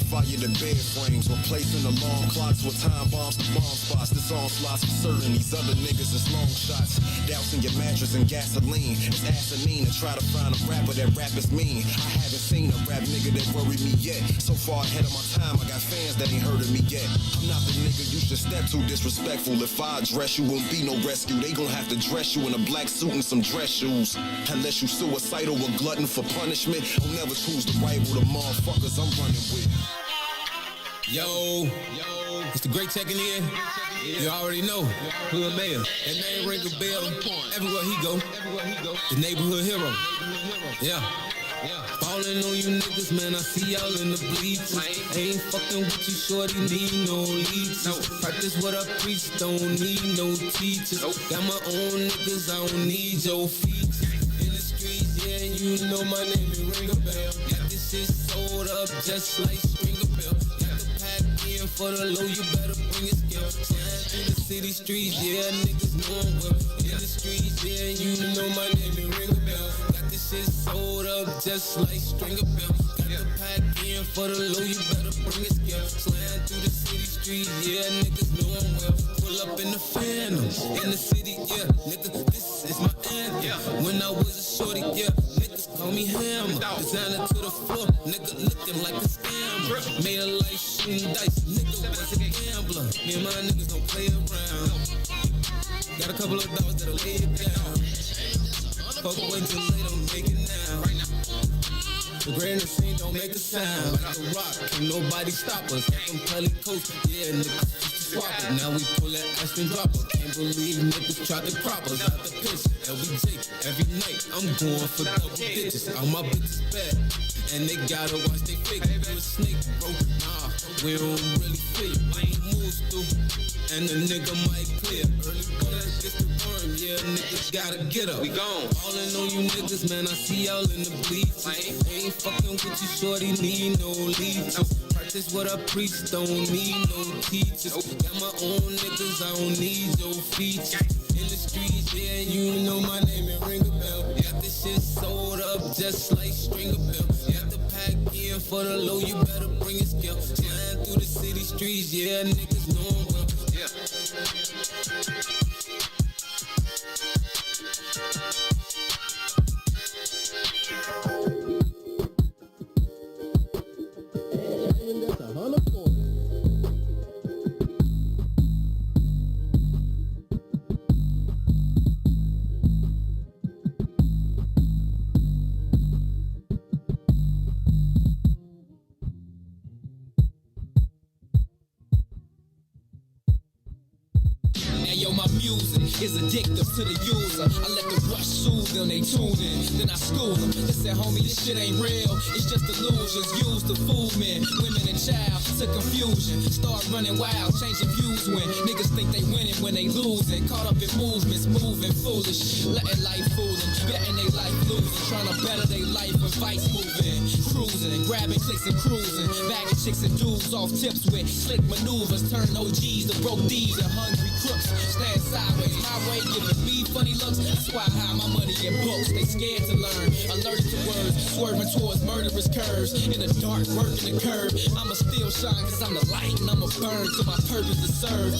setting fire to bed frames, replacing alarm clocks with time bombs to bomb spots. This onslaught's for certain, these other niggas is long shots. Dousing your mattress in gasoline, it's asinine to try to find a rapper that rap is mean. I haven't seen a rap nigga that worry me yet. So far ahead of my time, I got fans that ain't heard of me yet. I'm not the nigga you should step to, disrespectful. If I address you, won't be no rescue. They gon' have to dress you in a black suit and some dress shoes. Unless you suicidal or glutton for punishment, I'll never choose to rival the motherfuckers I'm running with. Yo, it's the great checking in. You already know, Hood Mayor. That name ring a bell everywhere he go. The neighborhood hero. Yeah. Falling on you niggas, man, I see y'all in the bleachers. Ain't fucking with you, shorty, need no leeches. Practice what I preach, don't need no teachers. Got my own niggas, I don't need your features. In the streets, yeah, you know my name, it ring a bell. Got this shit sold up just like string a bell. Got the pack in for the low, you better bring a scale. Slide through the city streets, yeah, niggas know I'm well. In the streets, yeah, you know my name, it ring a bell. Shit sold up just like stringer bells. Got the pack in for the low, you better bring a scale. Slam through the city streets, yeah, niggas know I'm well. Pull up in the Phantom, in the city, yeah, nigga, this is my anthem. When I was a shorty, yeah, niggas call me Hammer. Designer to the floor, nigga looking like a scammer. Made a life shooting dice, nigga was a gambler. Me and my niggas don't play around. Got a couple of dogs that'll lay it down. Fuck wait till they don't make it now. The grand scene don't make a sound. Like a rock, can't nobody stop us. From Pelly Coast, yeah, niggas just swap it. Now we pull that Aston dropper. Can't believe niggas tried to crop us out the pitch. LBJ, every night I'm going for double digits. All my bitches bad, and they gotta watch they figure. You a snake, bro? Nah, we don't really feel you. I ain't moves through, and the nigga might clear. Early bird gets the worm, yeah, niggas gotta get up. We gone. Falling on you niggas, man, I see y'all in the bleachers. Ain't fucking with you, shorty, need no leeches. Practice what I preach, don't need no teachers. Got my own niggas, I don't need your features. In the streets, yeah, you know my name, and ring a bell. Got this shit sold up just like string a bell. Got the pack in for the low, you better bring a scale. Slide through the city streets, yeah, niggas know I'm well. Is addictive to the user. I let the rush soothe them, they tune in. Then I school them. They said, homie, this shit ain't real. It's just illusions used to fool men, women and child to confusion. Start running wild, changing views when niggas think they winning when they losing. Caught up in movements, moving foolish, letting life fool them, betting they life losing, trying to better their life and vice moving, cruising, grabbing clicks and cruising, bagging chicks and dudes off tips with slick maneuvers, turn OGs to broke D's and hungry crooks. Stand sideways, my way giving me funny looks. That's why I hide my money in books. They scared to learn, allergic to words, swerving towards murderous curves. In the dark, working the curve. I'ma still shine cause I'm the light, and I'ma burn to my purpose to serve.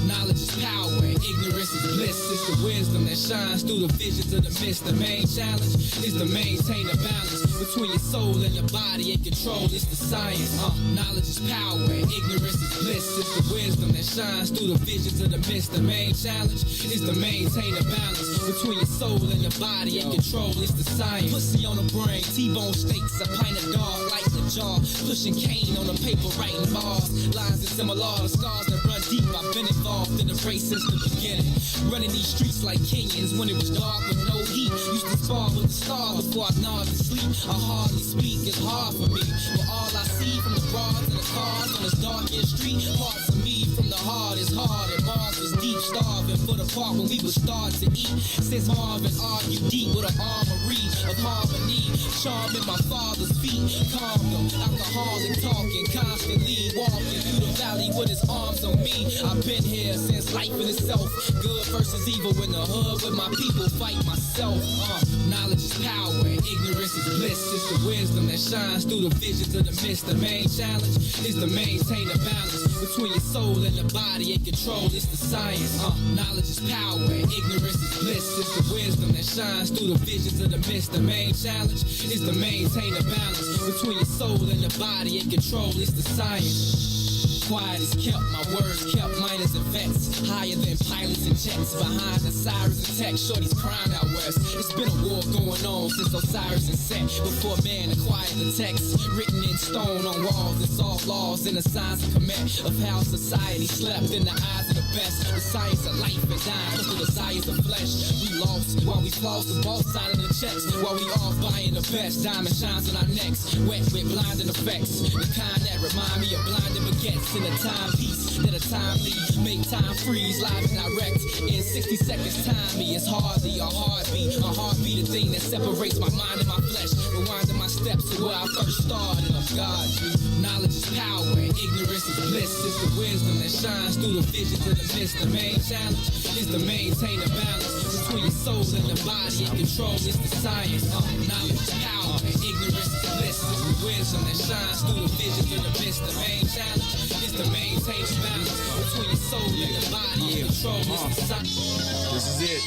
Knowledge is power, ignorance is bliss. It's the wisdom that shines through the visions of the mist. The main challenge is to maintain a balance between your soul and your body and control. It's the science. Knowledge is power, ignorance is bliss. It's the wisdom that shines through the visions of the mist. The main challenge is to maintain a balance between your soul and your body and control. It's the science. Pussy on the brain, T-bone steaks, a pint of dog, light the jaw, pushing cane on the paper, writing bars. Lines are similar, the scars that run deep. I've been involved in the race since the beginning, running these streets like Kenyans when it was dark with no heat. Used to spar with the stars before I nod to sleep. I hardly speak, it's hard for me, but all I see from the broads and the cars on this dark end street, parts of me from the heart is hard and Mars is deep, starving for the part when we would start to eat. Since Marvin argued deep with an armory of harmony, charming my father's feet, calm them, alcoholic talking, constantly walking through the valley with his arms on me. I've been here since life in itself, good versus evil in the hood with my people fight myself. Knowledge is power and ignorance is bliss. It's the wisdom that shines through the visions of the mist. The main challenge is to maintain a balance between your soul and the body and control. It's the science. Knowledge is power and ignorance is bliss. It's the wisdom that shines through the visions of the mist. The main challenge is to maintain a balance between your soul and the body and control. It's the science. Quiet is kept, my words kept, miners and vets, higher than pilots and jets, behind the sirens and tech, shorties crying out west. It's been a war going on since Osiris and Set, before man acquired the text, written in stone on walls, and saw laws and the signs of commit, of how society slept in the eyes of the best, the science of life and dying, plus the desires of flesh. We lost while we flossed the both sides of the checks, while we all buying the best, diamond shines on our necks, wet with blinding effects, the kind that remind me of blinding baguettes. In a timepiece that a time lead, make time freeze, live and direct. In 60 seconds time, me is hardly a heartbeat. A heartbeat, a thing that separates my mind and my flesh. Rewinding my steps to where I first started. I'm God. Knowledge is power and ignorance is bliss. It's the wisdom that shines through the visions of the mist. The main challenge is to maintain a balance between your soul and the body and control. It's the science. Knowledge is power and ignorance is bliss. It's the wisdom that shines through the visions of the mist. The main challenge is to maintain a balance between your soul and the body and control. It's the science. This is it.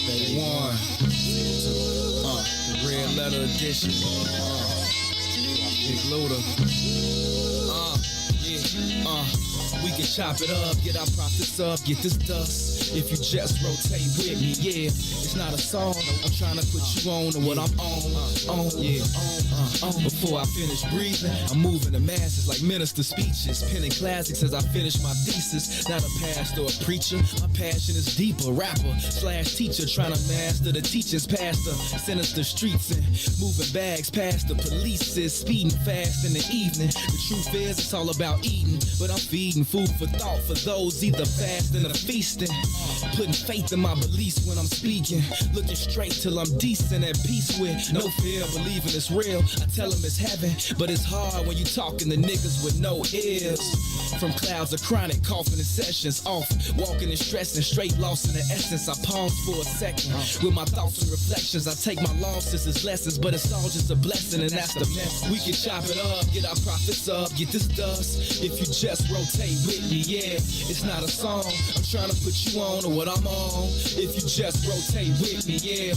Day one. The red letter edition. Big Luda. We can chop it up, get our profits up, get this dust. If you just rotate with me, yeah. It's not a song, I'm trying to put you on to what I'm on, yeah. Before I finish breathing, I'm moving the masses like minister speeches, penning classics as I finish my thesis. Not a pastor or a preacher, my passion is deeper. Rapper slash teacher, trying to master the teachings past the sinister streets and moving bags past the police is speeding fast in the evening. The truth is, it's all about eating, but I'm feeding food for thought for those either fasting or feasting. Putting faith in my beliefs when I'm speaking, looking straight till I'm decent, at peace with no fear, believing it's real. I tell them it's heaven, but it's hard when you talking to niggas with no ears. From clouds of chronic coughing and sessions off, walking and stressing, straight lost in the essence. I pause for a second with my thoughts and reflections. I take my losses as lessons, but it's all just a blessing, and that's the mess. We can chop it up, get our profits up, get this dust. If you just rotate with me, yeah, it's not a song. I'm trying to put you on to what I'm on. If you just rotate with me, yeah,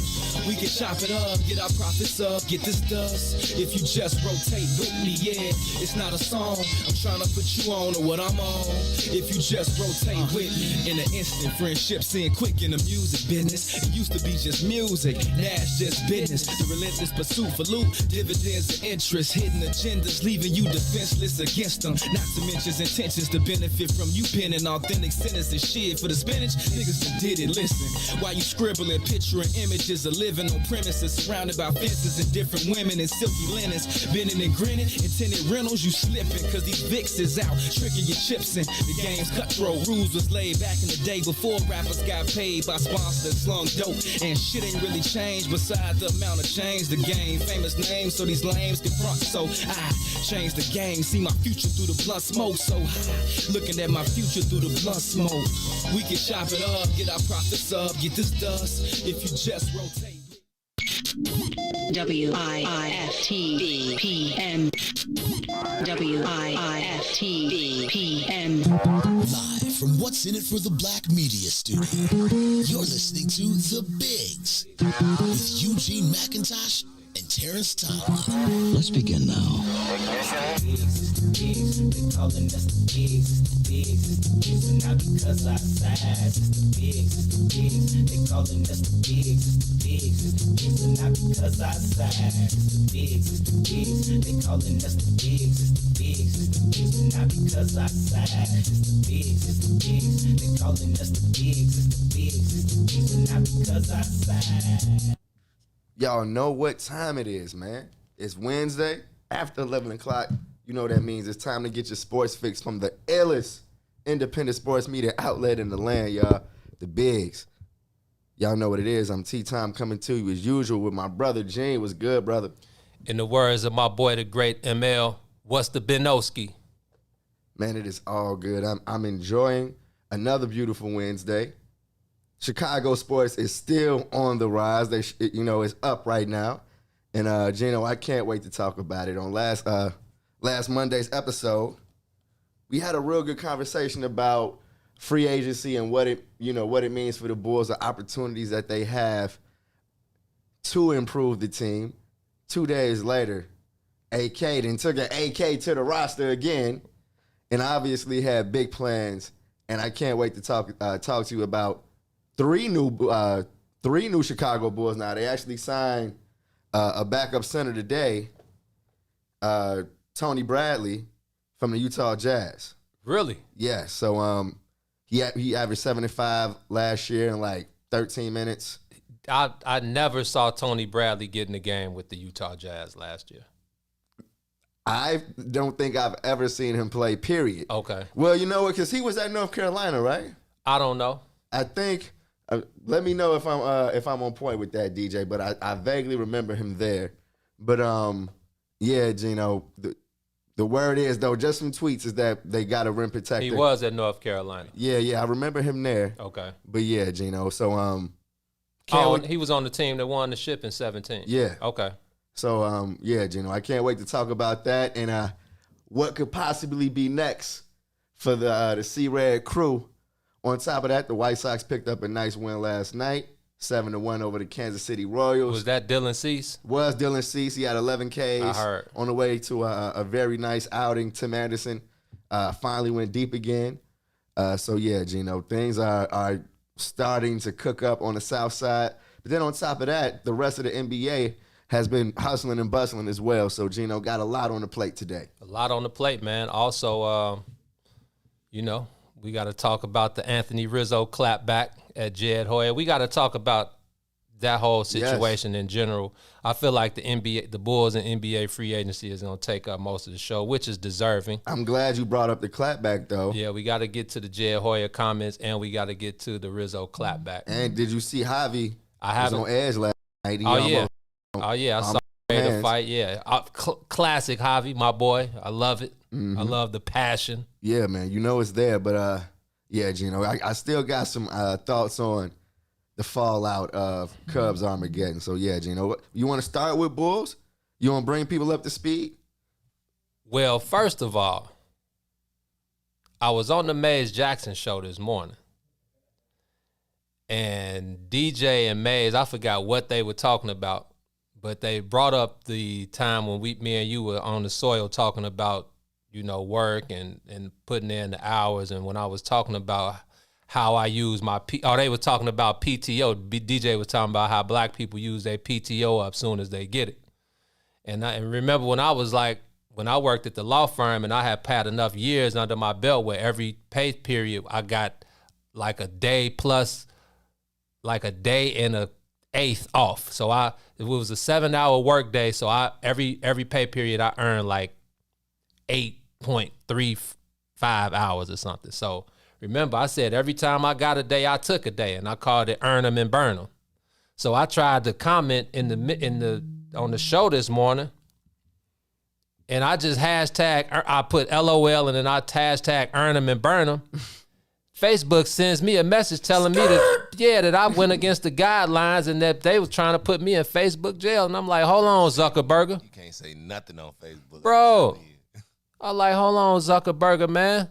we can chop it up, get our profits up, get this dust. If you just rotate with me, yeah, it's not a song. I'm trying to put you on to what I'm on. If you just rotate with me, in an instant, friendships in quick in the music business. It used to be just music, now it's just business. The relentless pursuit for loot, dividends and interest, hidden agendas, leaving you defenseless against them. Not to mention intentions to benefit from you penning authentic sentences. Shit for the spinach, niggas done did it. Listen, while you scribbling, picturing images of living on premises, surrounded by fences and different women in silky linens, bending and grinning, intended rentals, you slipping, cause these Vicks is out, tricking your chips in. The game's cutthroat, rules was laid back in the day before rappers got paid by sponsors that slung dope. And shit ain't really changed besides the amount of change the game. Famous names so these lames can front, so I changed the game. See my future through the blunt smoke, so high, looking at my future through the blunt smoke. We can chop it up, get our profits up, get this dust. If you just rotate. WIIFTBPM. WIIFTBPM. Live from What's in It for the Black Media Studio, you're listening to The Bigs with Eugene McIntosh and Terrence Tomlin. Let's begin now. They calling us the bigs, and not because our size. It's the bigs, they calling us the bigs, and not because our size. It's the bigs, they calling us the bigs, and not because our size. It's the bigs, they calling us the bigs, and not because our size. Y'all know what time it is, man. It's Wednesday after 11 o'clock. You know what that means. It's time to get your sports fix from the illest independent sports media outlet in the land, y'all. The Bigs. Y'all know what it is. I'm T-Time coming to you as usual with my brother Gene. What's good, brother? In the words of my boy, the great ML, what's the Benoski? Man, it is all good. I'm enjoying another beautiful Wednesday. Chicago sports is still on the rise. It's up right now. And Gino, I can't wait to talk about it. On last Monday's episode, we had a real good conversation about free agency and what it means for the Bulls, the opportunities that they have to improve the team. 2 days later, AK then took an AK to the roster again, and obviously had big plans. And I can't wait to talk to you about three new Chicago Bulls. Now they actually signed a backup center today, Tony Bradley from the Utah Jazz. Really? Yeah. So he averaged 75 last year in like 13 minutes. I never saw Tony Bradley get in the game with the Utah Jazz last year. I don't think I've ever seen him play, period. Okay. Well, you know what? Because he was at North Carolina, right? I don't know. I think. Let me know if I'm on point with that, DJ. But I vaguely remember him there. But yeah, Gino. The word is though, just some tweets is that they got a rim protector. He was at North Carolina. Yeah. I remember him there. Okay. But yeah, Gino. So he was on the team that won the ship in 17. Yeah. Okay. So, yeah, Gino, I can't wait to talk about that and what could possibly be next for the C-Red crew. On top of that, the White Sox picked up a nice win last night, 7-1 over the Kansas City Royals. Was that Dylan Cease? Was Dylan Cease. He had 11 Ks. I heard. On the way to a very nice outing. Tim Anderson finally went deep again. So, yeah, Gino, things are starting to cook up on the South Side. But then on top of that, the rest of the NBA has been hustling and bustling as well. So, Gino, got a lot on the plate today. A lot on the plate, man. Also, we got to talk about the Anthony Rizzo clapback at Jed Hoyer. We got to talk about that whole situation in general. I feel like the Bulls and NBA free agency is going to take up most of the show, which is deserving. I'm glad you brought up the clapback, though. Yeah, we got to get to the Jed Hoyer comments, and we got to get to the Rizzo clapback. And did you see Javi? I haven't. Was on edge last night. I saw the fight. Yeah, classic Javi, my boy. I love it. Mm-hmm. I love the passion. Yeah, man. You know it's there, but yeah, Gino, I still got some thoughts on the fallout of Cubs Armageddon. So yeah, Gino, you want to start with Bulls? You want to bring people up to speed? Well, first of all, I was on the Maze Jackson show this morning. And DJ and Maze, I forgot what they were talking about, but they brought up the time when me and you were on the soil talking about, work and putting in the hours. And when I was talking about how I use they were talking about PTO. DJ was talking about how black people use their PTO up soon as they get it. And I remember when I worked at the law firm and I had had enough years under my belt where every pay period I got like a day plus like a day and a eighth off. So it was a 7-hour work day. So every pay period I earned like 8.35 hours or something. So remember, I said every time I got a day, I took a day, and I called it earn them and burn them. So I tried to comment on the show this morning, and I just I put LOL, and then I hashtag earn them and burn them. Facebook sends me a message telling me that I went against the guidelines and that they was trying to put me in Facebook jail. And I'm like, hold on, Zuckerberg. You can't say nothing on Facebook. Bro, I'm like, hold on, Zuckerberg, man.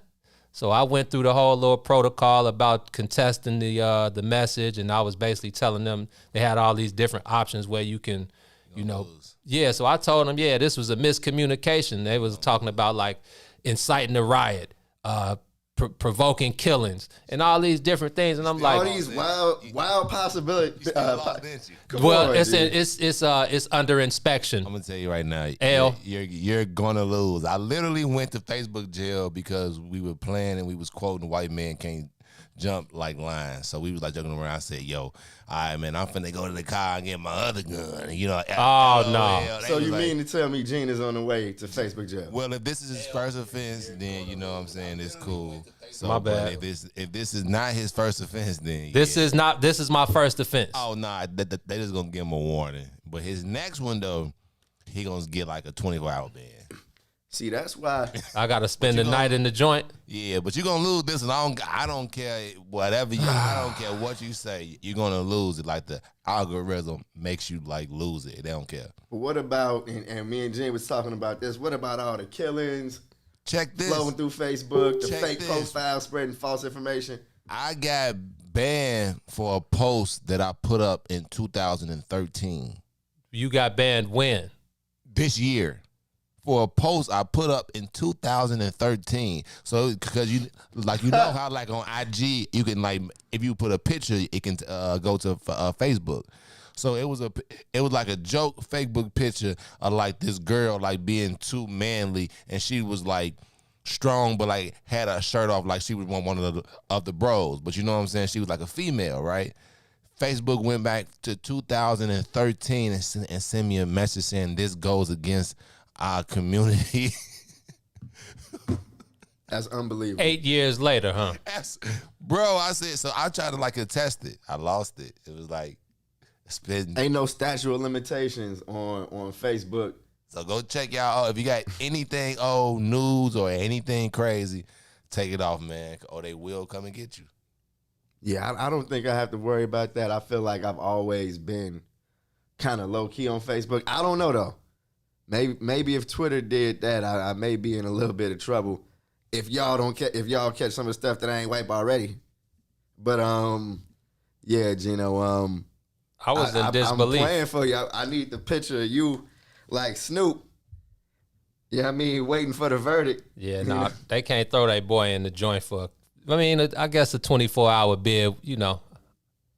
So I went through the whole little protocol about contesting the message, and I was basically telling them they had all these different options where you can, lose. Yeah, so I told them, this was a miscommunication. They was talking about like inciting a riot, provoking killings, and all these different things, and I'm like, all these wild possibilities. It's under inspection. I'm gonna tell you right now, L, you're gonna lose. I literally went to Facebook jail because we were playing and we was quoting "white men can't jump like lines. So we was like joking around. I said, "Yo, all right, man, I'm finna go to the car and get my other gun." You know? Oh, no. LOL. They So was you like, mean to tell me Gene is on the way to Facebook jail? well, if this is his first offense, then you know what I'm saying, it's cool. So, My but bad. if this is not his first offense, then This yeah. is my first offense. Oh nah, they just gonna give him a warning. But his next one though, he gonna get like a 24-hour ban. See, that's why. I gotta spend the night in the joint. Yeah, but you're gonna lose this, and I don't care whatever I don't care what you say, you're gonna lose it. Like the algorithm makes you like lose it. They don't care. But what about, and me and Gene was talking about this, what about all the killings Check this. flowing through Facebook, the Check fake this. profiles spreading false information? I got banned for a post that I put up in 2013. You got banned when? This year. For a post I put up in 2013. So because you know how like on IG you can like if you put a picture it can go to Facebook. So it was like a joke Facebook picture of like this girl like being too manly and she was like strong but like had her shirt off like she was one of the bros. But you know what I'm saying? She was like a female, right? Facebook went back to 2013 and sent me a message saying this goes against our community. That's unbelievable. 8 years later, huh? Bro, I said, so I tried to like attest it. I lost it. It was like spitting. Ain't no statute of limitations on Facebook. So go check y'all. If you got anything old news or anything crazy, take it off, man, or they will come and get you. Yeah, I don't think I have to worry about that. I feel like I've always been kind of low key on Facebook. I don't know though. Maybe if Twitter did that, I may be in a little bit of trouble. If y'all catch some of the stuff that I ain't wiped already. But yeah, Gino, I was in disbelief. I'm playing for you. I need the picture of you like Snoop. Yeah, I mean, waiting for the verdict. Yeah, no, they can't throw that boy in the joint for. I mean, I guess a 24-hour bid. You know,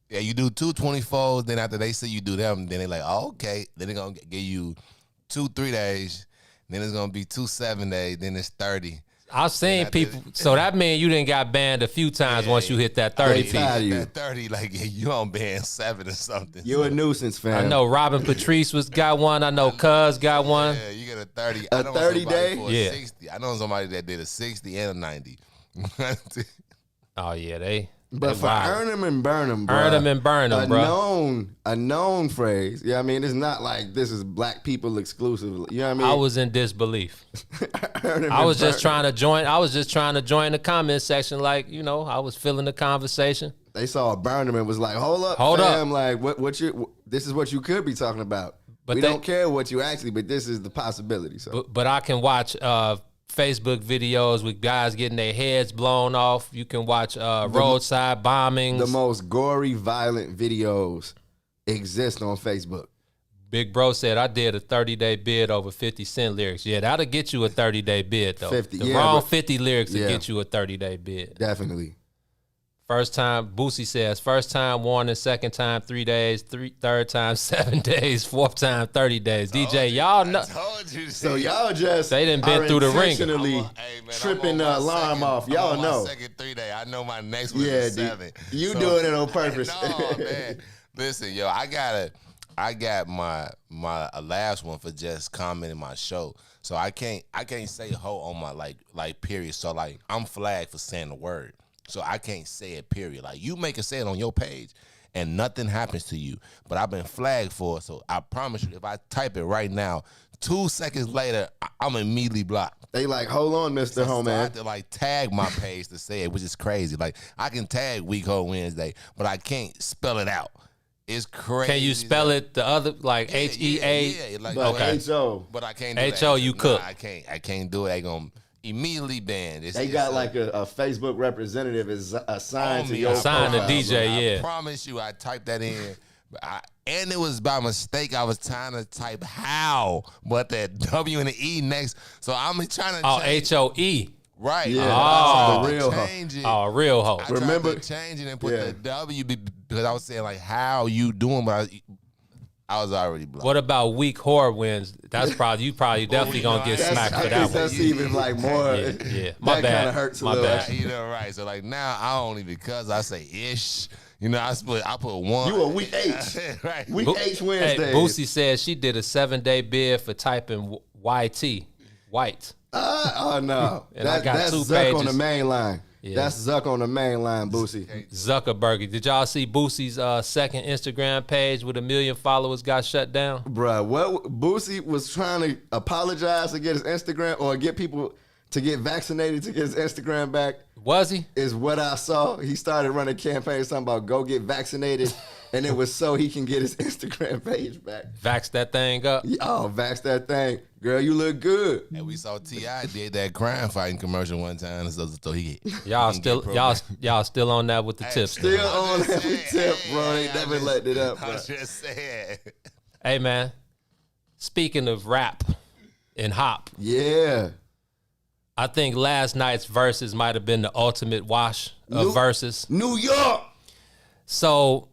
Yeah, you do 2 24s, then after they see you do them, then they like, oh, okay. Then they're going to give you 2 3 days. Then it's going to be 2 7 days. Then it's 30. I've seen people. So that means you didn't got banned a few times once you hit that 30 piece. proud of you. That 30, like, you on band 7 or something. You're a nuisance, fam. I know Robin Patrice got one. I know Cuz got one. Yeah, you get a 30. A I know 30 somebody day? for a Yeah. 60. I know somebody that did a 60 and a 90. Oh yeah, they. But they for wild. earn them and burn them, bro. Earn 'em and burn 'em, bro. A known phrase. Yeah, I mean, it's not like this is black people exclusively. You know what I mean? I was in disbelief. Earn 'em I and was just burn 'em. trying to join. I was just trying to join the comment section, like I was feeling the conversation. They saw a burn 'em and was like, hold up, Hold fam. Like, this is what you could be talking about. But we they- don't care what you actually, but this is the possibility. So But I can watch Facebook videos with guys getting their heads blown off. You can watch roadside bombings. the most gory, violent videos exist on Facebook. Big Bro said, I did a 30-day bid over 50 Cent lyrics. Yeah, that'll get you a 30-day bid, though. 50, the yeah, wrong but- 50 lyrics will yeah. get you a 30-day bid. Definitely. First time, Boosie says, first time warning, second time 3 days, third time 7 days, fourth time 30 days. DJ, y'all know. told you. So y'all just They done been are through the ringer. intentionally Hey, man, tripping I'm the on my alarm second- off. I'm Y'all on know. My second 3 day. I know my next one Yeah, is dude. 7. You doing it on purpose. No, man. Listen, yo, I got my last one for just commenting my show. So I can't say ho on my like period. So like I'm flagged for saying the word. So I can't say it, period. Like you make it say it on your page and nothing happens to you. But I've been flagged for it. So I promise you, if I type it right now, 2 seconds later, I'm immediately blocked. They like, hold on, Mr. So I Homeman. have to like tag my page to say it, which is crazy. Like I can tag Week Ho Wednesday, but I can't spell it out. It's crazy. Can you spell it the other, like H-E-A? Yeah, like, But Okay. H.O. But I can't do H.O. that. you Nah, cook. I can't do it. They gonna immediately ban. They got like a Facebook representative is assigned to your Assigned to profile. DJ. I yeah. promise you, I typed that in. And it was by mistake. I was trying to type how, but that W and the E next. So I'm trying to Oh, change. H-O-E. Right. Yeah, Oh. that's the real ho. change it. Oh, a real hoe. I Remember- tried to change it and put Yeah. the W because I was saying like how you doing, but I was already blown. What about weak whore wins? That's probably you definitely gonna get smacked for that I one. think that's even like more. Yeah. My that bad. kind of hurts a My little. bad. You know, right? So like now, I only because I say ish. You know, I put one. You a weak H. Right. Weak H Hey, Wednesdays. Boosie said she did a 7-day bid for typing YT, white. Oh no, And I got that's 2 Zuck on pages. the main line. Yeah. That's Zuck on the main line, Boosie. Zuckerberg. Did y'all see Boosie's second Instagram page with 1 million followers got shut down? Bruh, what Boosie was trying to apologize to get his Instagram or get people to get vaccinated to get his Instagram back. Was he? Is what I saw. He started running campaigns talking about go get vaccinated, and it was so he can get his Instagram page back. Vax that thing up. Oh, vax that thing. Girl, you look good. And we saw T.I. did that crime fighting commercial one time, so he Y'all he still can get y'all still on that with the tips. Still though. on just every saying, tip, bro. They never just- letting it up, I bro. was just saying. Hey man, speaking of rap and hop, Yeah. I think last night's verses might have been the ultimate wash of verses. New York. So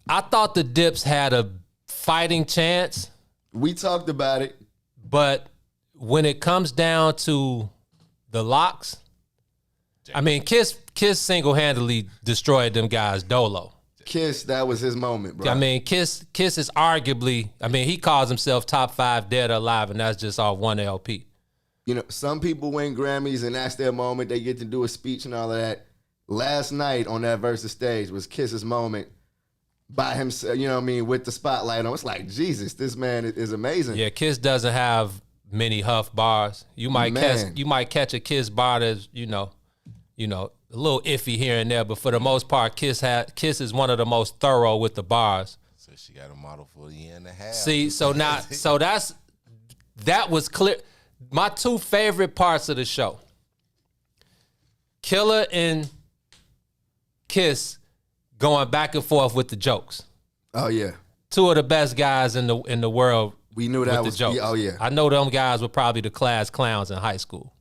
I thought the Dips had a fighting chance, We talked about it. but when it comes down to the locks, I mean, Kiss single-handedly destroyed them guys dolo. Kiss, that was his moment, bro. I mean, Kiss is arguably, I mean, he calls himself top 5 dead or alive, and that's just off one LP. You know, some people win Grammys and that's their moment. They get to do a speech and all of that. Last night on that Versus stage was Kiss's moment by himself, you know what I mean, with the spotlight on. It's like, Jesus, this man is amazing. Yeah, Kiss doesn't have many Huff bars. You might Man. catch a Kiss bar that's, you know, a little iffy here and there, but for the most part, Kiss is one of the most thorough with the bars. So she got a model for a year and a half. See, that was clear. My 2 favorite parts of the show, Killer and Kiss going back and forth with the jokes. Oh, yeah. 2 of the best guys in the world. We knew that with was, the jokes. oh, yeah. I know them guys were probably the class clowns in high school.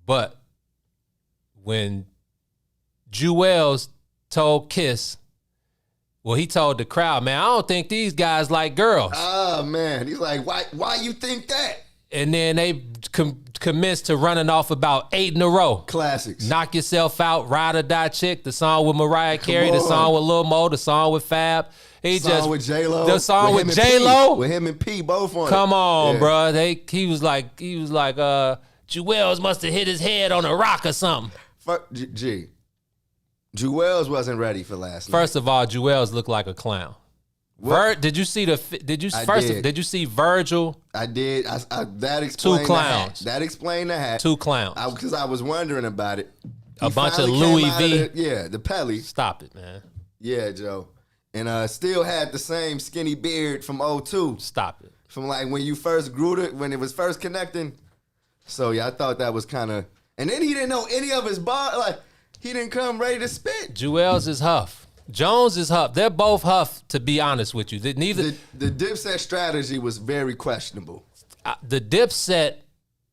But when Jewels told Kiss, well, he told the crowd, man, I don't think these guys like girls. Oh, man. He's like, why you think that? And then they commenced to running off about 8 in a row. Classics. Knock Yourself Out, Ride or Die Chick, the song with Mariah Carey, the on. song with Lil Mo, the song with Fab. Song with J-Lo. The song with him and J-Lo. P. With him and P both on it. Come on, Yeah. bro. He was like, Jewels must have hit his head on a rock or something. Jewels wasn't ready for last night. First of all, Jewels looked like a clown. Did you see did you see Virgil? I did. That explained 2 clowns. The hat. That explained the hat. 2 clowns. Because I was wondering about it. A He bunch of finally came Louis out V. The Pelly. Stop it, man. Yeah, Joe. And still had the same skinny beard from 02. Stop it. From like when you first grew it, when it was first connecting. So yeah, I thought that was kind of. And then he didn't know any of his bar. Like he didn't come ready to spit. Jewels is Huff. Jones is Huff. They're both Huff, to be honest with you. Neither The Dipset strategy was very questionable. the Dipset,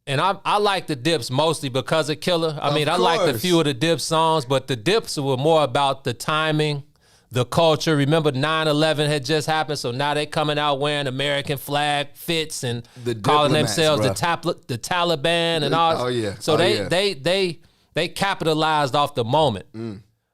and I like the Dips mostly because of Killer. I mean, I like a course. few of the Dip songs, but the Dips were more about the timing, the culture. Remember 9/11 had just happened, so now they coming out wearing American flag fits and The calling diplomats, themselves the Taliban and all. Oh, yeah. So Oh, yeah. they capitalized off the moment.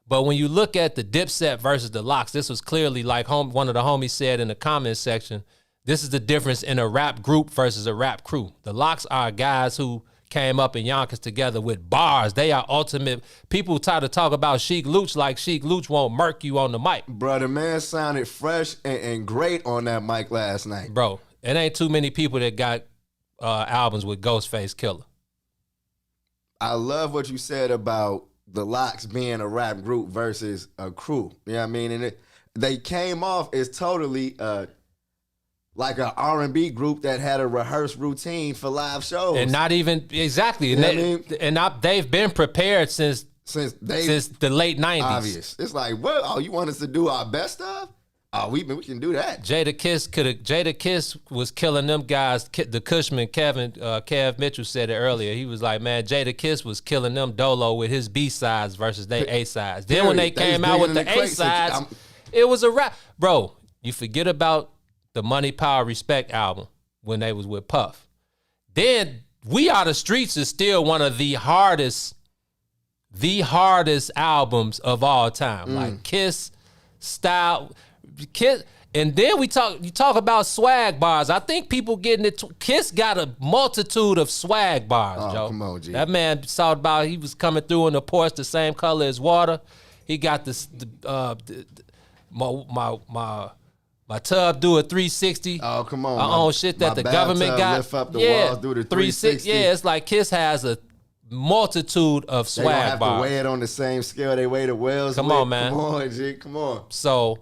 But when you look at the Dipset versus the Lox, this was clearly like one of the homies said in the comments section. This is the difference in a rap group versus a rap crew. The Lox are guys who came up in Yonkers together with bars. They are ultimate. People try to talk about Sheik Luch like Sheik Luch won't murk you on the mic. Bro, the man sounded fresh and great on that mic last night. Bro, it ain't too many people that got albums with Ghostface Killer. I love what you said about the Lox being a rap group versus a crew. You know what I mean? And they came off as totally like an R&B group that had a rehearsed routine for live shows. And not even, exactly. You know what I mean? They've been prepared since since the late 90s. obvious. It's like, what? Oh, you want us to do our best stuff? Oh, we can do that. Jada Kiss was killing them guys. The Cushman, Kev Mitchell said it earlier. He was like, man, Jada Kiss was killing them dolo with his B-sides versus their A-sides. Then when they Period. They came was out with digging the in the crates. A-sides, it was a rap. Bro, You forget about the Money, Power, Respect album when they was with Puff. Then We Are the Streets is still one of the hardest albums of all time. Like Kiss style, Kiss. And then you talk about swag bars. I think people getting it. Kiss got a multitude of swag bars, Joe. Come on, G. That man talked about he was coming through in the Porsche the same color as water. He got this my tub do a 360. Oh, come on. I own shit that the government got. Lift up the walls, do the 360. Yeah, it's like Kiss has a multitude of They gonna swag have bars. to weigh it on the same scale they weigh the whales. Come with. on, man. Come on, G. Come on. So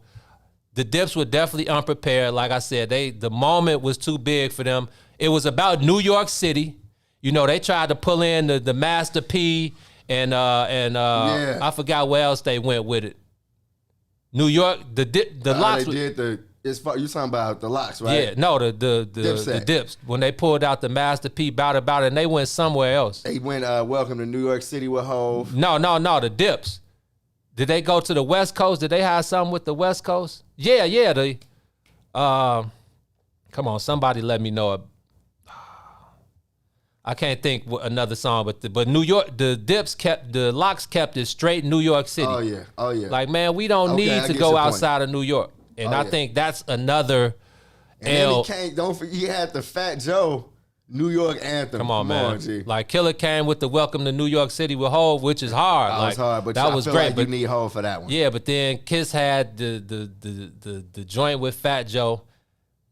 the Dips were definitely unprepared. Like I said, the moment was too big for them. It was about New York City. You know, they tried to pull in the Master P and I forgot where else they went with it. New York, the Locks. They did you talking about the Locks, right? Yeah, no, the Dips. When they pulled out the Master P, Bout It, and they went somewhere else. They went Welcome to New York City with Hov. No, the Dips. Did they go to the West Coast? Did they have something with the West Coast? Yeah. Come on, somebody let me know. I can't think another song, but New York, the Locks kept it straight New York City. Oh yeah. Like, man, we don't need to go outside of New York, and I think that's another. And then don't forget, he had the Fat Joe New York anthem. Come on, man. G. Like Killer came with the Welcome to New York City with Hov, which is hard. That was hard, but that I was feel great. like but you need Hov for that one. Yeah, but then Kiss had the joint with Fat Joe.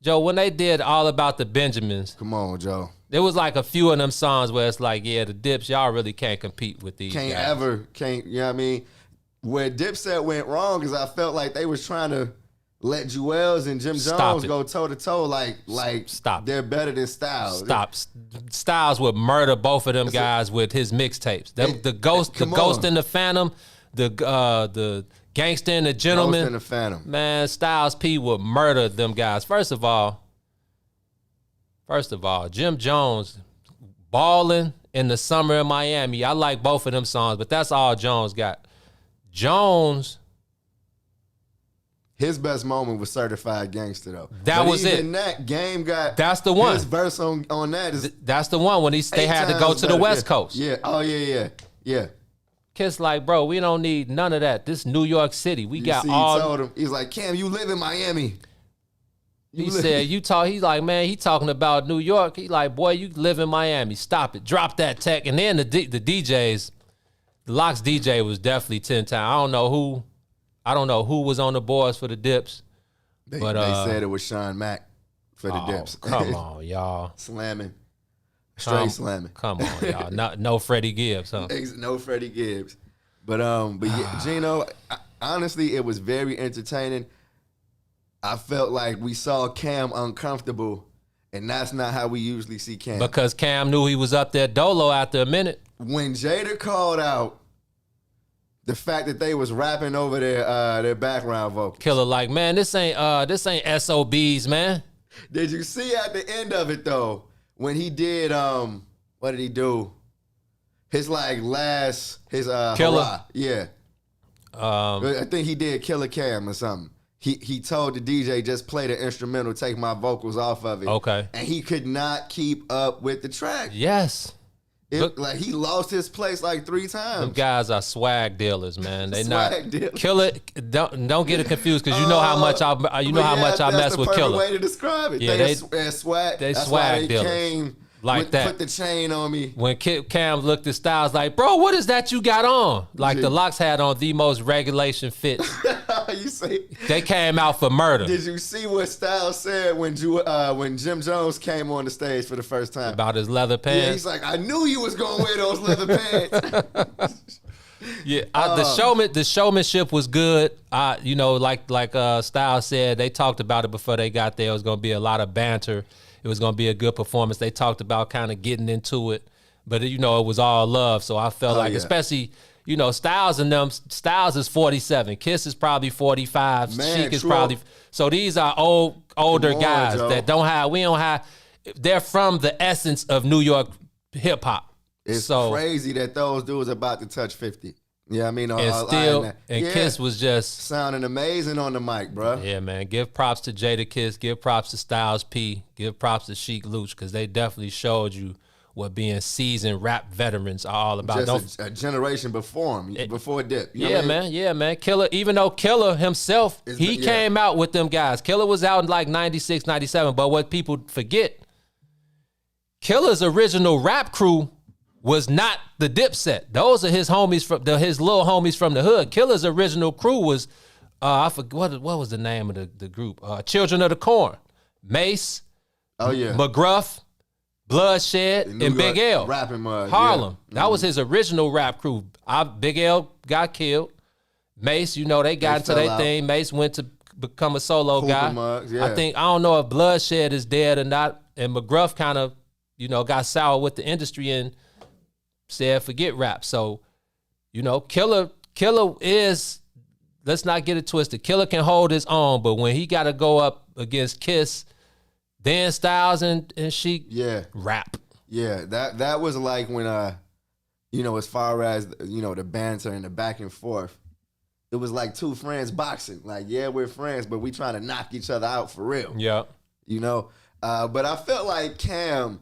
Joe, when they did All About the Benjamins, Come on, Joe. there was like a few of them songs where it's like, yeah, the Dips, y'all really can't compete with these guys. You know what I mean? Where Dipset went wrong is I felt like they was trying to let Jewels and Jim Jones go toe-to-toe like Stop. They're better than Styles. Stop. Styles would murder both of them guys with his mixtapes. The Ghost and the Phantom, the Gangsta and the Gentleman. Ghost and the Phantom. Man, Styles P would murder them guys. First of all, Jim Jones, Ballin' in the Summer in Miami. I like both of them songs, but that's all Jones got. Jones, his best moment was Certified Gangster though. That was it. Even that Game got that's the one. His verse on that is that's the one when they had to go to the West Coast. Yeah. Oh yeah. Kiss like, bro, we don't need none of that. This New York City. We got He all. told him, he's like, Cam, you live in Miami. He's like, man, he talking about New York. He like, boy, you live in Miami. Stop it. Drop that tech. And then the DJs, the Locks DJ was definitely 10 times. I don't know who was on the boards for the Dips. They But said it was Sean Mack for the Dips. Come on, y'all. Slamming. Straight slamming. Come on, y'all. No Freddie Gibbs, huh? No Freddie Gibbs. But yeah, Gino, honestly, it was very entertaining. I felt like we saw Cam uncomfortable, and that's not how we usually see Cam. Because Cam knew he was up there dolo after a minute. When Jada called out the fact that they was rapping over their background vocals. Killer like, man, this ain't SOBs, man. Did you see at the end of it though, when he did what did he do? His Killer. Hurrah. Yeah. I think he did Killer Cam or something. He told the DJ, just play the instrumental, take my vocals off of it. Okay. And he could not keep up with the track. Yes. Like he lost his place like 3 times. Them guys are swag dealers, man. They Swag dealers. Killer. Don't get it confused because you know how much I mess with Killer. That's the perfect way to describe it. Yeah, they're swag. They That's swag why they dealers. came Like that. Put the chain on me. When Cam looked at Styles like, bro, what is that you got on? Like the Locks had on the most regulation fits. You see? They came out for murder. Did you see what Styles said when Jim Jones came on the stage for the first time? About his leather pants? Yeah, he's like, I knew you was going to wear those leather pants. Yeah, the showmanship was good. Like Styles said, they talked about it before they got there. It was going to be a lot of banter. It was going to be a good performance. They talked about kind of getting into it, but it was all love. So I felt especially, Styles and them. Styles is 47. Kiss is probably 45. Sheik is probably. So these are older guys Joe. that we don't have. They're from the essence of New York hip hop. It's crazy that those dudes are about to touch 50. Yeah, I mean, And still, Kiss was just sounding amazing on the mic, bro. Yeah, man. Give props to Jada Kiss. Give props to Styles P. Give props to Sheik Luch because they definitely showed you what being seasoned rap veterans are all about. Just a generation before him, before Dip. You know yeah, what I mean? man. Yeah, man. Killer, even though Killer himself, he came out with them guys. Killer was out in like 96, 97. But what people forget, Killer's original rap crew was not the Dipset. Those are his homies from his little homies from the hood. Killer's original crew was I forget what was the name of the group? Children of the Corn, Mace, McGruff, Bloodshed, and Big L. Rapping Harlem. That was his original rap crew. Big L got killed. Mace, they got into their thing. Mace went to become a solo guy. I don't know if Bloodshed is dead or not. And McGruff kind of, got sour with the industry and said, forget rap. So, Killer is, let's not get it twisted. Killer can hold his own, but when he got to go up against Kiss, Dan Styles and Sheik, rap. Yeah, that was like when, as far as, the banter and the back and forth, it was like two friends boxing. Like, yeah, we're friends, but we trying to knock each other out for real. Yeah. But I felt like Cam,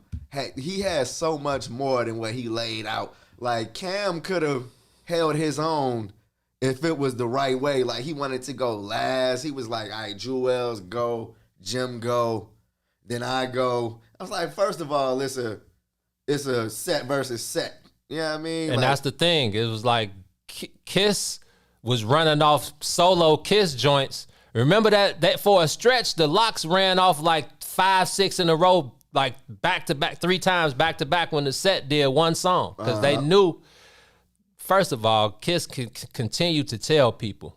he had so much more than what he laid out. Like, Cam could have held his own if it was the right way. Like, he wanted to go last. He was like, all right, Jewels go, Jim go, then I go. I was like, first of all, it's a set versus set. You know what I mean? And that's the thing. It was like Kiss was running off solo Kiss joints. Remember that for a stretch, the Locks ran off like 5, 6 in a row, like back-to-back, 3 times back-to-back when the set did one song. Because they knew, first of all, Kiss could continue to tell people,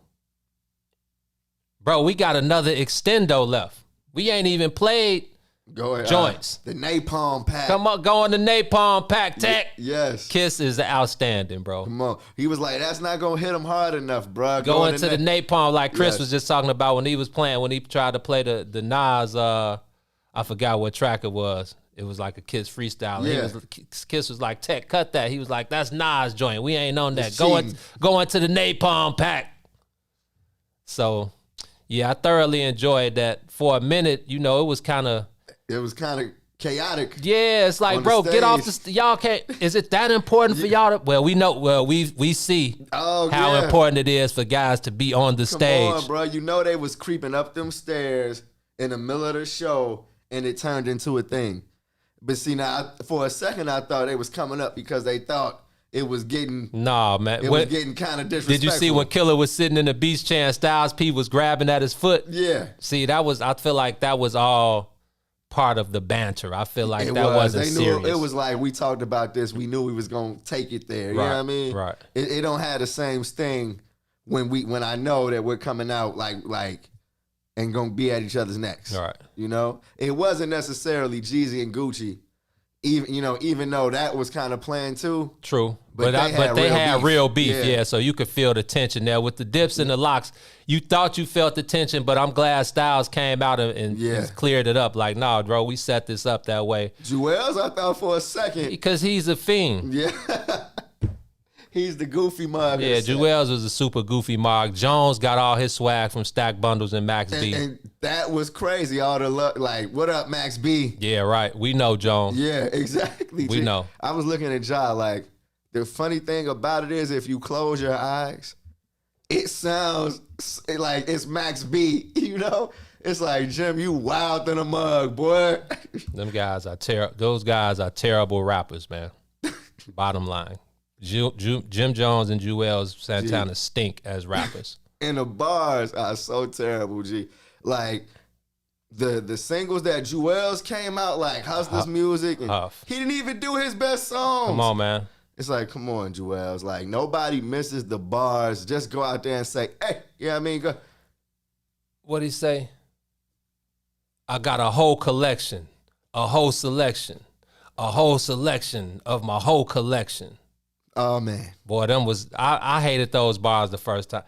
bro, we got another extendo left. We ain't even played joints. The Napalm Pack. Come on, go on the Napalm Pack, Tech. Yes. Kiss is outstanding, bro. Come on. He was like, that's not going to hit him hard enough, bro. Go into the Napalm, like Chris was just talking about when he was playing, when he tried to play the Nas, I forgot what track it was. It was like a Kiss freestyle. Yeah. Kiss was like, Tech, cut that. He was like, that's Nas joint. We ain't on that. Go into the Napalm Pack. So, yeah, I thoroughly enjoyed that. For a minute, it was kind of chaotic. Yeah, it's like, bro, get off the y'all can't. Is it that important for y'all to? Well, we know. Well, we see how important it is for guys to be on the stage. Come on, bro. They was creeping up them stairs in the middle of the show, and it turned into a thing. But see, now for a second, I thought they was coming up because they thought it was getting man. It was getting kind of disrespectful. Did you see when Killer was sitting in the beach chair and Styles P was grabbing at his foot? Yeah. See, I feel like that was all part of the banter. I feel like wasn't serious. It was like, we talked about this. We knew we was gonna take it there. You know what I mean? Right. It don't have the same sting when I know that we're coming out like and gonna be at each other's necks. Right. It wasn't necessarily Jeezy and Gucci. Even though that was kind of planned too. True. But they had real beef. Yeah. So you could feel the tension there. With the Dips and the Locks, you thought you felt the tension, but I'm glad Styles came out and cleared it up. Like, nah, bro, we set this up that way. Jewels, I thought for a second. Because he's a fiend. Yeah. He's the goofy mug. Yeah, Jewels was a super goofy mug. Jones got all his swag from Stack Bundles and Max B. And that was crazy. All the like, what up, Max B? Yeah, right. We know Jones. Yeah, exactly. We know. I was looking at Ja like, the funny thing about it is if you close your eyes, it sounds like it's Max B, It's like, Jim, you wild than a mug, boy. Those guys are terrible rappers, man. Bottom line. Jim Jones and Jewels Santana stink as rappers. And the bars are so terrible, G. Like, the singles that Jewels came out, like Hustler's Music, and he didn't even do his best songs. Come on, man. It's like, come on, Jewels. Like, nobody misses the bars. Just go out there and say, hey, go. What'd he say? I got a whole collection, a whole selection of my whole collection. Oh, man. Boy, I hated those bars the first time.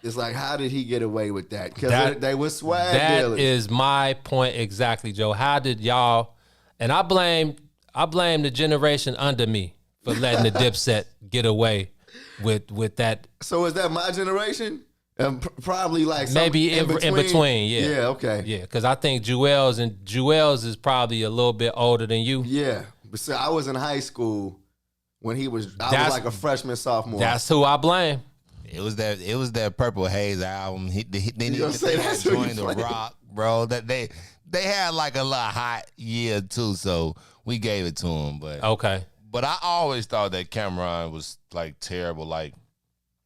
It's like, how did he get away with that? Because they were swag dealers. That is my point exactly, Joe. How did y'all, and I blame the generation under me for letting the Dipset get away with that. So is that my generation? Probably like Maybe in between, yeah. Yeah, okay. Yeah, because I think Jewels is probably a little bit older than you. Yeah, but see, I was in high school when I was like a freshman, sophomore. That's who I blame. It was that Purple Haze album. Then he joined the Rock, bro. That they had like a lot hot year too, so we gave it to him. But okay. But I always thought that Cameron was like terrible. Like,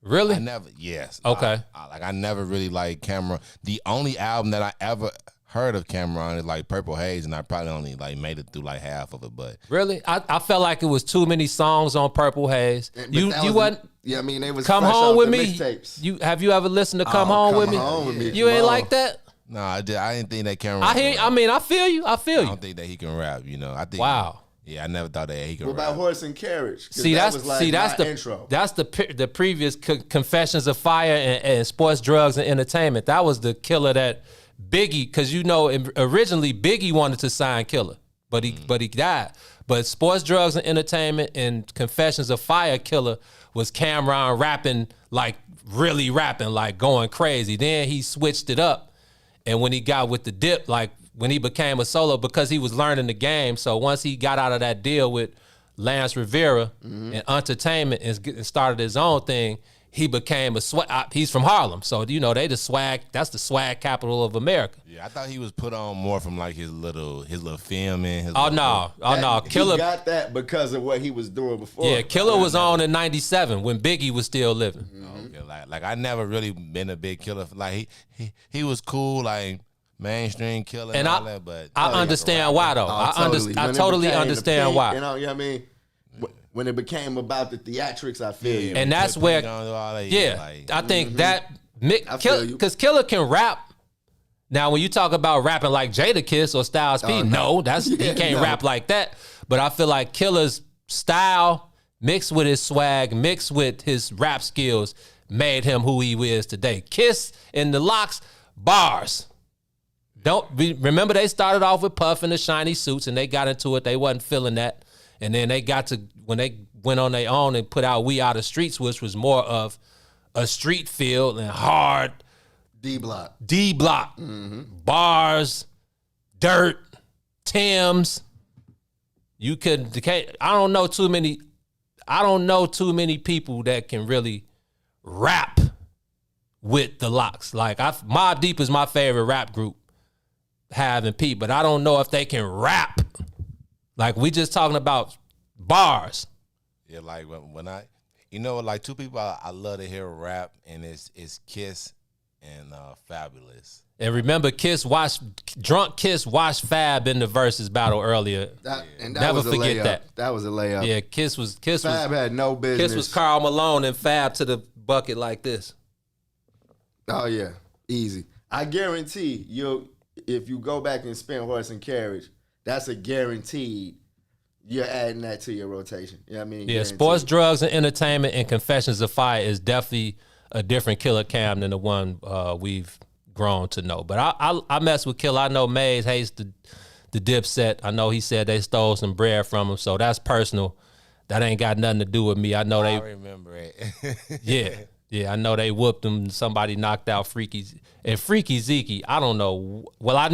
really? Yes. Okay. I never really liked Cameron. The only album that I ever heard of Cameron is like Purple Haze, and I probably only like made it through like half of it. But really, I felt like it was too many songs on Purple Haze. You wasn't. Yeah, I mean, they was Come fresh Home out with the Me. mixtapes. Have you ever listened to Come Home with Me? You ain't like that? No, I didn't think that Cameron. I feel you. I don't think that he can rap. I think. Wow. Yeah, I never thought that he could What rap. about Horse and Carriage? That's the intro. That's the previous Confessions of Fire and Sports, Drugs, and Entertainment. That was the killer that Biggie, because originally Biggie wanted to sign Killer, but he died. But Sports, Drugs, and Entertainment and Confessions of Fire Killer was Cameron rapping, like really rapping, like going crazy. Then he switched it up, and when he got with the Dip, like when he became a solo, because he was learning the game. So once he got out of that deal with Lance Rivera and Entertainment and started his own thing, he became a swag. He's from Harlem, so they the swag. That's the swag capital of America. Yeah, I thought he was put on more from like his little filming. Killer He got that because of what he was doing before. Yeah, Killer was on in '97 when Biggie was still living. Okay, like I never really been a big Killer. Like he was cool, like mainstream Killer and all that. But I understand why though. I totally understand why. You know what I mean? When it became about the theatrics, I feel you. And that's where, I think that, because Killer can rap. Now, when you talk about rapping like Jadakiss or Styles P, he can't rap like that. But I feel like Killer's style, mixed with his swag, mixed with his rap skills, made him who he is today. Kiss and the Locks, bars. Remember they started off with Puff and the shiny suits, and they got into it. They wasn't feeling that. And then they got to, when they went on their own and put out We Are the Streets, which was more of a street feel and hard. D-Block. Bars, dirt, Timbs. I don't know too many people that can really rap with the Locks. Like Mobb Deep is my favorite rap group, Have and Pete, but I don't know if they can rap. Like, we just talking about bars. Yeah, like when like two people I love to hear rap, and it's Kiss and Fabulous. And remember, Drunk Kiss watched Fab in the Versus battle earlier. Never forget that. That was a layup. Yeah, Fab had no business. Kiss was Karl Malone and Fab to the bucket like this. Oh yeah, easy. I guarantee if you go back and spin Horse and Carriage, that's a guaranteed. You're adding that to your rotation. You know what I mean? Yeah, guaranteed. Sports, Drugs, and Entertainment and Confessions of Fire is definitely a different Killer Cam than the one we've grown to know. But I mess with Killer. I know Maze hates the Dipset. I know he said they stole some bread from him, so that's personal. That ain't got nothing to do with me. I remember it. Yeah, I know they whooped him. Somebody knocked out Freaky Zeke. I don't know. Well, I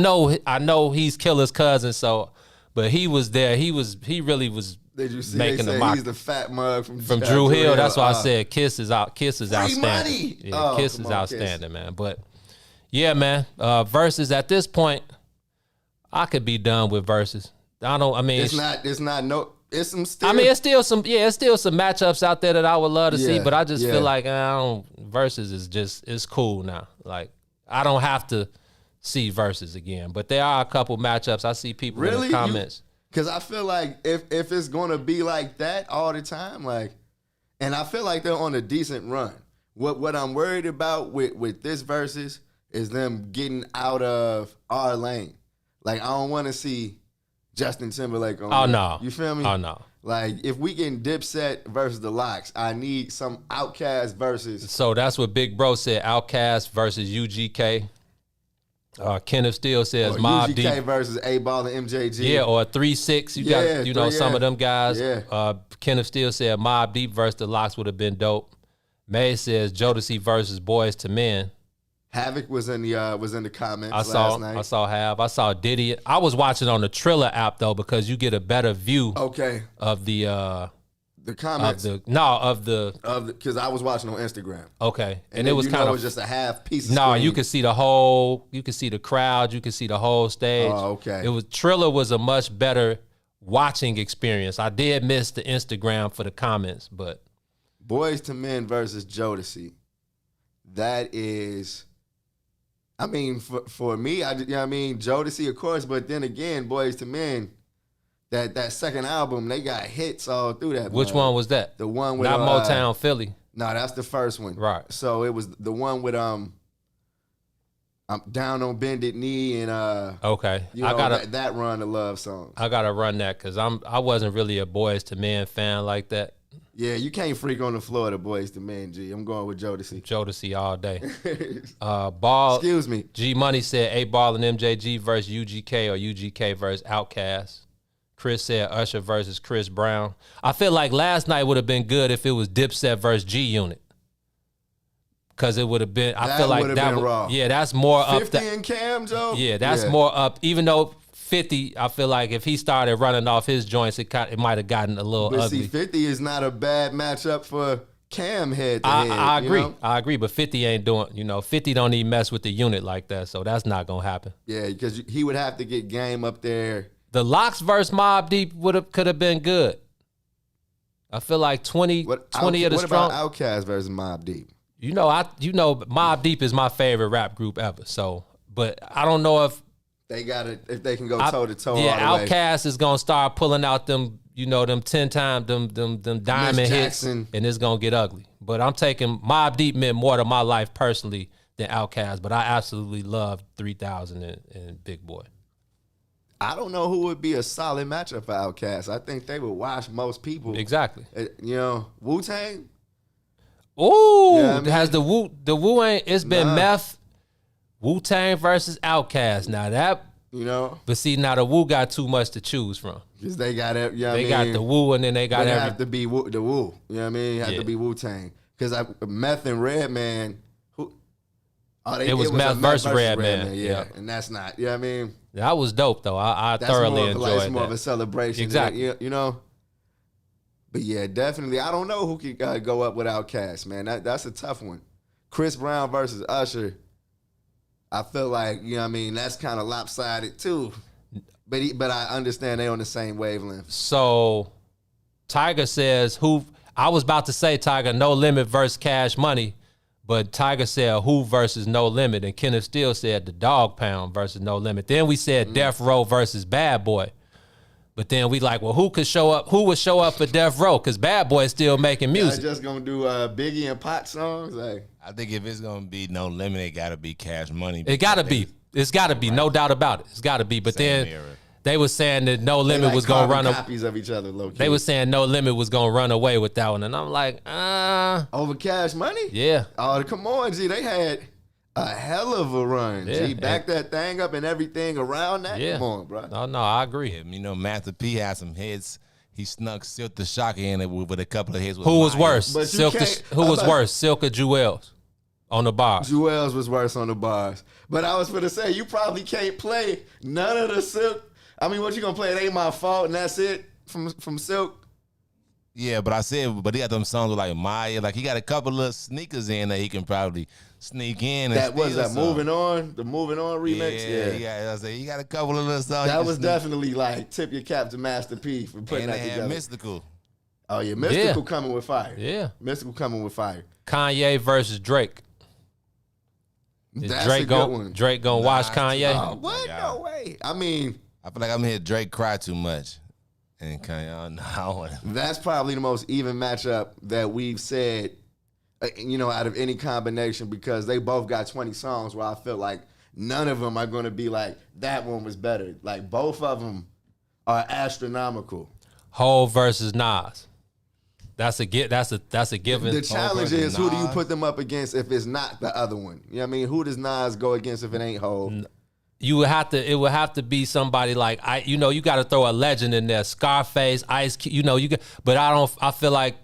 know he's Killer's cousin. So, but he was there. He really was. Did you see? Making they a mock. He's the fat mug from Drew Hill. That's why I said Kiss is out. Kiss is outstanding. Money. Yeah, Kiss is outstanding, man. But yeah, man. Versus at this point, I could be done with versus. It's some still. It's still some matchups out there that I would love to see, but I just feel like versus is cool now. Like, I don't have to see versus again, but there are a couple matchups. I see people in the comments. Because I feel like if it's gonna be like that all the time, like, and I feel like they're on a decent run. What I'm worried about with this versus is them getting out of our lane. Like, I don't want to see Justin Timberlake on. Oh, no. You feel me? Oh, no. Like, if we getting Dipset versus the Locks, I need some Outkast versus. So that's what Big Bro said. Outkast versus UGK. Kenneth Steele says Or Mobb UGK Deep. versus A-Ball and MJG. Yeah, or 3-6. You Yeah, got, some of them guys. Yeah. Kenneth Steele said Mobb Deep versus the Locks would have been dope. May says Jodeci versus Boys to Men. Havoc was in the comments last night. I saw Hav. I saw Diddy. I was watching on the Triller app though because you get a better view of the comments because I was watching on Instagram. Okay, and it was kind of just a half piece. Of no, screen. you could see the whole. You could see the crowd. You could see the whole stage. Oh, okay. Triller was a much better watching experience. I did miss the Instagram for the comments, but Boys to Men versus Jodeci. That is. I mean, for me, Jodeci, of course, but then again, Boys to Men, that second album, they got hits all through that. Which one was that? The one with not Motown Philly. No, that's the first one. Right. So it was the one with I'm Down on Bended Knee and okay. I got that run of love songs. I gotta run that because I wasn't really a Boys to Men fan like that. Yeah, you can't freak on the floor the Boys to Men, G. I'm going with Jodeci. Jodeci all day. Ball. Excuse me. G Money said A-Ball and MJG versus UGK or UGK versus Outkast. Chris said Usher versus Chris Brown. I feel like last night would have been good if it was Dipset versus G Unit. Because it would have been, I feel like that would, raw. Yeah, that's more 50 up. 50 and Cam, Joe? Yeah, that's more up. Even though 50, I feel like if he started running off his joints, it might have gotten a little ugly. See, 50 is not a bad matchup for Cam head to head. I agree. You know? I agree, but 50 ain't doing, 50 don't even mess with the unit like that, so that's not going to happen. Yeah, because he would have to get Game up there. The Locks versus Mobb Deep could have been good. I feel like 20 of the strong. What about Outkast versus Mobb Deep? Mobb Deep is my favorite rap group ever. So, but I don't know if they can go toe to toe. Yeah, all the Outkast is gonna start pulling out them, them 10 times them diamond hits, and it's gonna get ugly. But I'm taking Mobb Deep meant more to my life personally than Outkast. But I absolutely love 3000 and Big Boy. I don't know who would be a solid matchup for Outkast. I think they would wash most people. Exactly. Wu-Tang. Ooh, has the Wu ain't? It's been Meth, Wu-Tang versus Outkast. Now that but see, now the Wu got too much to choose from because they got it. They got the Wu, and then they got have to be the Wu. You know what I mean? Have to be Wu-Tang because Meth and Redman. It was Meth versus Redman. Yeah, and that's not. You know what I mean? That was dope though. I thoroughly enjoyed that. It's more of a celebration. Exactly. But yeah, definitely. I don't know who could go up with Outkast, man. That's a tough one. Chris Brown versus Usher. I feel like, that's kind of lopsided too. But I understand they on the same wavelength. So Tiger says I was about to say Tiger, No Limit versus Cash Money. But Tiger said who versus No Limit, and Kenneth Steele said the Dog Pound versus No Limit. Then we said Death Row versus Bad Boy. But then we like, well, who would show up for Death Row? Because Bad Boy is still making music. Just gonna do Biggie and Pot songs? I think if it's gonna be No Limit, it gotta be Cash Money. It gotta be. It's gotta be, no doubt about it. It's gotta be. But then they was saying that No Limit was gonna run copies of each other. Low key. They was saying No Limit was gonna run away with that one, and I'm like, over Cash Money? Yeah. Oh, come on, G. They had a hell of a run. G, back that thing up and everything around that. Yeah. Come on, bro. No, I agree. Master P had some hits. He snuck Silk the Shocker in it with a couple of hits. Who was worse? Who was worse? Silk or Jewels on the bars? Jewels was worse on the bars. But I was gonna say you probably can't play none of the Silk. I mean, what you gonna play? It Ain't My Fault, and that's it from Silk. Yeah, but he got them songs with like Maya. Like he got a couple of sneakers in that he can probably sneak in. That was that Moving On, the Moving On remix. Yeah. I say he got a couple of little songs. That was definitely like tip your cap to Master P for putting that together. Mystical. Oh yeah, Mystical coming with fire. Yeah, Mystical coming with fire. Kanye versus Drake. That's a good one. Drake gonna watch Kanye? Oh, what? No way. I mean, I feel like I'm hearing Drake cry too much. And Kanye, that's probably the most even matchup that we've said, out of any combination because they both got 20 songs where I feel like none of them are going to be like, that one was better. Like, both of them are astronomical. Hov versus Nas. That's a given. The challenge is who do you put them up against if it's not the other one? You know what I mean? Who does Nas go against if it ain't Hov? it would have to be somebody like you got to throw a legend in there. Scarface, Ice Cube, but I feel like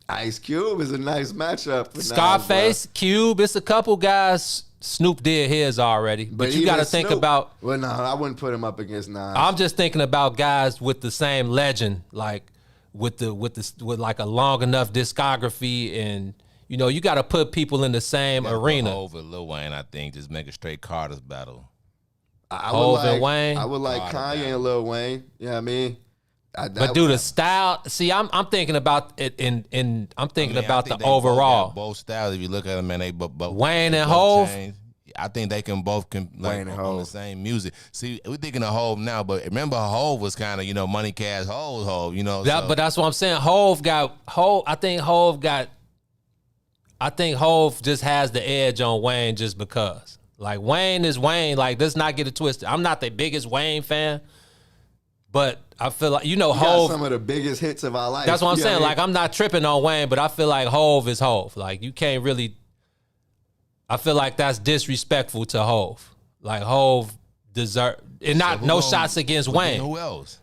Ice Cube is a nice matchup for Scarface, Nas, Cube, it's a couple guys. Snoop did his already, but you got to think about. Well, no, I wouldn't put him up against Nas. I'm just thinking about guys with the same legend, like with like a long enough discography, and you got to put people in the same arena. Over Lil Wayne, I think, just make a straight Carter's battle. And Wayne. I would like Kanye and Lil Wayne. You know what I mean? But do the style? See, I'm thinking about it I'm thinking about the overall. Both styles. If you look at them, man, they both Wayne and Hov. I think they can both Wayne and on the same music. See, we're thinking of Hov now, but remember Hov was kind of Money Cash Hov. But that's what I'm saying. I think Hov just has the edge on Wayne just because. Like Wayne is Wayne. Like let's not get it twisted. I'm not the biggest Wayne fan, but I feel like Hov Hov. Some of the biggest hits of our life. That's what I'm saying. Like I'm not tripping on Wayne, but I feel like Hov is Hov. Like you can't really. I feel like that's disrespectful to Hov. Like Hov deserve and no shots against Wayne. Who else?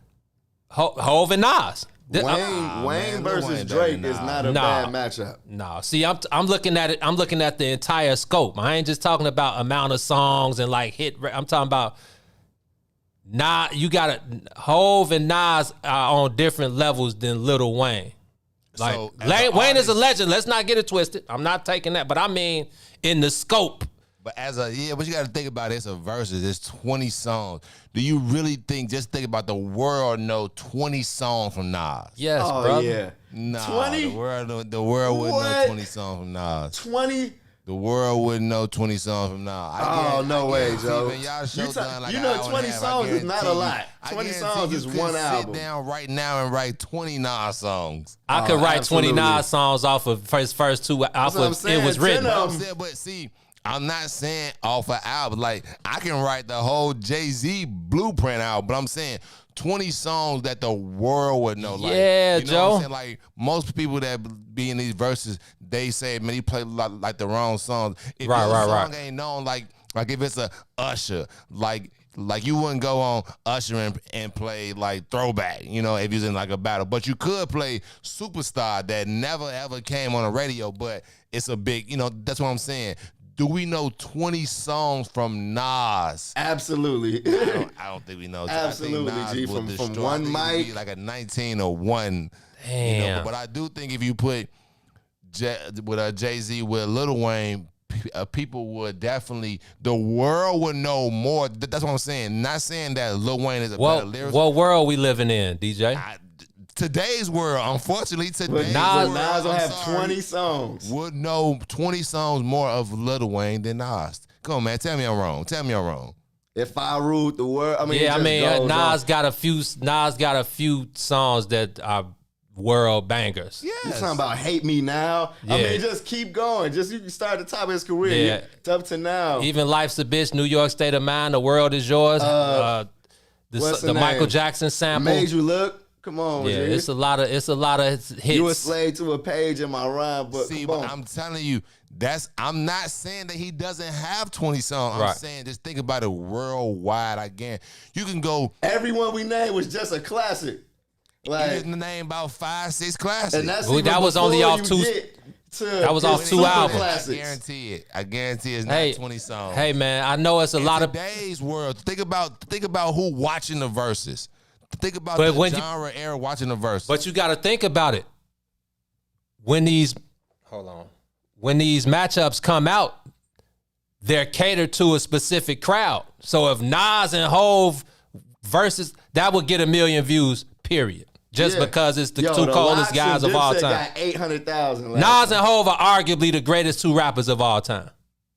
Hov and Nas. Wayne versus Drake is not a bad matchup. No, see, I'm looking at it. I'm looking at the entire scope. I ain't just talking about amount of songs and like hit. I'm talking about you got to Hov and Nas are on different levels than Lil Wayne. Like Wayne is a legend. Let's not get it twisted. I'm not taking that, but I mean in the scope. But but you got to think about it. It's a versus. It's 20 songs. Do you really think about the world know 20 songs from Nas? Yes, oh, brother. Yeah. Nah, 20? The world wouldn't know 20 songs from Nas. 20? The world wouldn't know 20 songs from Nas. No way, Joe. Y'all show done like 20 songs is not a lot. 20 songs is one album. Sit down right now and write 20 Nas songs. I could write 20 Nas songs off of his first two off of It Was Written. But see, I'm not saying off an album. Like, I can write the whole Jay-Z Blueprint album, but I'm saying 20 songs that the world would know. Like, yeah, you know Joe. What I'm saying? Like, most people that be in these verses, they say, man, he played like the wrong songs. If your song ain't known, like if it's a Usher, like you wouldn't go on Usher and play like Throwback, if you was in like a battle. But you could play Superstar that never ever came on the radio, but it's a big, that's what I'm saying. Do we know 20 songs from Nas? Absolutely. I don't think we know. Absolutely, I think Nas G. From one mic. Like a 19 or 1. Damn. But I do think if you put with Jay-Z with Lil Wayne, people would definitely, the world would know more. That's what I'm saying. Not saying that Lil Wayne is a better lyricist. What world we living in, DJ? Today's world, unfortunately, Nas will have 20 songs. Would know 20 songs more of Lil Wayne than Nas. Come on, man. Tell me I'm wrong. If I ruled the world, Nas got a few songs that are world bangers. Yes. You talking about Hate Me Now? Yeah. Just keep going. Just you can start at the top of his career. Yeah. Up to now. Even Life's a Bitch, New York State of Mind, The World Is Yours. The Michael Jackson sample. Made You Look. Come on, yeah, G. it's a lot of hits. You a slave to a page in my rhyme, but but I'm telling you, I'm not saying that he doesn't have 20 songs. I'm saying just think about it worldwide. Again, you can go. Everyone we named was just a classic. Like, you can name about 5, 6 classics. And that was only off 2. That was off 2 albums. I guarantee it's not 20 songs. Hey man, I know it's a lot of today's world. Think about who watching the verses. Think about the genre era watching the verse. But you got to think about it. When these matchups come out, they're catered to a specific crowd. So if Nas and Hov versus, that would get 1 million views, period. Just because it's the two coldest guys of all time. Got 800,000. Nas and Hov are arguably the greatest 2 rappers of all time.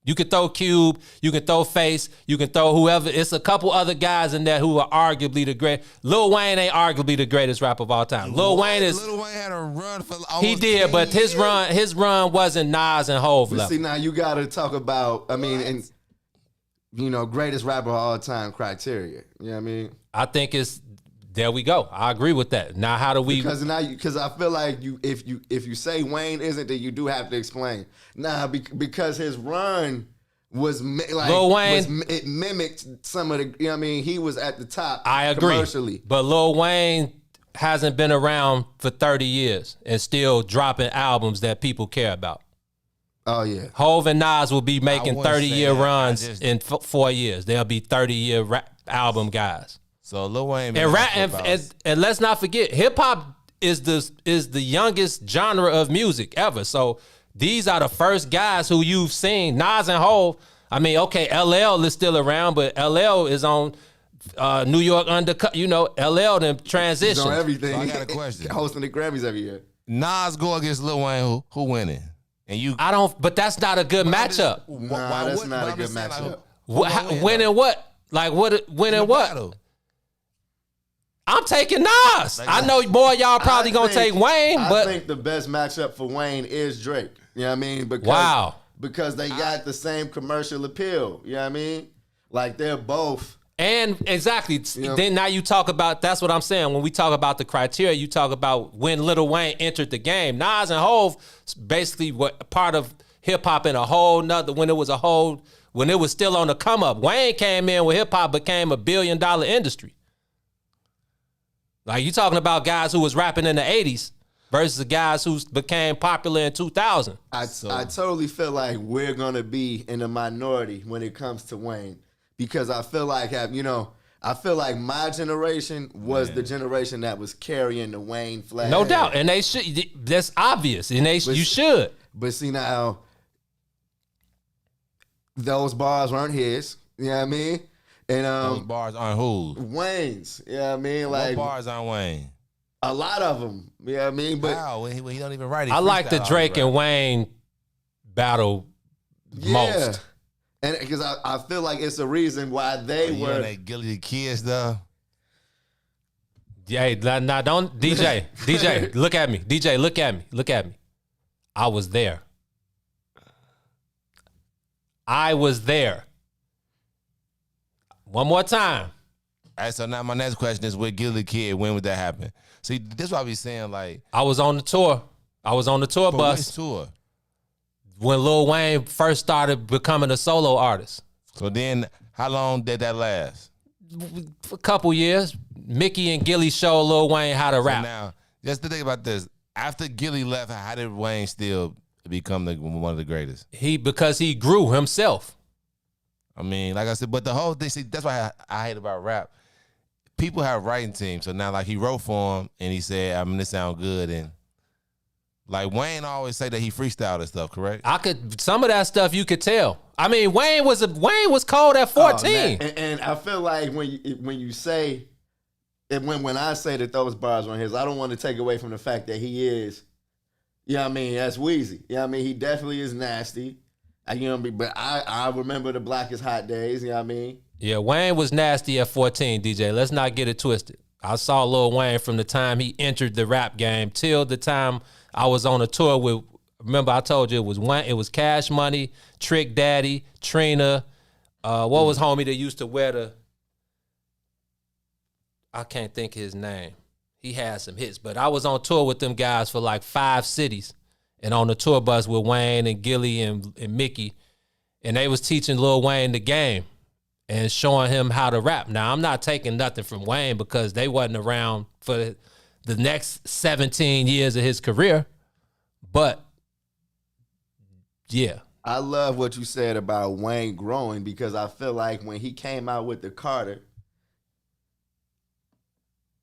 You can throw Cube, you can throw Face, you can throw whoever. It's a couple other guys in there who are arguably the great. Lil Wayne ain't arguably the greatest rapper of all time. Lil Wayne had a run for almost he did, but his run wasn't Nas and Hov level. See, now you got to talk about, greatest rapper of all time criteria. You know what I mean? I think it's, there we go. I agree with that. Now, how do we? Because I feel like if you say Wayne isn't, then you do have to explain. Nah, because his run Lil Wayne, it mimicked some of the, you know what I mean? He was at the top. I agree. Commercially. But Lil Wayne hasn't been around for 30 years and still dropping albums that people care about. Oh, yeah. Hov and Nas will be making wouldn't 30-year say that. runs in 4 years. They'll be 30-year album guys. So Lil Wayne And rap, and let's not forget, hip hop is the youngest genre of music ever. So these are the first guys who you've seen. Nas and Hov. I mean, okay, LL is still around, but LL is on New York Undercut. You know, LL then transitioned. He's on everything. So I got a question. Hosting the Grammys every year. Nas go against Lil Wayne, who winning? And you, I don't, but that's not a good matchup. Nah, that's not a good matchup. Winning what? Like what? Winning what? Battle. I'm taking Nas. I know more of y'all probably gonna take Wayne, but I think the best matchup for Wayne is Drake. You know what I mean? Because they got the same commercial appeal. You know what I mean? Like they're both. and exactly. Yep. Then now you talk about, that's what I'm saying. When we talk about the criteria, you talk about when Lil Wayne entered the game. Nas and Hov basically were part of hip hop in a whole nother, when it was still on the come up. Wayne came in when hip hop became $1 billion industry. Like you talking about guys who was rapping in the 80s versus the guys who became popular in 2000. I totally feel like we're gonna be in a minority when it comes to Wayne, because I feel like I feel like my generation was the generation that was carrying the Wayne flag. No doubt, and they should. That's obvious, and you should. But see now, those bars weren't his. You know what I mean? And those bars aren't whose? Wayne's. You know what I mean? Like what bars aren't Wayne? a lot of them. You know what I mean? But Wow, when he don't even write it. I like the Drake and Wayne battle most. And because I feel like it's a reason why they You were. and that Gilly the Kids though. Yeah, nah, don't DJ, look at me. DJ, look at me. I was there. One more time. All right, so now my next question is, with Gilly the Kid, when would that happen? See, this is what I be saying, like, I was on the tour. I was on the tour but bus which tour? when Lil Wayne first started becoming a solo artist. So then, how long did that last? For a couple years, Mickey and Gilly showed Lil Wayne how to So rap. now, just to think about this, after Gilly left, how did Wayne still become one of the greatest? Because he grew himself. I mean, like I said, but the whole thing, see, that's why I hate about rap. People have writing teams, so now like he wrote for him and he said, I mean, this sound good, and like Wayne always say that he freestyled and stuff, correct? Some of that stuff you could tell. I mean, Wayne was cold at 14. And I feel like when you say, and when I say that those bars weren't his, I don't want to take away from the fact that he is, you know what I mean, that's Weezy. You know what I mean? He definitely is nasty. You know what I mean? But I remember the Blackest Hot days, you know what I mean? Yeah, Wayne was nasty at 14, DJ. Let's not get it twisted. I saw Lil Wayne from the time he entered the rap game till the time I was on a tour with, remember I told you it was Cash Money, Trick Daddy, Trina, what was homie that used to wear the, I can't think his name. He had some hits, but I was on tour with them guys for like 5 cities, and on the tour bus with Wayne and Gilly and Mickey, and they was teaching Lil Wayne the game and showing him how to rap. Now, I'm not taking nothing from Wayne because they wasn't around for the next 17 years of his career, but yeah. I love what you said about Wayne growing, because I feel like when he came out with the Carter,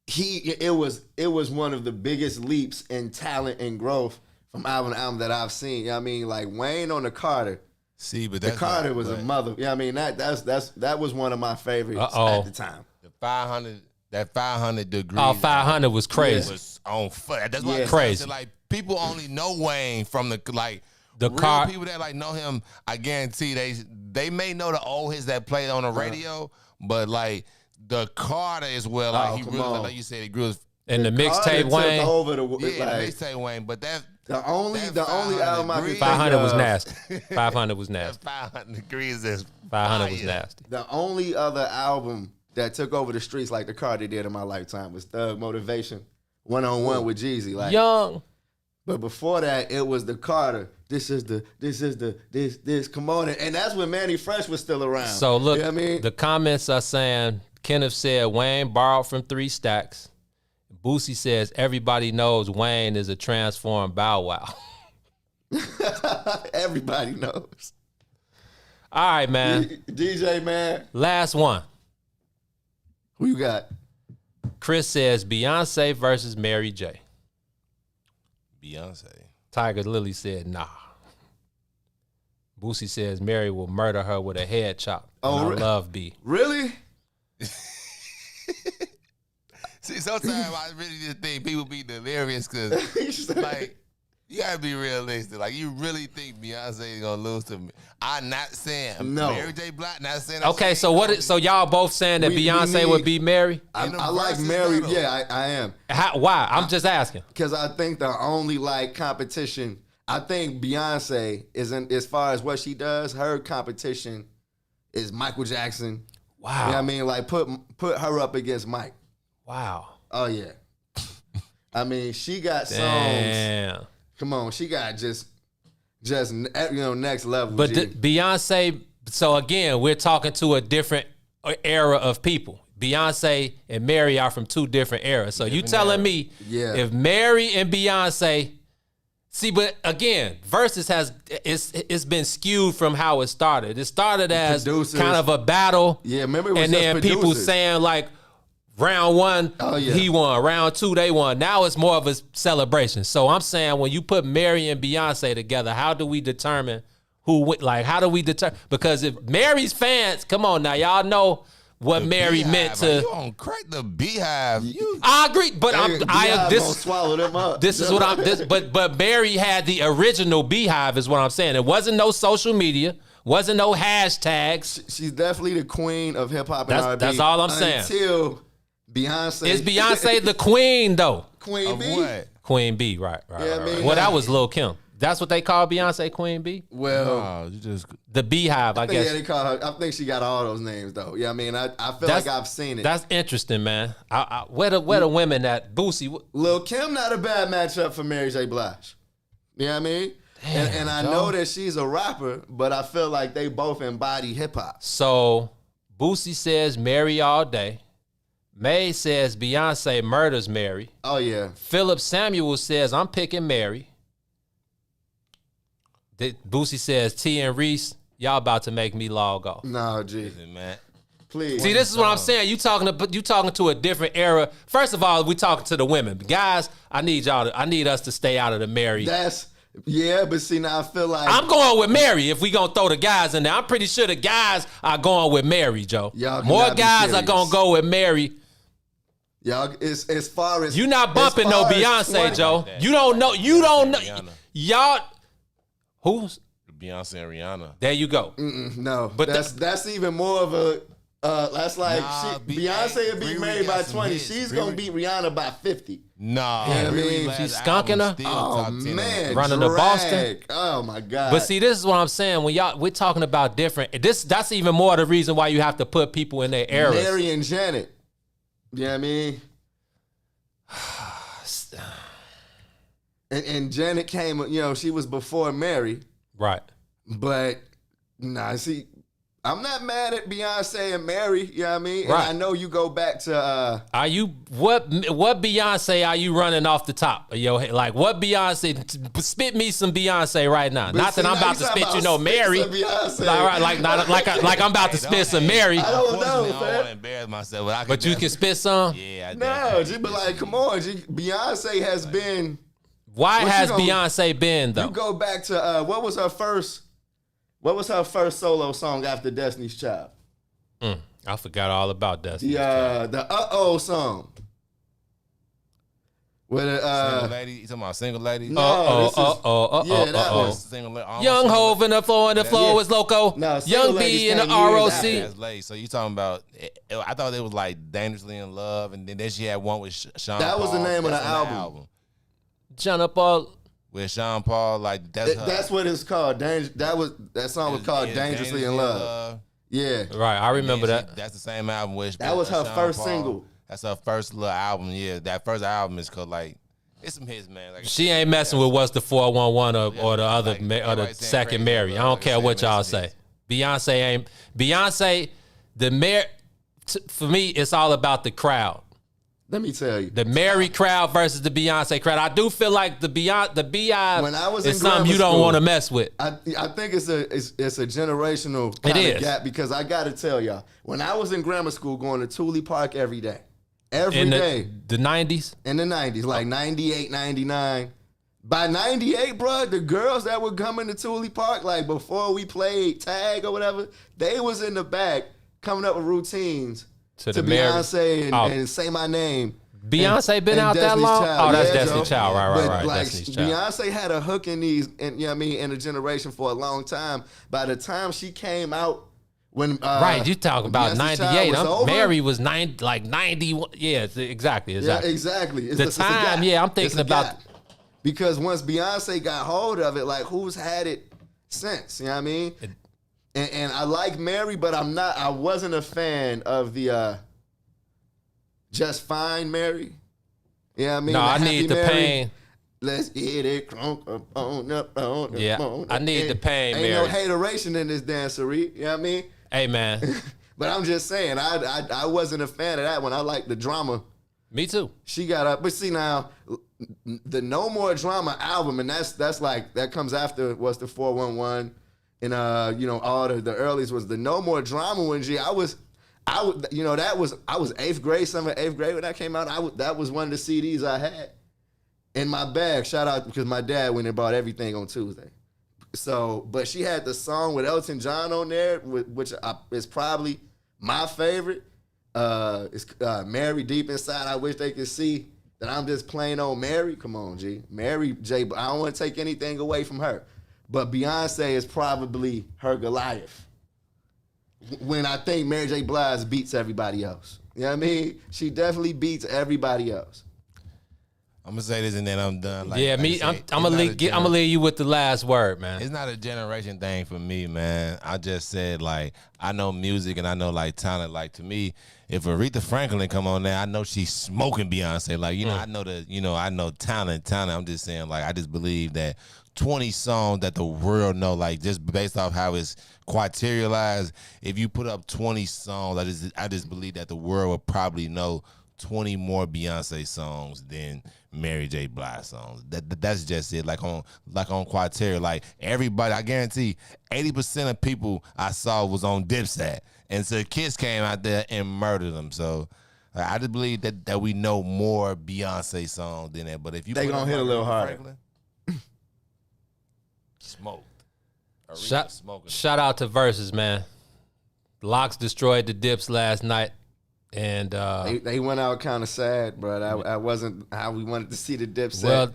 it was one of the biggest leaps in talent and growth from album to album that I've seen. You know what I mean? Like Wayne on the Carter. See, but the Carter was a mother. Yeah, you know what I mean, that was one of my favorites at the time. The 500 degrees. Oh, 500 was crazy. Was on foot. That's why crazy. Like people only know Wayne from the the real car. people that like know him. I guarantee they may know the old hits that played on the radio, but like the Carter is where like he really, like you said, he grew his. And the mixtape Wayne. Over the mixtape Wayne, but that. The only album I could think 500 of, was nasty. 500 was nasty. 500 degrees is 500 was nasty. The only other album that took over the streets like the Carter did in my lifetime was Thug Motivation, 1-on-1 with Jeezy. Like Young. But before that, it was the Carter. This. Come on, and that's when Manny Fresh was still around. So look, you know what I mean, the comments are saying Kenneth said Wayne borrowed from 3 Stacks. Boosie says everybody knows Wayne is a transformed Bow Wow. everybody knows. All right, man. DJ, man. Last one. Who you got? Chris says Beyonce versus Mary J. Beyonce. Tiger Lily said nah. Boosie says Mary will murder her with a head chop. Oh, I love B. Really? See, sometimes I really just think people be delirious because, like, you gotta be realistic. Like, you really think Beyonce is gonna lose to me? I'm not saying No. Mary J. Blige. Not saying. Okay, so what? So y'all both saying that Beyonce would beat Mary? I like Mary. Yeah, I am. Why? I'm just asking. Because I think the only like competition, I think Beyonce isn't, as far as what she does, her competition is Michael Jackson. Wow. You know what I mean? Like put her up against Mike. Wow. Oh yeah. I mean, she got Damn. songs. Come on, she got just next level. But Beyonce, so again, we're talking to a different era of people. Beyonce and Mary are from 2 different eras. So you telling me if Mary and Beyonce, see, but again, Versus it's been skewed from how it started. It started as producers. kind of a battle. Yeah, remember it was and just then people producers. saying like round 1, he won. Round 2, they won. Now it's more of a celebration. So I'm saying when you put Mary and Beyonce together, how do we determine who, like, how do we determine? Because if Mary's fans, come on now, y'all know what Mary meant to. You don't crack the beehive. I agree, but gonna swallow them up. This is what I'm. But Mary had the original beehive, is what I'm saying. It wasn't no social media, wasn't no hashtags. She's definitely the queen of hip hop and R&B. That's all I'm saying. Until Beyonce. Is Beyonce the queen though? Queen Of B? what? Queen B, right. I mean, Well, that was Lil' Kim. That's what they call Beyonce, Queen B? Well, No, you just The Beehive, I guess. yeah, they call her. I think she got all those names though. Yeah, I mean, I feel like I've seen it. That's interesting, man. Where the women at Boosie? Lil' Kim not a bad matchup for Mary J. Blige. You know what I mean? And I know that she's a rapper, but I feel like they both embody hip hop. So Boosie says Mary all day. May says Beyonce murders Mary. Oh yeah. Philip Samuel says I'm picking Mary. Boosie says T and Reese, y'all about to make me log off. No, G. man. Please. See, this is what I'm saying. You talking to a different era. First of all, we talking to the women. Guys, I need us to stay out of the Mary. But see, now I feel like I'm going with Mary if we gonna throw the guys in there. I'm pretty sure the guys are going with Mary, Joe. Y'all More cannot be guys are serious. gonna go with Mary. y'all, as far as You not bumping as no far as Beyonce, 20 Joe. that. You don't know. You don't know. Rihanna. Y'all, who's? Beyonce and Rihanna. There you go. No, But but that's even more of a. That's like Nah, Beyonce will beat Riri Mary got by some 20. hits. She's gonna Riri- beat Rihanna by 50. No, Yeah, I mean, she's skunking her? Oh man, Running to drag. Boston? Oh my God. But see, this is what I'm saying. When we're talking about different. That's even more the reason why you have to put people in their eras. Mary and Janet. You know what I mean? And Janet came, she was before Mary, Right. but see, I'm not mad at Beyonce and Mary, you know what I mean? And Right. I know you go back to Are you what Beyonce are you running off the top of your head? Like what Beyonce? Spit me some Beyonce right now. Not see, that I'm now about you to talking spit you about no Mary. spit some Beyonce. Like I'm about to spit some Mary. I don't know, I don't man. want to embarrass myself, but I can. But you can spit some. Yeah, I No, definitely G, but like, come on, G. Beyonce has been. Why What has you gonna- Beyonce been though? You go back to what was her first solo song after Destiny's Child? I forgot all about that. The Uh-Oh song. With Single lady, you talking about single lady? No, yeah, that one. Single lady. Young Hove in the floor, and the floor Yeah. was loco. No, Single Young Ladies B in the came years ROC. That's late. So you talking about? I thought it was like Dangerously in Love, and then she had one with Sean. That was the Paul. name of That's the on album. John up all. With Sean Paul, like That's what it's called. That song was called Dangerously in Love. Yeah. Right, I remember that. That's the same album. That was her Sean first Paul. single. That's her first little album. Yeah, that first album is called like It's some hits, man. Like She ain't messing with what's the 411 or the other like, or the everybody saying second crazy, Mary. I but don't like I care said, what man, y'all some say. hits. Beyonce, the Mary. For me, it's all about the crowd. Let me tell you. The Mary crowd versus the Beyonce crowd. I do feel like the Beehive When I was is in something grammar you don't school, want to mess with. I think it's a generational kind It of is. gap because I got to tell y'all, when I was in grammar school, going to Thule Park every day, every In day the 90s. in the 90s, like 98, 99. By 98, bro, the girls that were coming to Thule Park, like before we played tag or whatever, they was in the back coming up with routines To to the Mary. Beyonce and, Oh. and Say My Name. Beyonce been and out that Destiny's long? Child. Oh, that's Yeah, Destiny's Joe. Child. Right, But, right. like, Destiny's Child. Beyonce had a hook in these, and you know what I mean, in a generation for a long time. By the time she came out, when Right, you talking about Beyonce's 98. Child was over, Mary was 91. Yeah, exactly. Yeah, exactly. It's The it's a time, gap. yeah, I'm It's thinking a about- gap. Because once Beyonce got hold of it, like who's had it since? You know what I mean? And I like Mary, but I wasn't a fan of the Just Fine Mary. You know what I mean? No, I Happy need the Mary. pain. Let's get it crunk up on up on up Yeah, on I up. need the pain, Ain't Mary. no hateration in this dancery. You know what I mean? Hey, man. But I'm just saying, I wasn't a fan of that one. I like the drama. Me too. She got up, but see now, the No More Drama album, and that's like that comes after what's the 411, and all the earliest was the No More Drama one. I was I was eighth grade, summer eighth grade when that came out. That was one of the CDs I had in my bag. Shout out because my dad went and bought everything on Tuesday. So, but she had the song with Elton John on there, which is probably my favorite. It's Mary Deep Inside. I wish they could see that I'm just plain old Mary. Come on, G. Mary J. I don't want to take anything away from her, but Beyonce is probably her Goliath. When I think Mary J. Blige beats everybody else. You know what I mean? She definitely beats everybody else. I'm gonna say this and then I'm done. Like, yeah, like me. I I'm said, gonna leave you with the last word, man. It's not a generation thing for me, man. I just said, like, I know music and I know, like, talent. Like, to me, if Aretha Franklin come on there, I know she's smoking Beyonce. Like, I know talent. I'm just saying, like, I just believe that 20 songs that the world know, like, just based off how it's criterialized, if you put up 20 songs, I just believe that the world will probably know 20 more Beyonce songs than Mary J. Blige songs. That's just it. Like on criteria, like everybody, I guarantee 80% of people I saw was on Dipset, and so Kiss came out there and murdered them. So I just believe that we know more Beyonce songs than that. But if you They put gonna up hit a like little Aretha harder. Franklin, smoked. Aretha smoking. Shout out to Versus, man. Locks destroyed the Dips last night. And They went out kind of sad, bro. That wasn't how we wanted to see the Dipset. well,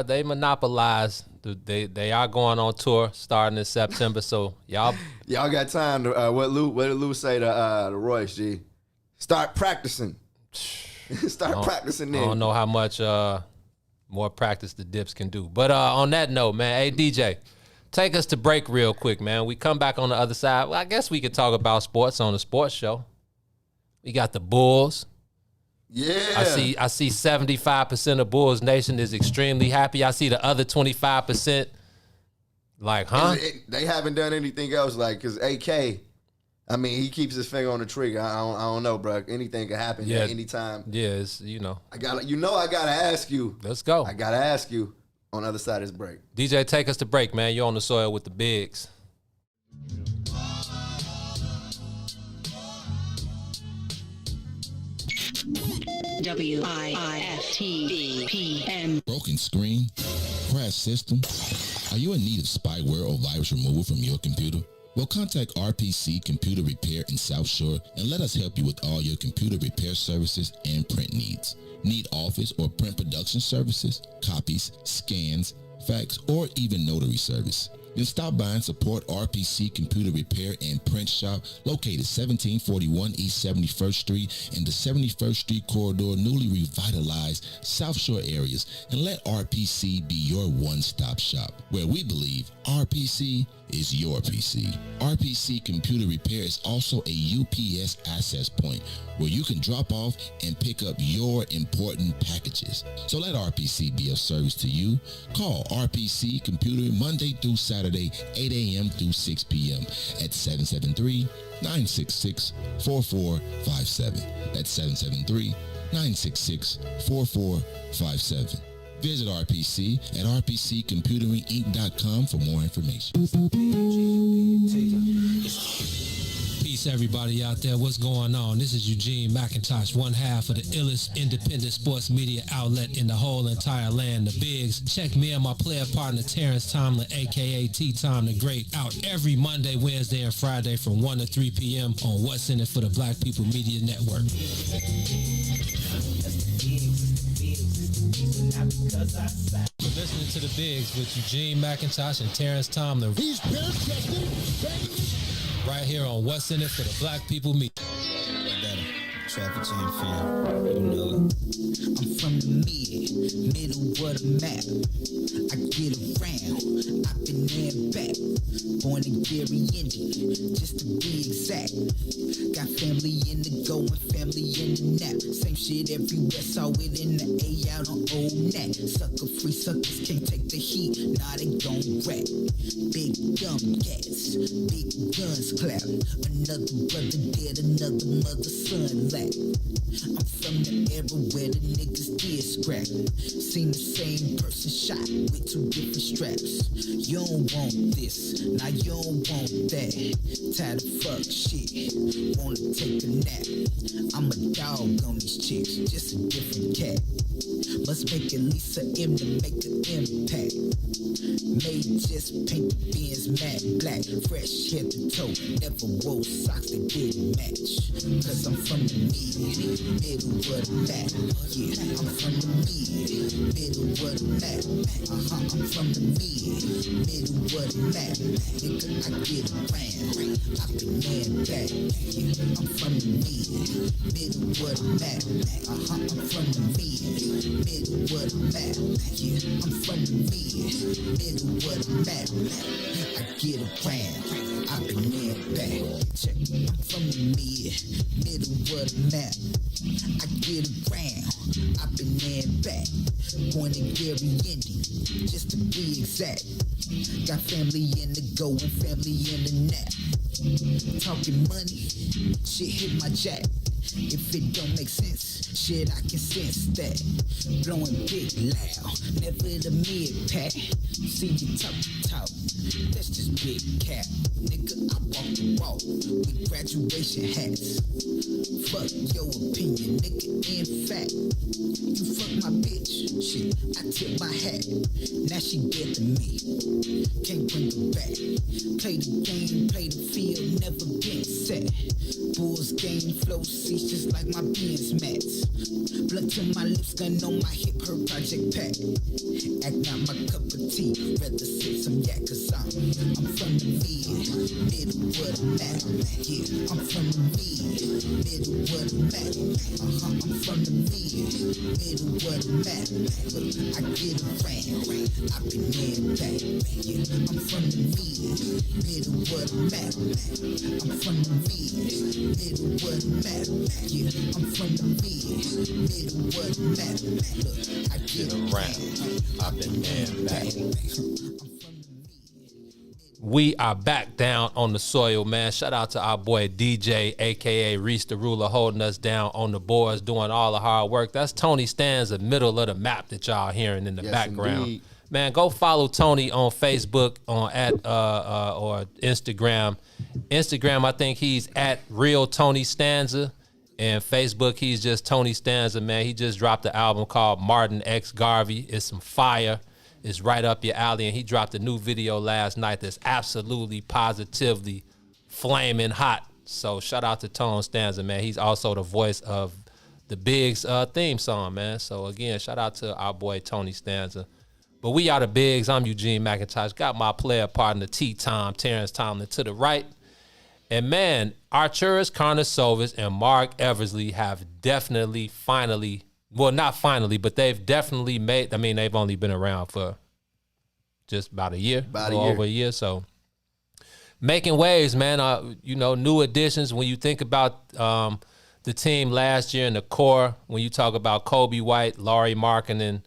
they monopolized. They are going on tour starting in September. So y'all got time to what did Lou say to Royce G? Start practicing. Start practicing. I don't know how much more practice the Dips can do. But on that note, man, hey DJ, take us to break real quick, man. We come back on the other side. Well, I guess we could talk about sports on the sports show. We got the Bulls. Yeah. I see 75% of Bulls Nation is extremely happy. I see the other 25% like, huh? They haven't done anything else, like, because AK, I mean, he keeps his finger on the trigger. I don't know, bro. Anything can happen at any time. Yeah, it's, I gotta ask you. Let's go. I gotta ask you on the other side of this break. DJ, take us to break, man. You're on the soil with the bigs. WIFTBPM. Broken screen? Crash system? Are you in need of spyware or virus removal from your computer? Well, contact RPC Computer Repair in South Shore and let us help you with all your computer repair services and print needs. Need office or print production services, copies, scans, fax, or even notary service. Then stop by and support RPC Computer Repair and Print Shop, located 1741 East 71st Street in the 71st Street corridor, newly revitalized South Shore areas, and let RPC be your one-stop shop, where we believe RPC is your PC. RPC Computer Repair is also a UPS access point where you can drop off and pick up your important packages. So let RPC be of service to you. Call RPC Computer Monday through Saturday, 8 a.m. through 6 p.m. at 773-966-4457. That's 773-966-4457. Visit RPC at rpccomputeringinc.com for more information. Peace, everybody out there. What's going on? This is Eugene McIntosh, one half of the illest independent sports media outlet in the whole entire land, the Bigs. Check me and my player partner, Terrence Tomlin, a.k.a. T-Tom the Great, out every Monday, Wednesday, and Friday from 1 to 3 p.m. on What's in It for the Black People Media Network. You're listening to The Bigs with Eugene McIntosh and Terrence Tomlin. He's right here on What's in It for the Black People Media. Traffic jam fam, you know it. I'm from the middle of the map. I get around, I've been there and back. Born in Gary, Indian, just to be exact. Got family in the go and family in the nap. Same shit everywhere, saw it in the A out on Old Nat. Sucker free suckers can't take the heat, nah they gon' rap. Big dumb cats, big guns clap. Another brother dead, another mother son laugh. I'm from the era where the niggas did scrap. Seen the same person shot with two different straps. You don't want this, now you don't want that. Tired of fuck shit, wanna take a nap. I'm a dog on these chicks, just a different cat. Must make at least a M to make an impact. May just paint the Benz matte black. Fresh head to toe, never wore socks that didn't match. Cause I'm from the middle of the map. Yeah, I'm from the middle of the map. I'm from the middle of the map. Nigga, I get around, I been there and back. Yeah, I'm from the middle of the map. I'm from the middle of the map. Yeah, I'm from the middle of the map. I get around, I been there and back. Check, I'm from the middle of the map. I get around, I've been there and back. Born in Gary, Indian, just to be exact. Got family in the go and family in the nap. Talking money, shit hit my jack. If it don't make sense, shit I can sense that. Blowing big loud, never the mid-pack. See you talk, that's just big cap. Nigga, I walk the walk with graduation hats. Fuck your opinion, nigga, in fact. You fuck my bitch, shit, I tip my hat. Now she dead to me, can't bring her back. Play the game, play the field, never been set. Bulls game flow seats just like my Benz mats. Blood to my lips, gun on my hip, her project pack. Act not my cup of tea, rather sip some yak, cause I'm from the middle of the map. Yeah, I'm from the middle of the map. I'm from the middle of the map. Look, I get around, I've been there and back. Yeah, I'm from the middle of the map. I'm from the middle of the map. Yeah, I'm from the middle of the map. Look, I get around, I've been there and back. We are back down on the soil, man. Shout out to our boy DJ, a.k.a. Reese the Ruler, holding us down on the boards, doing all the hard work. That's Tony Stanza, middle of the map that y'all hearing in the background. Indeed. Man, go follow Tony on Facebook or Instagram. Instagram, I think he's at Real Tony Stanza. And Facebook, he's just Tony Stanza, man. He just dropped an album called Martin X Garvey. It's some fire. It's right up your alley, and he dropped a new video last night that's absolutely, positively flaming hot. So shout out to Tone Stanza, man. He's also the voice of the Biggs theme song, man. So again, shout out to our boy Tony Stanza. But we are the bigs. I'm Eugene McIntosh. Got my player partner, Terrence Tomlin to the right. And, man, Arturas Karnisovas and Mark Eversley have definitely finally, well, not finally, but they've definitely made, I mean, they've only been around for just about a year, over a year. So, making waves, man. New additions. When you think about the team last year in the core, when you talk about Kobe White, Laurie Markkinen,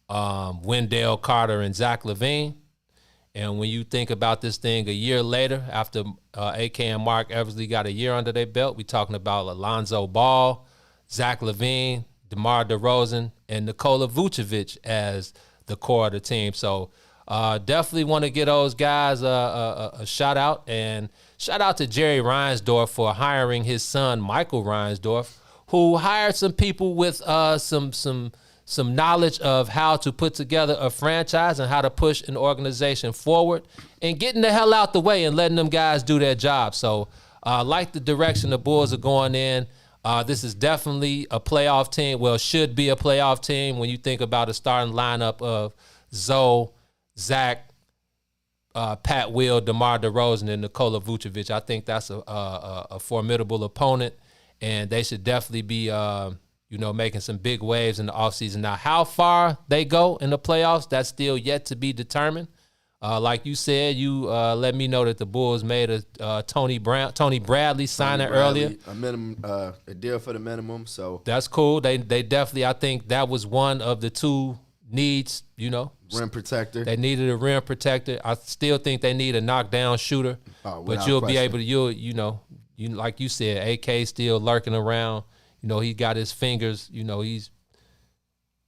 Wendell Carter, and Zach LaVine, and when you think about this thing a year later, after AK and Mark Eversley got a year under their belt, we talking about Alonzo Ball, Zach LaVine, DeMar DeRozan, and Nikola Vucevic as the core of the team. So definitely want to give those guys a shout out, and shout out to Jerry Reinsdorf for hiring his son Michael Reinsdorf, who hired some people with some knowledge of how to put together a franchise and how to push an organization forward, and getting the hell out the way and letting them guys do their job. So like the direction the Bulls are going in. This is definitely a playoff team. Well, should be a playoff team when you think about a starting lineup of Zoe, Zach, Pat Will, DeMar DeRozan, and Nikola Vucevic. I think that's a formidable opponent, and they should definitely be making some big waves in the offseason. Now, how far they go in the playoffs, that's still yet to be determined. Like you said, you let me know that the Bulls made a Tony Bradley signing earlier. A minimum, a deal for the minimum. So that's cool. They definitely, I think that was one of the two needs. Rim protector. They needed a rim protector. I still think they need a knockdown shooter. But you'll be able to, like you said, AK still lurking around. He got his fingers, he's,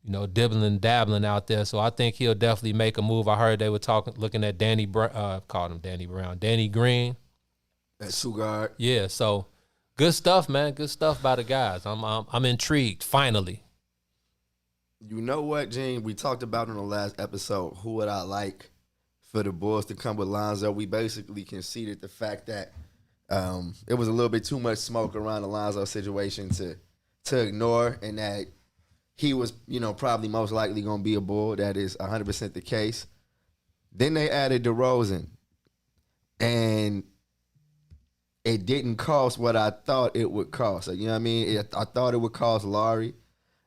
dibbling and dabbling out there. So I think he'll definitely make a move. I heard they were looking at Danny Green. That two guard. Yeah, so good stuff, man. Good stuff by the guys. I'm intrigued, finally. You know what, Gene? We talked about in the last episode, who would I like for the Bulls to come with Lonzo? We basically conceded the fact that it was a little bit too much smoke around the Lonzo situation to ignore, and that he was, probably most likely going to be a Bull. That is 100% the case. Then they added DeRozan, and it didn't cost what I thought it would cost. You know what I mean? I thought it would cost Laurie,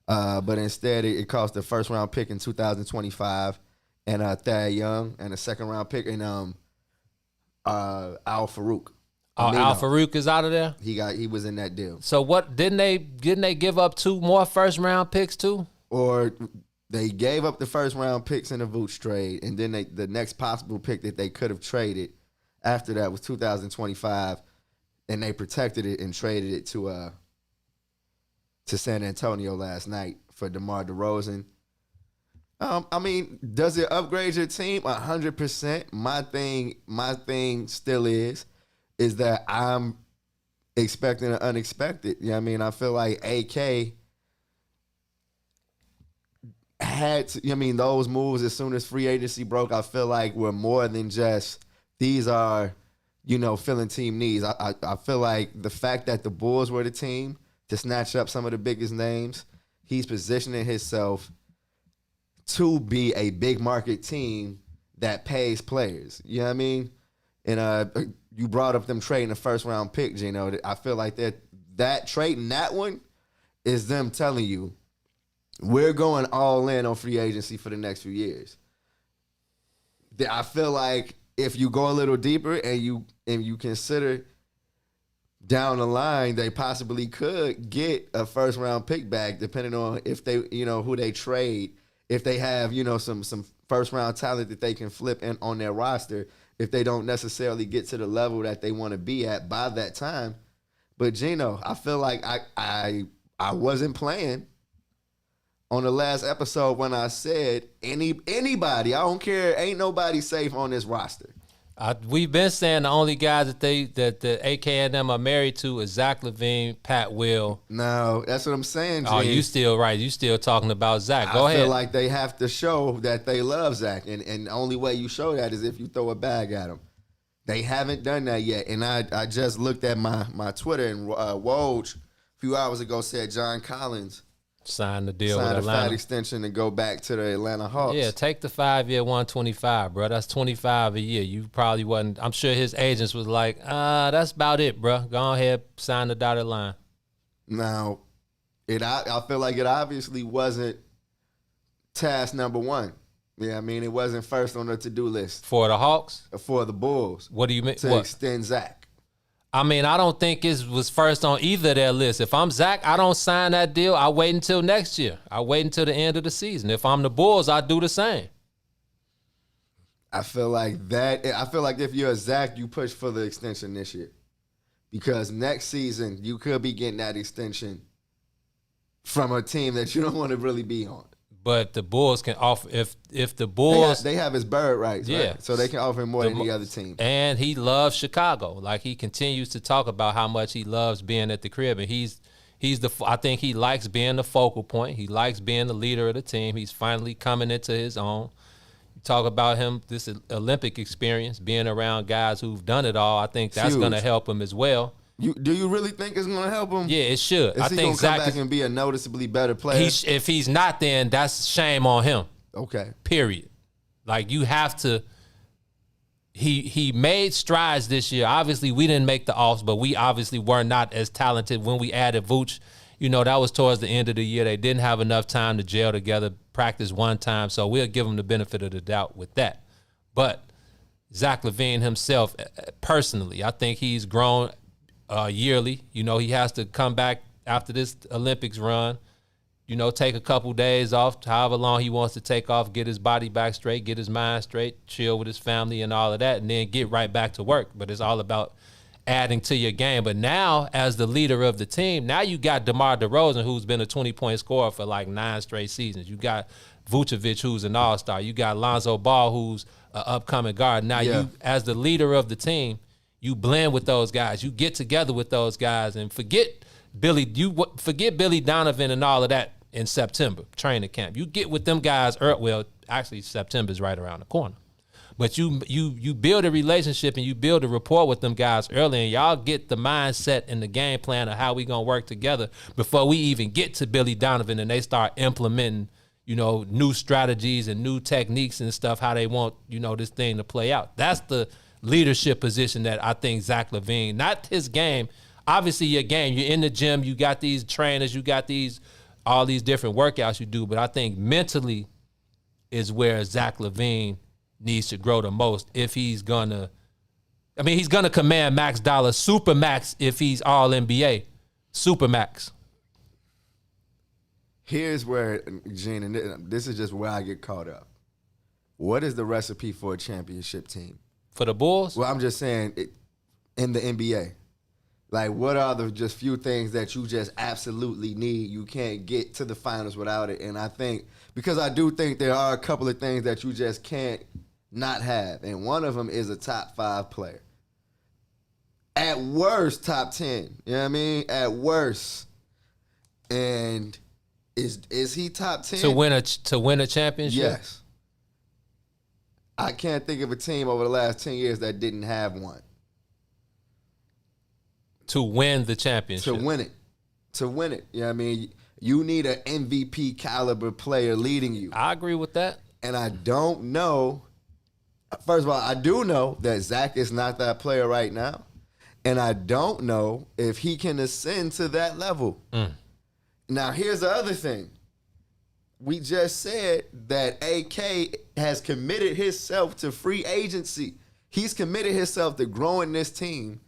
but instead it cost the first-round pick in 2025 and Thad Young, and a second-round pick in Al Farouk. Al Farouk is out of there? He was in that deal. So what, didn't they give up 2 more first-round picks too? Or they gave up the first-round picks in the Vooch trade, and then the next possible pick that they could have traded after that was 2025, and they protected it and traded it to San Antonio last night for DeMar DeRozan. I mean, does it upgrade your team? 100%. My thing still is that I'm expecting the unexpected. You know what I mean? I feel like AK had to, those moves as soon as free agency broke, I feel like were more than just, these are, filling team needs. I feel like the fact that the Bulls were the team to snatch up some of the biggest names, he's positioning himself to be a big market team that pays players. You know what I mean? And you brought up them trading the first round pick, Gino. I feel like that trading that one is them telling you, we're going all in on free agency for the next few years. I feel like if you go a little deeper and you consider down the line, they possibly could get a first round pick back, depending on if they, who they trade, if they have, some first round talent that they can flip in on their roster, if they don't necessarily get to the level that they want to be at by that time. But Gino, I feel like I wasn't playing on the last episode when I said anybody, I don't care, ain't nobody safe on this roster. We've been saying the only guys that the AK and them are married to is Zach LaVine, Pat Will. No, that's what I'm saying, Gene. Oh, you still right. You still talking about Zach. Go ahead. I feel like they have to show that they love Zach, and the only way you show that is if you throw a bag at him. They haven't done that yet, and I just looked at my Twitter, and Woj a few hours ago said John Collins Sign the deal sign with a Atlanta. fat extension and go back to the Atlanta Hawks. Yeah, take the 5-year 125, bro. That's 25 a year. You probably wasn't. I'm sure his agents was like, that's about it, bro. Go ahead, sign the dotted line. Now, I feel like it obviously wasn't task number one. Yeah, I mean, it wasn't first on the to-do list For the Hawks? for the Bulls What do you mean? to What? extend Zach. I mean, I don't think it was first on either of their lists. If I'm Zach, I don't sign that deal. I wait until next year. I wait until the end of the season. If I'm the Bulls, I do the same. I feel like if you're a Zach, you push for the extension this year. Because next season, you could be getting that extension from a team that you don't want to really be on. But the Bulls can offer if the Bulls They have his bird rights, Yeah. right? So they can offer him more than any other team. and he loves Chicago. Like he continues to talk about how much he loves being at the crib, and I think he likes being the focal point. He likes being the leader of the team. He's finally coming into his own. You talk about him, this Olympic experience, being around guys who've done it all. I think that's going to help him as well. Do you really think it's going to help him? Yeah, it should. Is I he think going to come Zach back and be a noticeably better player? if he's not, then that's shame on him. Okay. Period. Like you have to. He made strides this year. Obviously, we didn't make the offs, but we obviously were not as talented when we added Vooch. You know, that was towards the end of the year. They didn't have enough time to gel together, practice one time. So we'll give him the benefit of the doubt with that. But Zach LaVine himself, personally, I think he's grown yearly. You know, he has to come back after this Olympics run, you know, take a couple days off, however long he wants to take off, get his body back straight, get his mind straight, chill with his family and all of that, and then get right back to work. But it's all about adding to your game. But now, as the leader of the team, now you got DeMar DeRozan, who's been a 20-point scorer for like 9 straight seasons. You got Vucevic, who's an all-star. You got Lonzo Ball, who's an upcoming guard. Now, you, as the leader of the team, you blend with those guys. You get together with those guys and forget Billy Donovan and all of that in September, training camp. You get with them guys, well, actually September's right around the corner. But you build a relationship and you build a rapport with them guys early, and y'all get the mindset and the game plan of how we gonna work together before we even get to Billy Donovan and they start implementing, you know, new strategies and new techniques and stuff, how they want, you know, this thing to play out. That's the leadership position that I think Zach LaVine, not his game, obviously your game, you're in the gym, you got these trainers, you got all these different workouts you do, but I think mentally is where Zach LaVine needs to grow the most if he's gonna command max dollar, super max if he's all NBA, super max. Here's where, Gene, and this is just where I get caught up. What is the recipe for a championship team? For the Bulls? Well, I'm just saying, in the NBA, like, what are the just few things that you just absolutely need? You can't get to the finals without it. And I think, because I do think there are a couple of things that you just can't not have. And one of them is a top 5 player. At worst, top 10. You know what I mean? At worst. And is he top 10? To win a championship? Yes. I can't think of a team over the last 10 years that didn't have one. To win the championship. To win it. You know what I mean? You need an MVP caliber player leading you. I agree with that. And I don't know. First of all, I do know that Zach is not that player right now. And I don't know if he can ascend to that level. Now, here's the other thing. We just said that AK has committed himself to free agency. He's committed himself to growing this team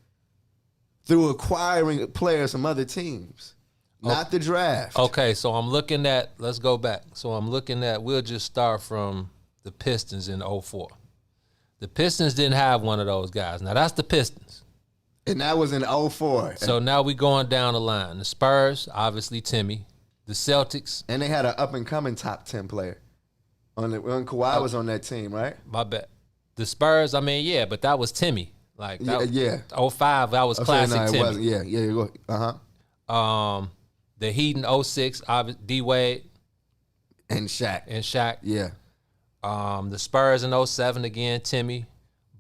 through acquiring players from other teams, not the draft. Okay, so let's go back. So I'm looking at, we'll just start from the Pistons in 2004. The Pistons didn't have one of those guys. Now, that's the Pistons. And that was in 2004. So now we going down the line. The Spurs, obviously Timmy. The Celtics. And they had an up-and-coming top 10 player. When Kawhi was on that team, right? My bad. The Spurs, I mean, yeah, but that was Timmy. Like, that, yeah. 2005, that was classic no, Timmy. Wasn't. Yeah. Uh-huh. The Heat in 2006, D-Wade. And Shaq. Yeah. The Spurs in 2007 again, Timmy.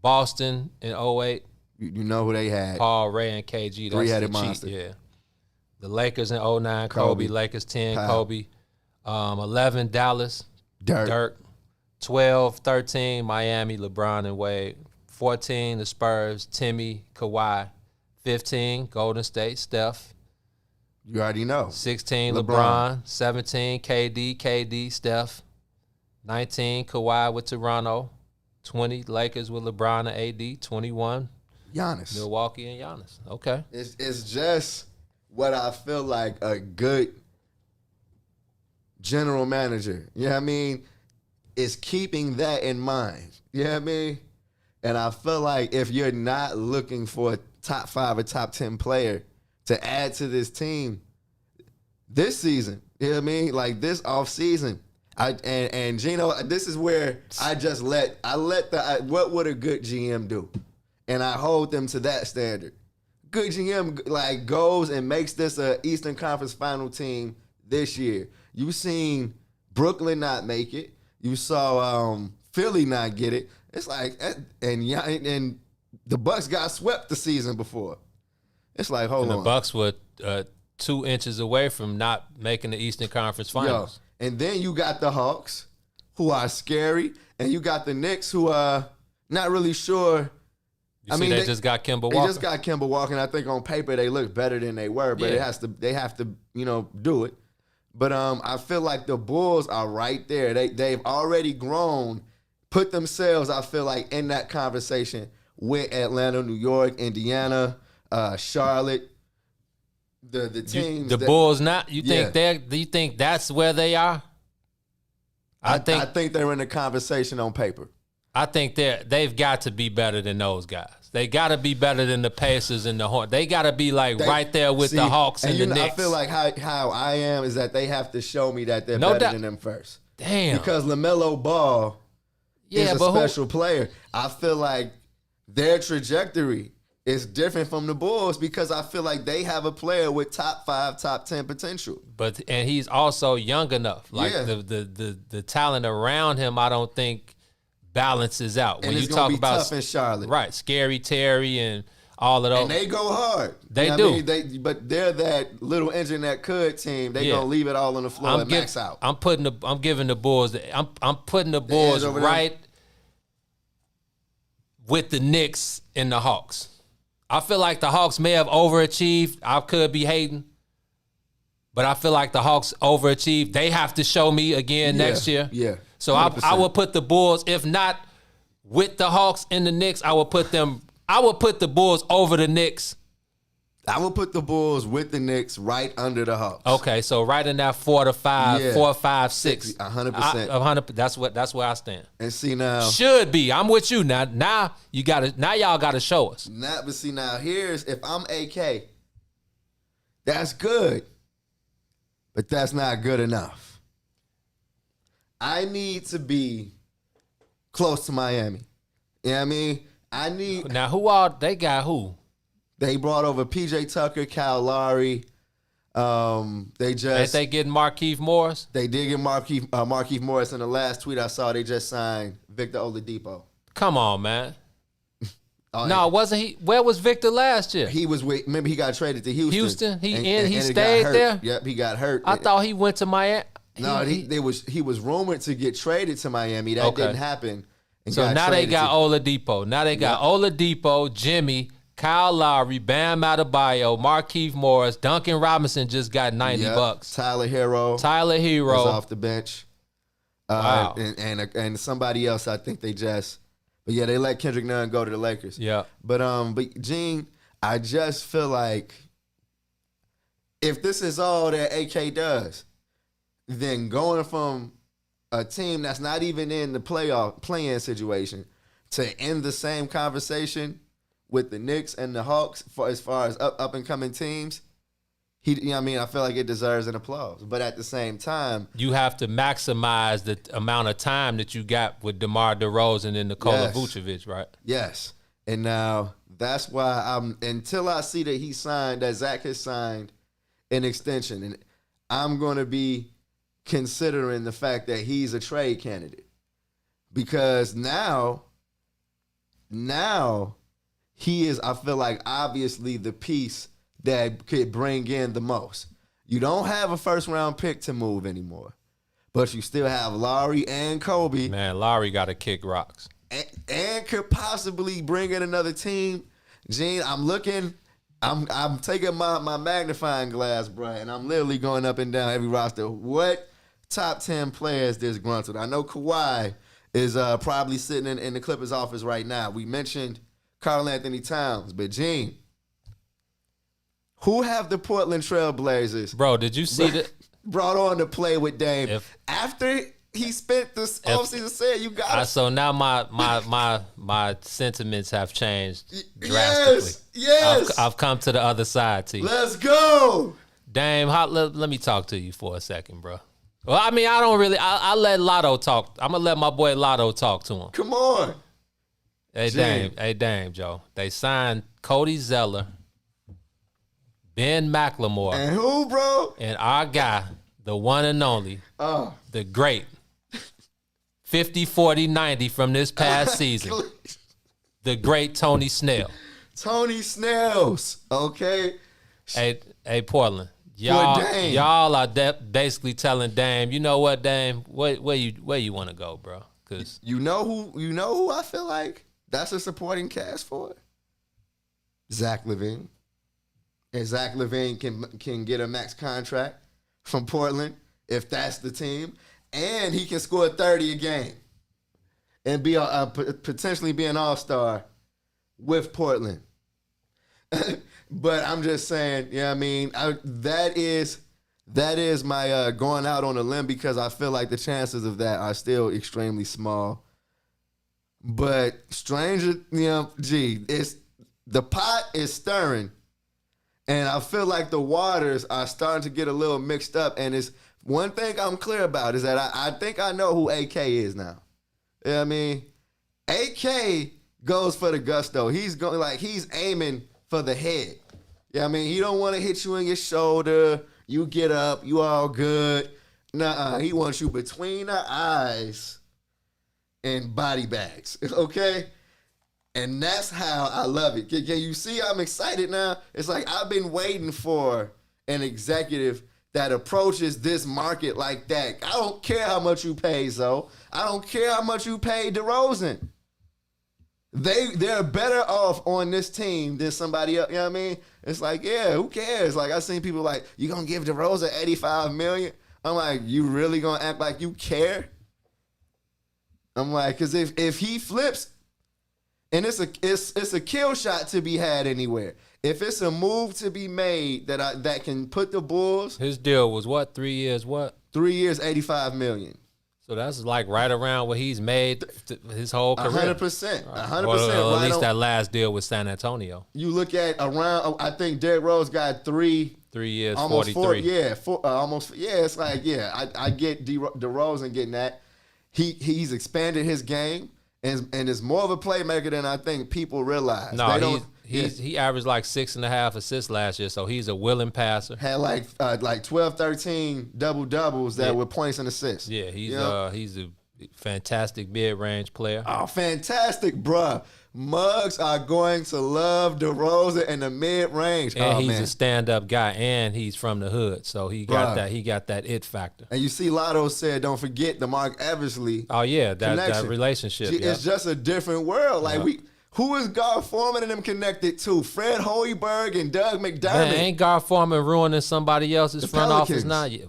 Boston in 2008. You know who they had. Paul, Ray, and KG. That's Three-headed the Chiefs, monster. yeah. The Lakers in 09, Kobe. Lakers 10, Powell. Kobe. 11, Dallas, Dirk. 12, 13, Miami, LeBron and Wade. 14, the Spurs, Timmy, Kawhi. 15, Golden State, Steph. You already know. 16, LeBron. LeBron. 17, KD, Steph. 19, Kawhi with Toronto. 20, Lakers with LeBron and AD. 21, Giannis. Milwaukee and Giannis. Okay. It's just what I feel like a good general manager, you know what I mean, is keeping that in mind. You know what I mean? And I feel like if you're not looking for a top 5 or top 10 player to add to this team this season, you know what I mean? Like this offseason, and Gino, this is where I let what would a good GM do? And I hold them to that standard. Good GM like goes and makes this a Eastern Conference final team this year. You seen Brooklyn not make it. You saw Philly not get it. It's like, and the Bucks got swept the season before. It's like, hold on. The Bucks were 2 inches away from not making the Eastern Conference Finals. Yo, and then you got the Hawks, who are scary, and you got the Knicks, who are not really sure. They just got Kemba Walker. They just got Kemba Walker, and I think on paper they look better than they were, but they have to do it. But I feel like the Bulls are right there. They've already grown, put themselves, I feel like, in that conversation with Atlanta, New York, Indiana, Charlotte. The teams. The Bulls not. You think do you think that's where they are? I think they're in the conversation on paper. I think they've got to be better than those guys. They got to be better than the Pacers and the Hornets. They got to be right there with the Hawks and the Knicks. I feel like how I am is that they have to show me that they're better than them first. Damn. Because LaMelo Ball is a special player. I feel like their trajectory is different from the Bulls because I feel like they have a player with top 5, top 10 potential. And he's also young enough. Like the talent around him, I don't think balances out. And when it's you talk be about tough in Charlotte, right? Scary Terry and all of those, and they go hard. They you know do. But they're that little engine that could team. They gonna leave it all on the floor and max out. I'm giving the Bulls. I'm putting the Bulls right with the Knicks and the Hawks. I feel like the Hawks may have overachieved. I could be hating, but I feel like the Hawks overachieved. They have to show me again next year. Yeah. So I will put the Bulls, if not with the Hawks and the Knicks, I will put the Bulls over the Knicks. I will put the Bulls with the Knicks right under the Hawks. Okay, so right in that 4 to 5, 4, 5, 6. 100%. 100%. That's where I stand. And see now. Should be. I'm with you now. Now y'all gotta show us. But see now, here's if I'm AK, that's good. But that's not good enough. I need to be close to Miami. You know what I mean? Now they got who? They brought over PJ Tucker, Kyle Lowry. Ain't they getting Markieff Morris? They did get Markieff Morris. In the last tweet I saw, they just signed Victor Oladipo. Come on, man. No, wasn't he? Where was Victor last year? He was remember he got traded to Houston. He stayed there? Yep, he got hurt. I thought he went to Miami. No, he was rumored to get traded to Miami. That didn't happen. So now they got Oladipo. Now they got Oladipo, Jimmy, Kyle Lowry, Bam Adebayo, Markieff Morris, Duncan Robinson just got $90. Tyler Hero was off the bench. Wow. And somebody else, I think they just. But yeah, they let Kendrick Nunn go to the Lakers. Yeah. But Gene, I just feel like if this is all that AK does, then going from a team that's not even in the play-in situation to end the same conversation with the Knicks and the Hawks as far as up and coming teams, I feel like it deserves an applause. But at the same time, you have to maximize the amount of time that you got with DeMar DeRozan and Nikola Vucevic, right? Yes. And now that's why until I see that Zach has signed an extension, and I'm going to be considering the fact that he's a trade candidate. Because now he is, I feel like, obviously the piece that could bring in the most. You don't have a first-round pick to move anymore, but you still have Lowry and Kobe. Man, Lowry got to kick rocks. And could possibly bring in another team. Gene, I'm taking my magnifying glass, bro, and I'm literally going up and down every roster. What top 10 players disgruntled? I know Kawhi is probably sitting in the Clippers office right now. We mentioned Karl Anthony Towns, but Gene, who have the Portland Trail Blazers? Bro, did you see that? Brought on to play with Dame after he spent this offseason saying you got it. So now my sentiments have changed drastically. Yes. I've come to the other side, T. Let's go. Dame, let me talk to you for a second, bro. Well, I mean, I don't really. I let Lotto talk. I'm gonna let my boy Lotto talk to him. Come on. Hey, Dame, Joe. They signed Cody Zeller, Ben McLemore, and who, bro? And our guy, the one and only, the great 50, 40, 90 from this past season, the great Tony Snell. Tony Snells, okay. Hey, Portland. Y'all are basically telling Dame, you know what, Dame, where you want to go, bro? Cause you know who I feel like that's a supporting cast for? Zach LaVine. And Zach LaVine can get a max contract from Portland if that's the team, and he can score 30 a game and be potentially be an all-star with Portland. But I'm just saying, I mean, that is my going out on a limb because I feel like the chances of that are still extremely small. But stranger, it's the pot is stirring, and I feel like the waters are starting to get a little mixed up. And it's one thing I'm clear about is that I think I know who AK is now. You know what I mean? AK goes for the gusto. He's aiming for the head. Yeah, I mean, he don't want to hit you in your shoulder. You get up, you all good. Nuh-uh, he wants you between the eyes and body bags, okay? And that's how I love it. Can you see I'm excited now? It's like I've been waiting for an executive that approaches this market like that. I don't care how much you pay, Zoe. I don't care how much you pay DeRozan. They're better off on this team than somebody else. You know what I mean? It's like, yeah, who cares? Like, I've seen people like, you gonna give DeRozan $85 million? I'm like, you really gonna act like you care? I'm like, because if he flips, and it's a kill shot to be had anywhere. If it's a move to be made that can put the Bulls. His deal was what? 3 years? What? 3 years, $85 million. So that's like right around what he's made his whole career. 100%. 100%. Or at least that last deal with San Antonio. You look at around, I think Derrick Rose got 3 years, almost 43. It's like, I get DeRozan getting that. He's expanded his game and is more of a playmaker than I think people realize. No, he averaged like 6.5 assists last year, so he's a willing passer. Had like 12, 13 double-doubles that were points and assists. Yeah, he's a fantastic mid-range player. Oh, fantastic, bruh. Mugs are going to love DeRozan in the mid-range. And he's a stand-up guy, and he's from the hood, so he got that it factor. And you see Lotto said, don't forget the Mark Eversley. Oh, yeah, that relationship. It's just a different world. Like, who is Gar Forman and them connected to? Fred Hoiberg and Doug McDermott. Man, ain't Gar Forman ruining somebody else's front office now? Yeah.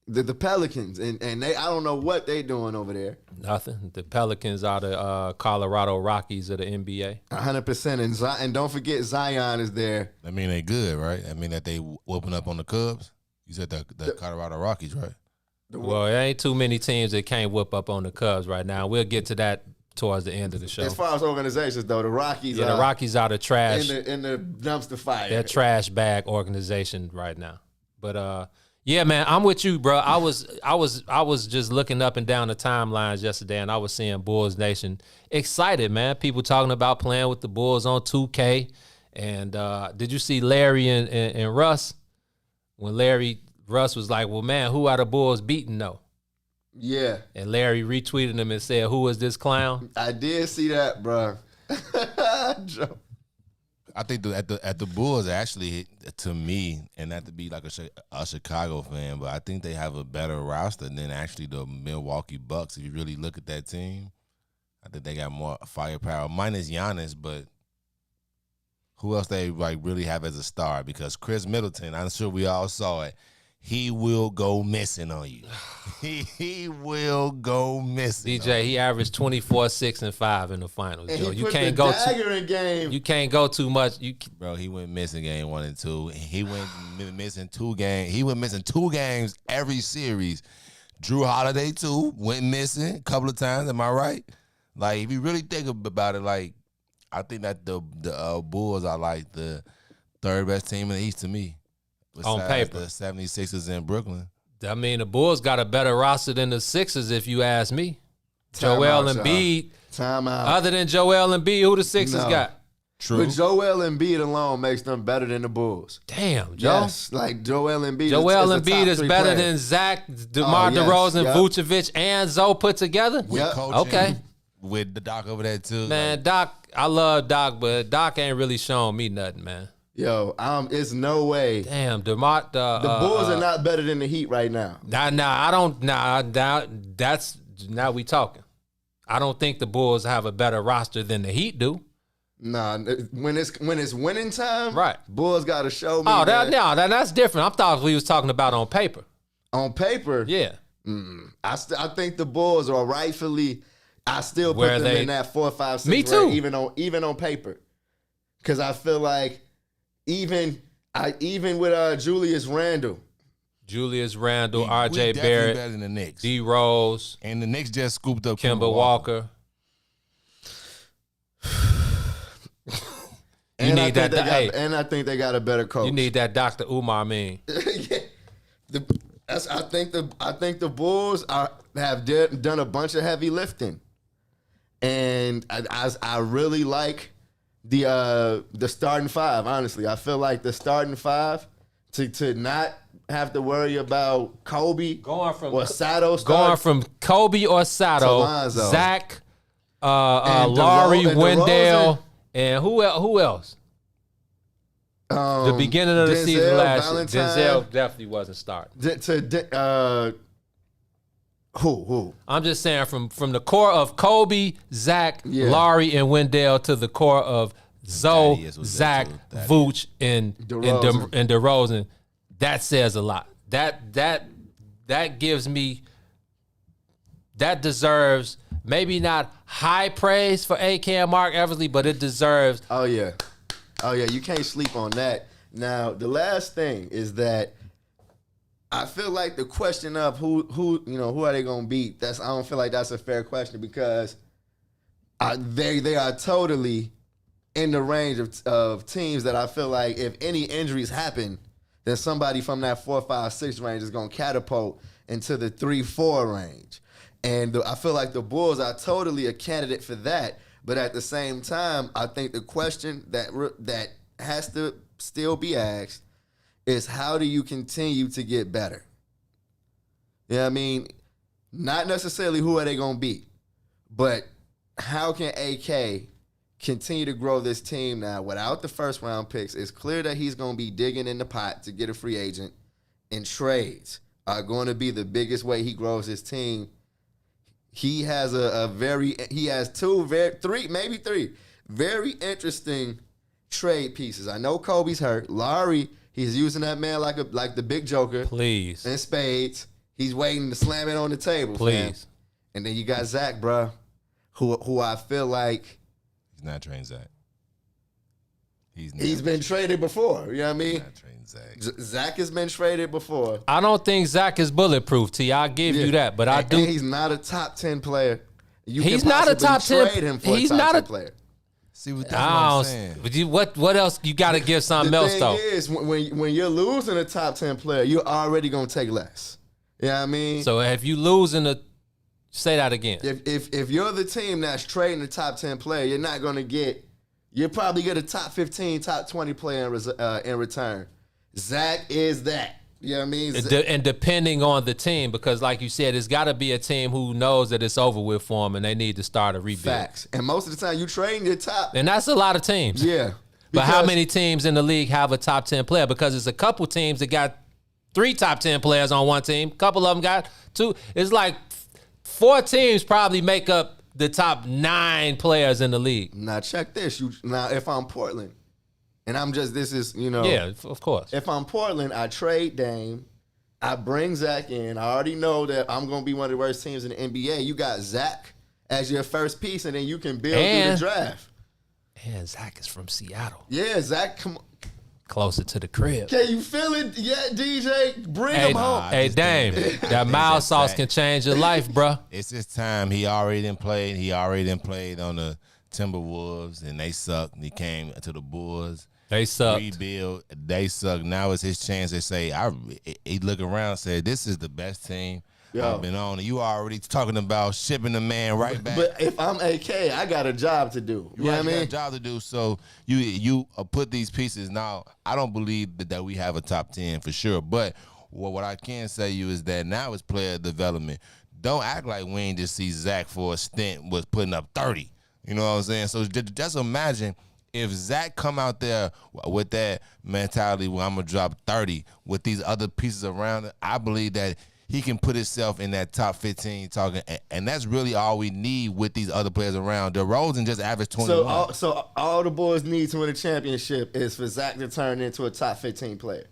The Pelicans, and they, I don't know what they doing over there. Nothing. The Pelicans are the Colorado Rockies of the NBA. 100%. And don't forget Zion is there. I mean, they good, right? I mean, that they whooping up on the Cubs. You said the Colorado Rockies, right? Well, there ain't too many teams that can't whoop up on the Cubs right now. We'll get to that towards the end of the show. As far as organizations, though, the Rockies the Rockies are the trash. In the dumpster fire. They're trash bag organization right now. But, yeah, man, I'm with you, bro. I was just looking up and down the timelines yesterday, and I was seeing Bulls Nation excited, man. People talking about playing with the Bulls on 2K. And did you see Larry and Russ? When Russ was like, well, man, who are the Bulls beating, though? Yeah. And Larry retweeted him and said, who is this clown? I did see that, bro. I think at the Bulls actually, to me, and not to be like a Chicago fan, but I think they have a better roster than actually the Milwaukee Bucks. If you really look at that team, I think they got more firepower. Minus Giannis, but who else they like really have as a star? Because Chris Middleton, I'm sure we all saw it. He will go missing on you. He will go missing. DJ, he averaged 24, 6, and 5 in the finals. And Joe. he You put can't the go dagger in game. You can't go too much. Bro, he went missing game 1 and 2. He went missing 2 games. He went missing 2 games every series. Drew Holiday too went missing a couple of times. Am I right? Like, if you really think about it, like, I think that the Bulls are like the 3rd best team in the East to me. On paper. The 76ers in Brooklyn. I mean, the Bulls got a better roster than the Sixers, if you ask me. Time Joel out, Embiid. Time out. Other than Joel Embiid, who the Sixers No. got? True. But Joel Embiid alone makes them better than the Bulls. Damn, Joe. Yes, like Joel Embiid. Joel is a Embiid top is 3 better player. than Zach, DeMar yes, DeRozan, yep. Vucevic, and Zoe put together? With Yep. coaching, Okay. With the Doc over there too. Man, Doc, I love Doc, but Doc ain't really showing me nothing, man. Yo, it's no way. Damn, DeMar. The Bulls are not better than the Heat right now. That's now we talking. I don't think the Bulls have a better roster than the Heat do. Nah, when it's winning time, Right. Bulls got to show me. Oh, that that's different. I thought we was talking about on paper. on paper. Yeah. I think the Bulls are rightfully. I still put Where them they- in that 4, 5, 6. Me too. range, even on paper, because I feel like even with Julius Randle. Julius Randle, We R.J. definitely Barrett, better than the Knicks. D. Rose, And the Knicks just scooped up Kemba Walker. And need that- hey. And I think they got a better coach. You need that Dr. Umar mean. Yeah. I think the Bulls have done a bunch of heavy lifting, and I really like the starting 5. Honestly, I feel like the starting 5 to not have to worry about Kobe or Sato Going from Kobe or Sato, Lonzo. Zach, And Laurie, and Wendell, DeRozan. and who else? The beginning of the Denzel, season last Valentine. year, Denzel definitely wasn't starting. Who? I'm just saying from the core of Kobe, Zach, Yeah. Laurie, and Wendell to the core of Zoe, Thaddeus was Zach, there too. Thaddeus. Vooch, and DeRozan. DeRozan. That says a lot. That gives me, that deserves maybe not high praise for AK and Mark Eversley, but it deserves. Oh yeah. You can't sleep on that. Now the last thing is that I feel like the question of who are they gonna beat? I don't feel like that's a fair question because they are totally in the range of teams that I feel like if any injuries happen, then somebody from that 4, 5, 6 range is gonna catapult into the 3, 4 range. And I feel like the Bulls are totally a candidate for that. But at the same time, I think the question that has to still be asked is how do you continue to get better? You know what I mean? Not necessarily who are they going to beat, but how can AK continue to grow this team now without the first round picks? It's clear that he's going to be digging in the pot to get a free agent, and trades are going to be the biggest way he grows his team. He has three very interesting trade pieces. I know Kobe's hurt. Laurie, he's using that man like the big joker. Please. In spades. He's waiting to slam it on the table. Please. Fam. And then you got Zach, bro, who I feel like He's not trained Zach. he's been traded before. You know what I mean? not trained Zach. Zach has been traded before. I don't think Zach is bulletproof, T. I'll give you that, but I And do. he's not a top 10 player. He's not a top 10 Trade him for he's a top not 10 a- player. See what that's what I'm saying. But what else? You got to give something The else, thing though. is, when you're losing a top 10 player, you're already going to take less. You know what I mean? So if you lose in the, say that again. If you're the team that's trading the top 10 player, you're not going to get, you'll probably get a top 15, top 20 player in return. Zach is that. You know what I mean? And depending on the team, because like you said, it's got to be a team who knows that it's over with for them and they need to start a rebuild. Facts. And most of the time, you trading your top. And that's a lot of teams. Yeah. But how Because- many teams in the league have a top 10 player? Because it's a couple teams that got 3 top 10 players on one team. A couple of them got 2. It's like 4 teams probably make up the top 9 players in the league. Now check this. Now if I'm Portland, and Yeah, of course. if I'm Portland, I trade Dame. I bring Zach in. I already know that I'm going to be one of the worst teams in the NBA. You got Zach as your first piece, and then you can build through the draft. And Zach is from Seattle. Yeah, Zach, come on. Closer to the crib. Can you feel it? Yeah, DJ, bring him home. Hey, Dame, that mild sauce can change your life, bro. It's his time. He already done played. He already done played on the Timberwolves, and they sucked. He came to the Bulls. They sucked. Rebuild. They suck. Now it's his chance to say, he look around and said, this is the best team I've been on. And you already talking about shipping the man right back. But if I'm AK, I got a job to do. You know what I got a mean? job to do. So you put these pieces. Now, I don't believe that we have a top 10 for sure. But what I can say you is that now it's player development. Don't act like we ain't just see Zach for a stint was putting up 30. You know what I'm saying? So just imagine if Zach come out there with that mentality where I'm going to drop 30 with these other pieces around it, I believe that he can put himself in that top 15 talking, and that's really all we need with these other players around. DeRozan just averaged 21. So all the boys need to win a championship is for Zach to turn into a top 15 player.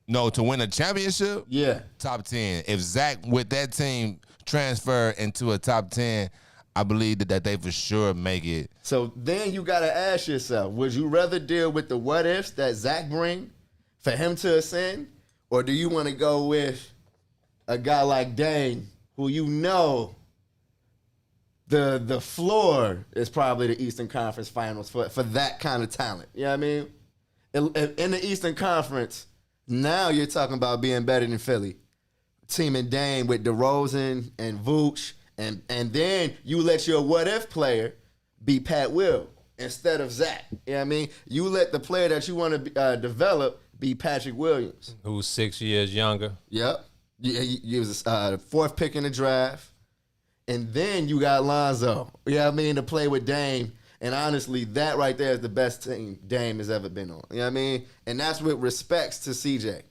No, to win a championship? Yeah. Top 10. If Zach with that team transfer into a top 10, I believe that they for sure make it. So then you got to ask yourself, would you rather deal with the what ifs that Zach bring for him to ascend, or do you want to go with a guy like Dame, who you know the floor is probably the Eastern Conference Finals for that kind of talent? You know what I mean? In the Eastern Conference, now you're talking about being better than Philly. Teaming Dame with DeRozan and Vooch, and then you let your what-if player be Pat Will instead of Zach. You know what I mean? You let the player that you want to develop be Patrick Williams. Who's 6 years younger. Yep. You was the 4th pick in the draft. And then you got Lonzo, you know what I mean, to play with Dame. And honestly, that right there is the best team Dame has ever been on. You know what I mean? And that's with respects to CJ.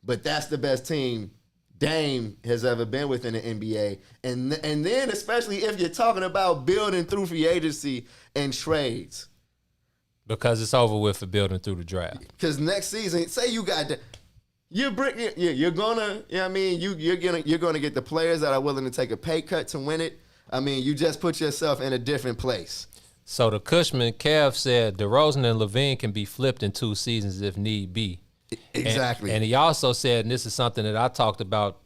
But that's the best team Dame has ever been with in the NBA. And then especially if you're talking about building through free agency and trades. Because it's over with for building through the draft. Because next season, say you got you're gonna, you know what I mean, you're gonna get the players that are willing to take a pay cut to win it. I mean, you just put yourself in a different place. So the Cushman, Kev said DeRozan and Levine can be flipped in 2 seasons if need be. Exactly. And he also said, and this is something that I talked about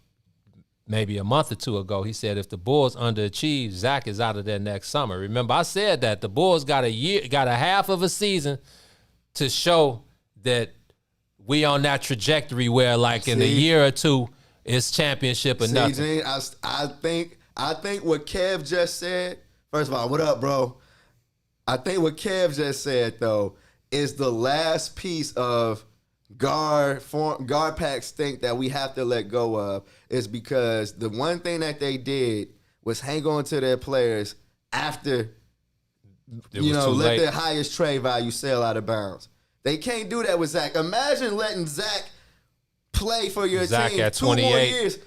maybe a month or 2 ago, he said if the Bulls underachieve, Zach is out of there next summer. Remember, I said that the Bulls got a half of a season to show that we on that trajectory where like in a year or 2, it's championship or nothing. Gene, I think what Kev just said, first of all, what up, bro? I think what Kev just said, though, is the last piece of guard pack stink that we have to let go of, is because the one thing that they did was hang on to their players after, let their highest trade value sail out of bounds. They can't do that with Zach. Imagine letting Zach play for your team at 2 more 28. years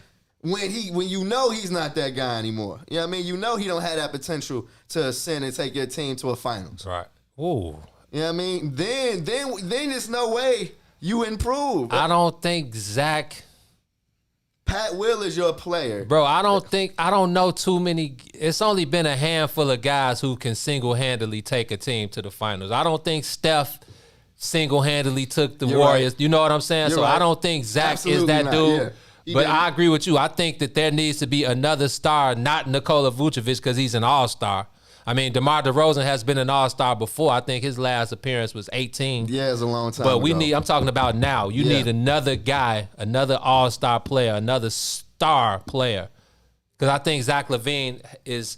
when you know he's not that guy anymore. You know what I mean? You know he don't have that potential to ascend and take your team to a finals. Right. Ooh. You know what I mean? Then there's no way you improve. I don't think Zach. Pat Will is your player. Bro, I don't know too many. It's only been a handful of guys who can single-handedly take a team to the finals. I don't think Steph single-handedly took the Warriors. Right. You know what I'm saying? You're so right. I don't think Zach Absolutely is that not. dude. Yeah. But I agree with you. I think that there needs to be another star, not Nikola Vucevic, because he's an all-star. I mean, DeMar DeRozan has been an all-star before. I think his last appearance was 18. Yeah, it's a long time But ago. I'm talking about now. You need another guy, another all-star player, another star player. Because I think Zach LaVine is...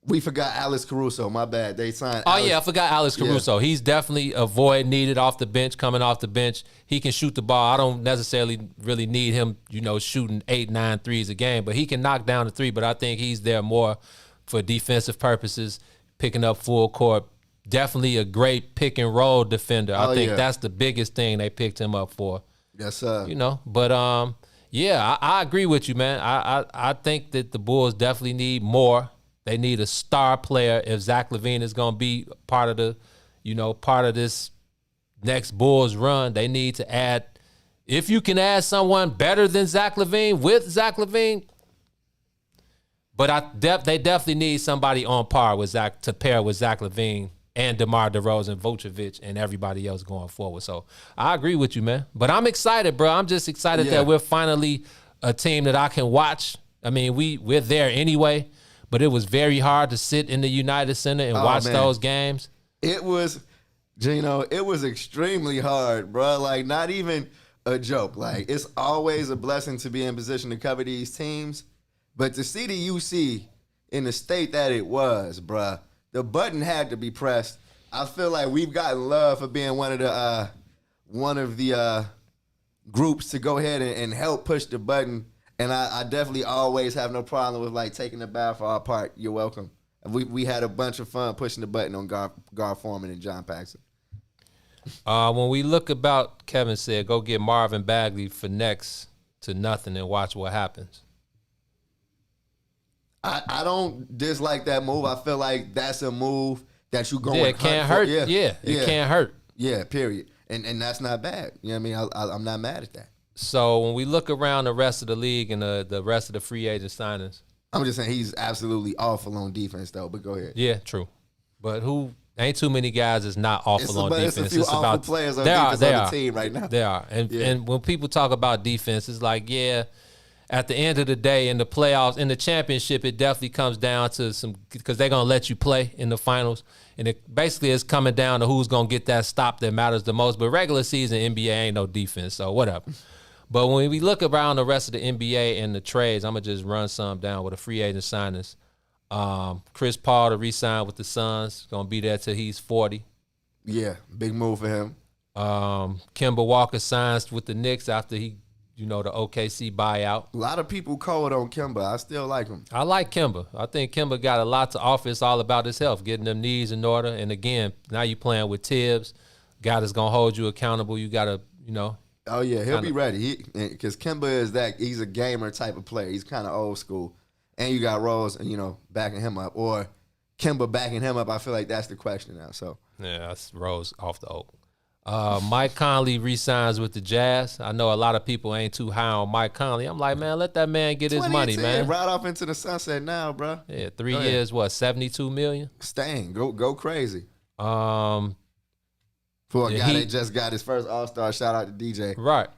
We forgot Alex Caruso. My bad. They signed I forgot Alex Caruso. He's definitely a void needed off the bench, coming off the bench. He can shoot the ball. I don't necessarily really need him, shooting 8, 9 threes a game. But he can knock down the 3. But I think he's there more for defensive purposes, picking up full court definitely a great pick and roll defender. I think yeah. that's the biggest thing they picked him up for. Yes, sir. You know, but yeah, I agree with you, man. I think that the Bulls definitely need more. They need a star player if Zach LaVine is going to be part of this next Bulls run. They need to add, if you can add someone better than Zach LaVine with Zach LaVine. But they definitely need somebody on par with Zach to pair with Zach LaVine and DeMar DeRozan, Vucevic, and everybody else going forward. So I agree with you, man. But I'm excited, bro. I'm just excited that we're finally a team that I can watch. I mean, we're there anyway, but it was very hard to sit in the United Center and watch those games. It was, Gino, it was extremely hard, bro. Like, not even a joke. Like, it's always a blessing to be in position to cover these teams. But to see the UC in the state that it was, bruh, the button had to be pressed. I feel like we've gotten love for being one of the groups to go ahead and help push the button. And I definitely always have no problem with like taking the bow for our part. You're welcome. We had a bunch of fun pushing the button on Gar Foreman and John Paxson. When we look about, Kevin said, go get Marvin Bagley for next to nothing and watch what happens. I don't dislike that move. I feel like that's a move that you going. Yeah, it can't hurt. Yeah, it can't hurt. Yeah, period. And that's not bad. You know what I mean? I'm not mad at that. So when we look around the rest of the league and the rest of the free agent signings, I'm just saying he's absolutely awful on defense, though. But go ahead. Yeah, true. But ain't too many guys that's not awful on defense. It's a few awful players on defense on the team right now. They are. And when people talk about defense, it's like, yeah, at the end of the day, in the playoffs, in the championship, it definitely comes down to because they're going to let you play in the finals. And it basically is coming down to who's going to get that stop that matters the most. But regular season, NBA ain't no defense, so whatever. But when we look around the rest of the NBA and the trades, I'm going to just run some down with the free agent signings. Chris Paul to re-sign with the Suns, going to be there till he's 40. Yeah, big move for him. Kemba Walker signs with the Knicks after he the OKC buyout. A lot of people cold on Kemba. I still like him. I like Kemba. I think Kemba got a lot to offer. It's all about his health, getting them knees in order. And again, now you playing with Tibbs, guy that's gonna hold you accountable. You gotta, Oh yeah, he'll be ready. Because Kemba is he's a gamer type of player. He's kind of old school, and you got Rose, backing him up, or Kemba backing him up. I feel like that's the question now. So yeah, that's Rose off the oak. Mike Conley re-signs with the Jazz. I know a lot of people ain't too high on Mike Conley. I'm like, man, let that man get his money, man. Right off into the sunset now, bro. Yeah, 3 years, what, $72 million? Staying, go crazy. For a guy that just got his first All-Star, shout out to DJ. Right.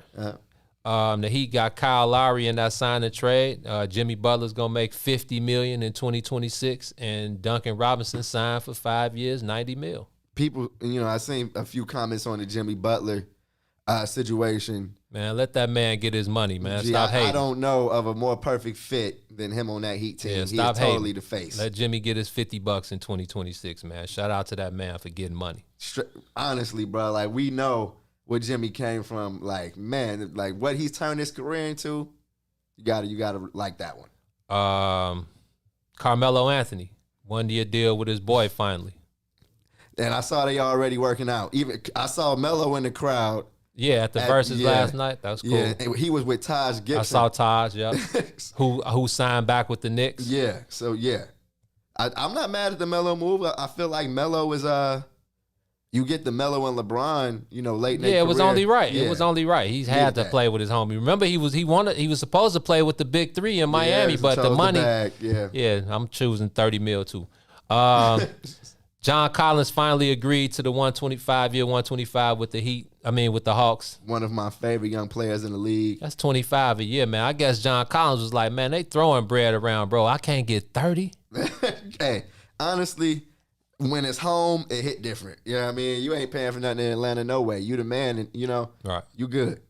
The Heat got Kyle Lowry in that sign and trade. Jimmy Butler's gonna make $50 million in 2026, and Duncan Robinson signed for 5 years, $90 million. People, I seen a few comments on the Jimmy Butler situation. Man, let that man get his money, man. Stop hating. I don't know of a more perfect fit than him on that Heat team. Yeah, He's totally the face. Let Jimmy get his $50 in 2026, man. Shout out to that man for getting money. Honestly, bro, like we know where Jimmy came from. Like, man, like what he's turned his career into, you gotta like that one. Carmelo Anthony, 1 year deal with his boy finally. And I saw they already working out. Even I saw Melo in the crowd. Yeah, at the Versus last night. That was cool. Yeah, he was with Taj Gibson. I saw Taj, yeah. who signed back with the Knicks. Yeah, so yeah. I'm not mad at the Melo move. I feel like Melo is you get the Melo and LeBron, late in their career. It was only right. Yeah. It was only right. He's had to play with his homie. Remember, he was supposed to play with the big three in Miami, but the money. Yeah, I'm choosing $30 million too. John Collins finally agreed to the 125-year, 125 with the Heat. With the Hawks. One of my favorite young players in the league. That's 25 a year, man. I guess John Collins was like, man, they throwing bread around, bro. I can't get 30. Hey, honestly, when it's home, it hit different. You know what I mean? You ain't paying for nothing in Atlanta, no way. You the man, and right. You good.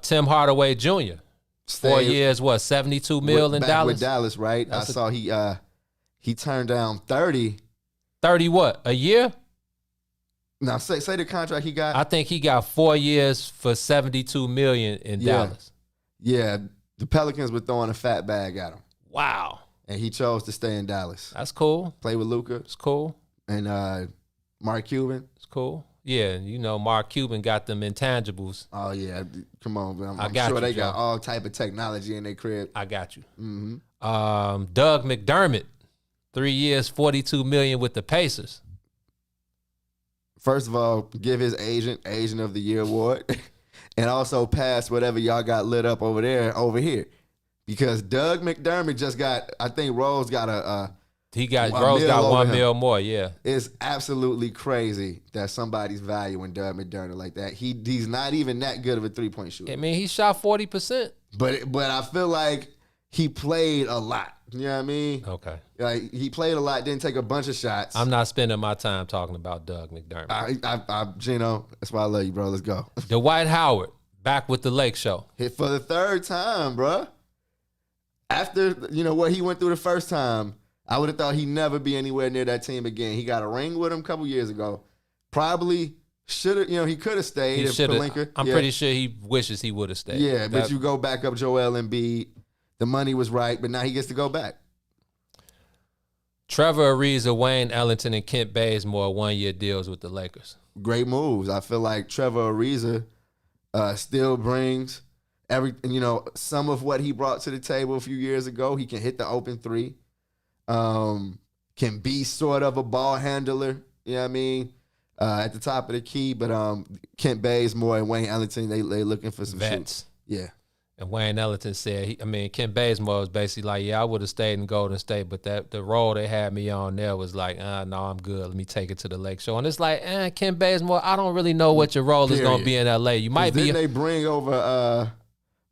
Tim Hardaway Jr. 4 years, what, $72 million in Dallas? With Dallas, right? I saw he turned down 30. 30 what? A year? Now say the contract he got. I think he got 4 years for $72 million in Dallas. Yeah, the Pelicans were throwing a fat bag at him. Wow. And he chose to stay in Dallas. That's cool. Play with Luka. It's cool. And Mark Cuban. It's cool. Yeah, Mark Cuban got them intangibles. Oh yeah, come on, man. I'm got sure you, they Joe. got all type of technology in their crib. I got you. Doug McDermott, 3 years, $42 million with the Pacers. First of all, give his Agent of the Year award, and also pass whatever y'all got lit up over here, because Doug McDermott just got. I think Rose got Rose $1 got over $1 him. million more. Yeah, It's absolutely crazy that somebody's valuing Doug McDermott like that. He's not even that good of a 3-point shooter. I mean, he shot 40%. But I feel like he played a lot. You know what I mean? Okay. Like he played a lot, didn't take a bunch of shots. I'm not spending my time talking about Doug McDermott. Gino, that's why I love you, bro. Let's go. Dwight Howard, back with the Lake Show. Hit for the third time, bro. After, what he went through the first time, I would have thought he'd never be anywhere near that team again. He got a ring with him a couple years ago. Probably should have, he could have stayed. I'm pretty sure he wishes he would have stayed. Yeah, but you go back up Joel Embiid. The money was right, but now he gets to go back. Trevor Ariza, Wayne Ellington, and Kent Bazemore 1-year deals with the Lakers. Great moves. I feel like Trevor Ariza still brings some of what he brought to the table a few years ago. He can hit the open three. Can be sort of a ball handler. You know what I mean? At the top of the key, but Kent Bazemore and Wayne Ellington, they looking for some vets. shoots. Yeah. And Wayne Ellington said, Kent Bazemore was basically like, I would have stayed in Golden State, but the role they had me on there was like, no, I'm good. Let me take it to the Lake Show. And it's like, Kent Bazemore, I don't really know what your role is going to be in L.A. You might be. Didn't they bring over,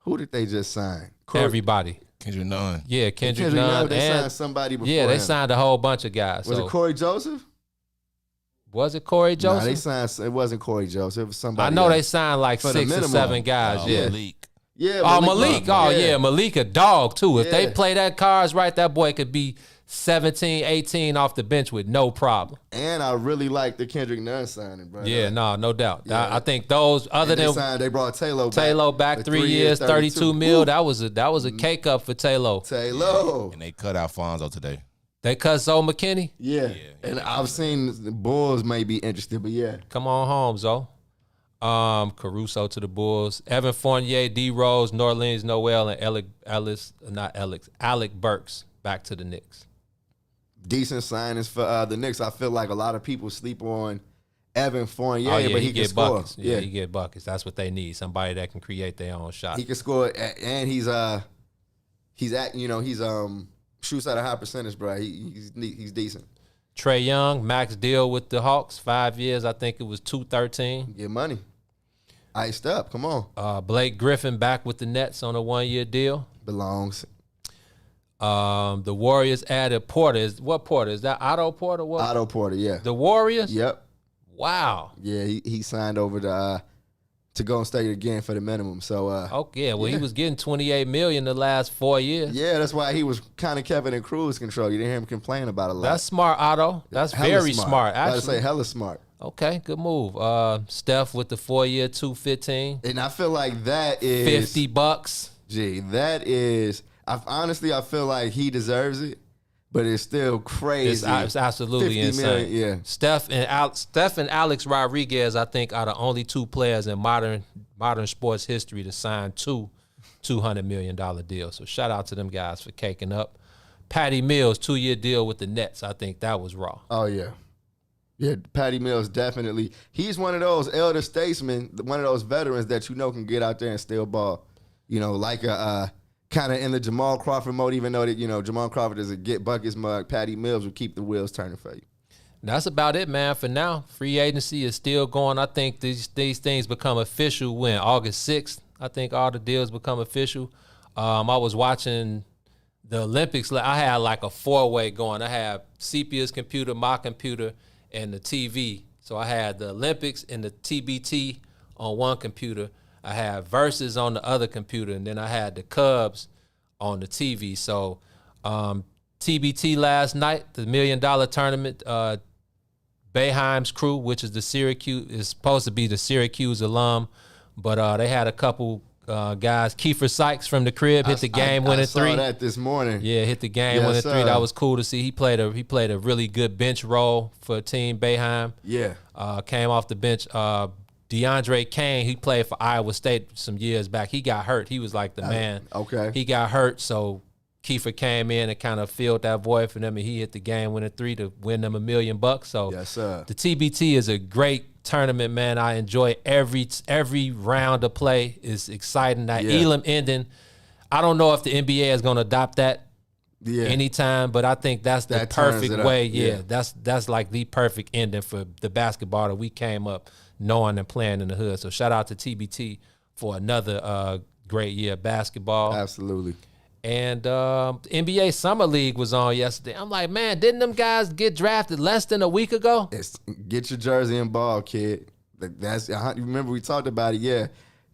who did they just sign? Everybody. Kendrick Nunn. Yeah, Kendrick Nunn. They signed somebody before Yeah, they him. signed a whole bunch of guys. Was it Corey Joseph? Was it Corey Joseph? Nah, they signed. It wasn't Corey Joseph. It was somebody. I know else. they signed like For the 6 or minimum. 7 guys. Yeah. Malik. Yeah. Oh, Malik. Oh, yeah. Malik a dog, too. If they Yeah. play that cards right, that boy could be 17, 18 off the bench with no problem. And I really like the Kendrick Nunn signing, bro. Yeah, no doubt. Yeah. I think those, other And than they brought Taylor back for 3 years, 32 mil, Ooh. that was a cake up for Taylor. Taylor. And they cut Alfonso today. They cut Zoe McKinney. Yeah. And I've seen the Bulls may be interested, but yeah. Come on home, Zoe. Caruso to the Bulls. Evan Fournier, D Rose, Norleans Noel, and Alec Burks back to the Knicks. Decent signings for the Knicks. I feel like a lot of people sleep on Evan Fournier, Oh, yeah, but he can get score. buckets. Yeah, he get buckets. That's what they need. Somebody that can create their own shot. He can score, and he's shoots at a high percentage, bro. He's decent. Trae Young, max deal with the Hawks, 5 years. I think it was $213. Get money. Iced up. Come on. Blake Griffin back with the Nets on a 1-year deal. Belongs. The Warriors added Porter. What Porter? Is that Otto Porter? What? Otto Porter, yeah. The Warriors? Yep. Wow. Yeah, he signed over to Golden State again for the minimum. So he was getting $28 million the last 4 years. Yeah, that's why he was kind of kept it in cruise control. You didn't hear him complain about it a lot. That's smart, Otto. That's Hella very smart. I Actually, say hella smart. Okay, good move. Steph with the 4-year, $215. And I feel like that is $50. Gee, that is. I feel like he deserves it, but it's still crazy. It's absolutely 50 insane. million, yeah. Steph and Alex Rodriguez, I think, are the only 2 players in modern sports history to sign 2 $200 million deals. So shout out to them guys for caking up. Patty Mills, 2-year deal with the Nets. I think that was raw. Oh yeah. Yeah, Patty Mills definitely. He's one of those elder statesmen, one of those veterans that can get out there and steal ball. Like a kind of in the Jamal Crawford mode, even though that Jamal Crawford is a get buckets mug. Patty Mills will keep the wheels turning for you. That's about it, man. For now, free agency is still going. I think these things become official when August 6th. I think all the deals become official. I was watching the Olympics. I had like a 4-way going. I had Sepia's computer, my computer, and the TV. So I had the Olympics and the TBT on one computer. I had Versus on the other computer, and then I had the Cubs on the TV. So TBT last night, the $1 million tournament, Boeheim's crew, which is is supposed to be the Syracuse alum, but they had a couple guys. Kiefer Sykes from the crib hit the game-winning three. I saw that this morning. Yeah, hit the game-winning three. That was cool to see. He played a really good bench role for Team Boeheim. Yeah. Came off the bench. DeAndre Kane, he played for Iowa State some years back. He got hurt. He was like the man. Okay. He got hurt, so Kiefer came in and kind of filled that void for them, and he hit the game-winning three to win them $1 million. So yes, sir. The TBT is a great tournament, man. I enjoy every round of play. Is exciting. That Elam ending, I don't know if the NBA is going to adopt that anytime, but I think that's the perfect way. Yeah, that's like the perfect ending for the basketball that we came up knowing and playing in the hood. So shout out to TBT for another great year of basketball. Absolutely. And NBA Summer League was on yesterday. I'm like, man, didn't them guys get drafted less than a week ago? Get your jersey and ball, kid. That's remember we talked about it, yeah.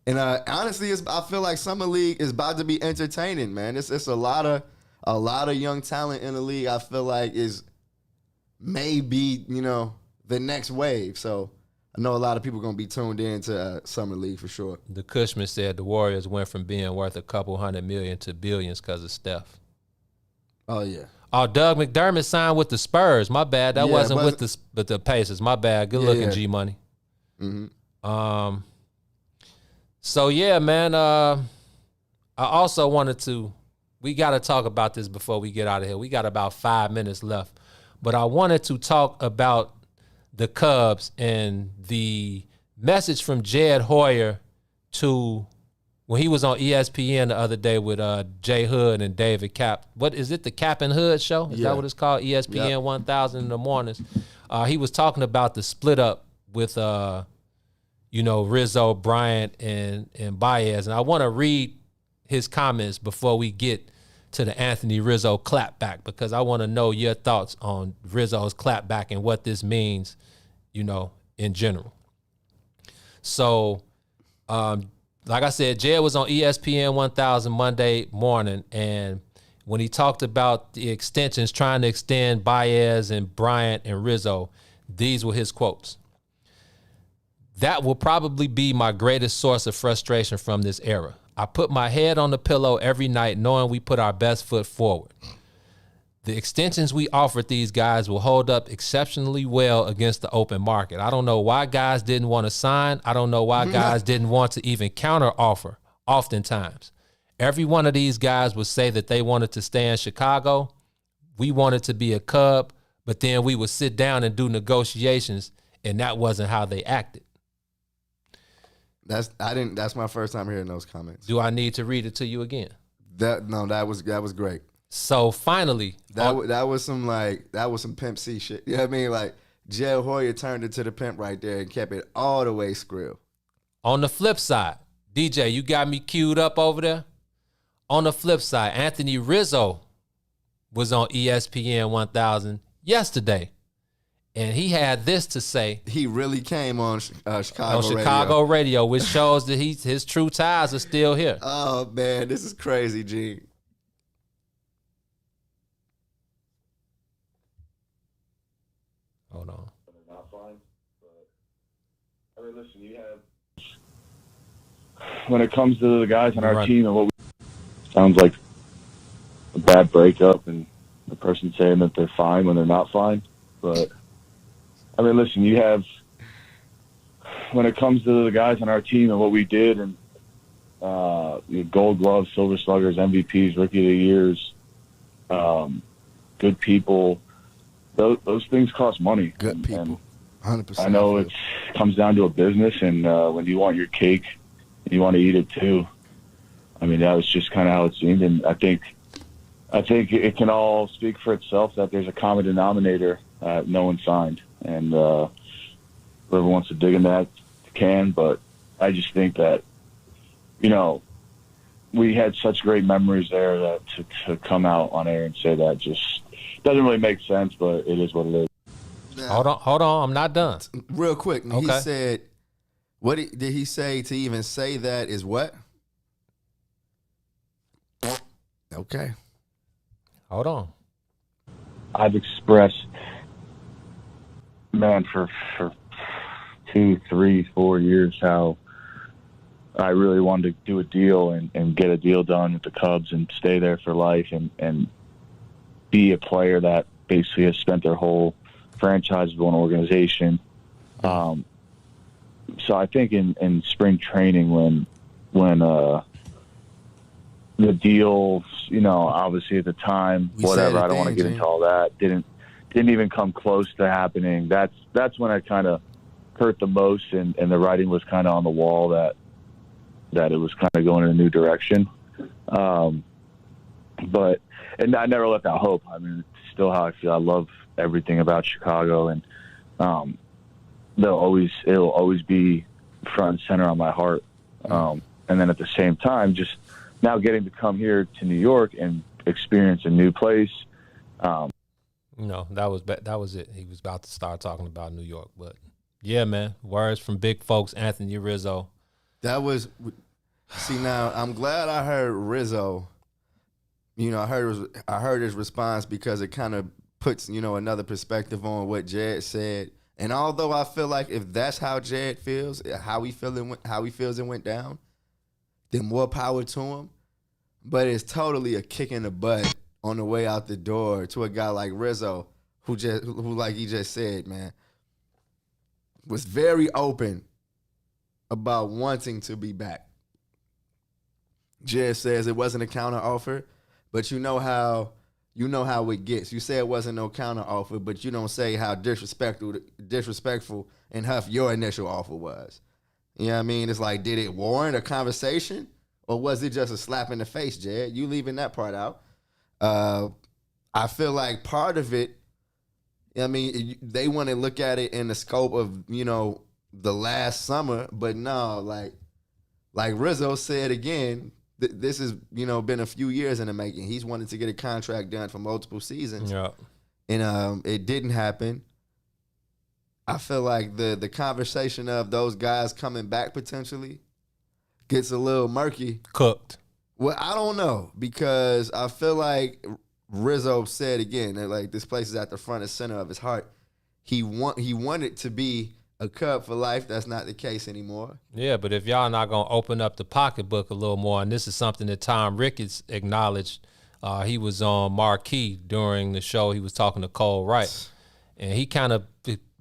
And honestly, I feel like Summer League is about to be entertaining, man. It's a lot of young talent in the league. I feel like is maybe the next wave. So I know a lot of people going to be tuned in to Summer League for sure. The Cushman said the Warriors went from being worth a couple $100 million to billions because of Steph. Oh, yeah. Oh, Doug McDermott signed with the Spurs. My bad. That wasn't with the Pacers. My bad. Good looking, G-Money. Mm-hmm. So, yeah, man, I also wanted to – we got to talk about this before we get out of here. We got about 5 minutes left. But I wanted to talk about the Cubs and the message from Jed Hoyer to when he was on ESPN the other day with Jay Hood and David Cap. What is it, the Cap and Hood show? Is that what it's called? ESPN 1000 in the mornings. He was talking about the split up with Rizzo, Bryant, and Baez. And I want to read his comments before we get to the Anthony Rizzo clapback, because I want to know your thoughts on Rizzo's clapback and what this means, in general. So, like I said, Jed was on ESPN 1000 Monday morning, and when he talked about the extensions, trying to extend Baez and Bryant and Rizzo, these were his quotes. "That will probably be my greatest source of frustration from this era. I put my head on the pillow every night knowing we put our best foot forward. The extensions we offered these guys will hold up exceptionally well against the open market. I don't know why guys didn't want to sign. I don't know why guys didn't want to even counter offer oftentimes. Every one of these guys would say that they wanted to stay in Chicago. We wanted to be a Cub, but then we would sit down and do negotiations, and that wasn't how they acted." That's my first time hearing those comments. Do I need to read it to you again? That was great. So finally, that was some Pimp C shit. You know what I mean? Like Jed Hoyer turned it to the pimp right there and kept it all the way skrill. On the flip side, DJ, you got me queued up over there. On the flip side, Anthony Rizzo was on ESPN 1000 yesterday, and he had this to say. He really came on Chicago radio, which shows that his true ties are still here. Oh man, this is crazy, G. Hold on. Not fine, but listen, you have. When it comes to the guys on our team and what sounds like a bad breakup and the person saying that they're fine when they're not fine, but listen, you have. When it comes to the guys on our team and what we did and Gold Gloves, Silver Sluggers, MVPs, Rookie of the Years, good people. Those things cost money. Good people, 100%. I know it comes down to a business, and when you want your cake, you want to eat it too. That was just kind of how it seemed, and I think it can all speak for itself that there's a common denominator. No one signed, and whoever wants to dig in that can. But I just think that we had such great memories there that to come out on air and say that just doesn't really make sense, but it is what it is. Hold on. I'm not done. Real quick. Okay. He said, what did he say to even say that is what? Okay. Hold on. I've expressed, for 2, 3, 4 years how I really wanted to do a deal and get a deal done with the Cubs and stay there for life and be a player that basically has spent their whole franchise with one organization. So I think in spring training when the deals, obviously at the time, whatever, I don't want to get into all that, didn't even come close to happening. That's when I kind of hurt the most, and the writing was kind of on the wall that it was kind of going in a new direction. And I never let that hope. I mean, it's still how I feel. I love everything about Chicago, and it'll always be front and center on my heart. And then at the same time, just now getting to come here to New York and experience a new place. That was it. He was about to start talking about New York, but yeah, man. Words from big folks, Anthony Rizzo. That was, see, now I'm glad I heard Rizzo. I heard his response because it kind of puts, another perspective on what Jed said. And although I feel like if that's how Jed feels, how he feels it went down, then more power to him. But it's totally a kick in the butt on the way out the door to a guy like Rizzo, who like he just said, man, was very open about wanting to be back. Jed says it wasn't a counter offer, but you know how it gets. You say it wasn't no counter offer, but you don't say how disrespectful and huff your initial offer was. You know what I mean? It's like, did it warrant a conversation, or was it just a slap in the face, Jed? You leaving that part out. I feel like part of it, they want to look at it in the scope of, the last summer, but no, like Rizzo said again, this has, been a few years in the making. He's wanted to get a contract done for multiple seasons. Yeah. And it didn't happen. I feel like the conversation of those guys coming back potentially gets a little murky. Cooked. Well, I don't know, because I feel like Rizzo said again that like this place is at the front and center of his heart. He wanted to be a Cub for life. That's not the case anymore. Yeah, but if y'all not gonna open up the pocketbook a little more, and this is something that Tom Ricketts acknowledged, he was on Marquee during the show. He was talking to Cole Wright, and he kind of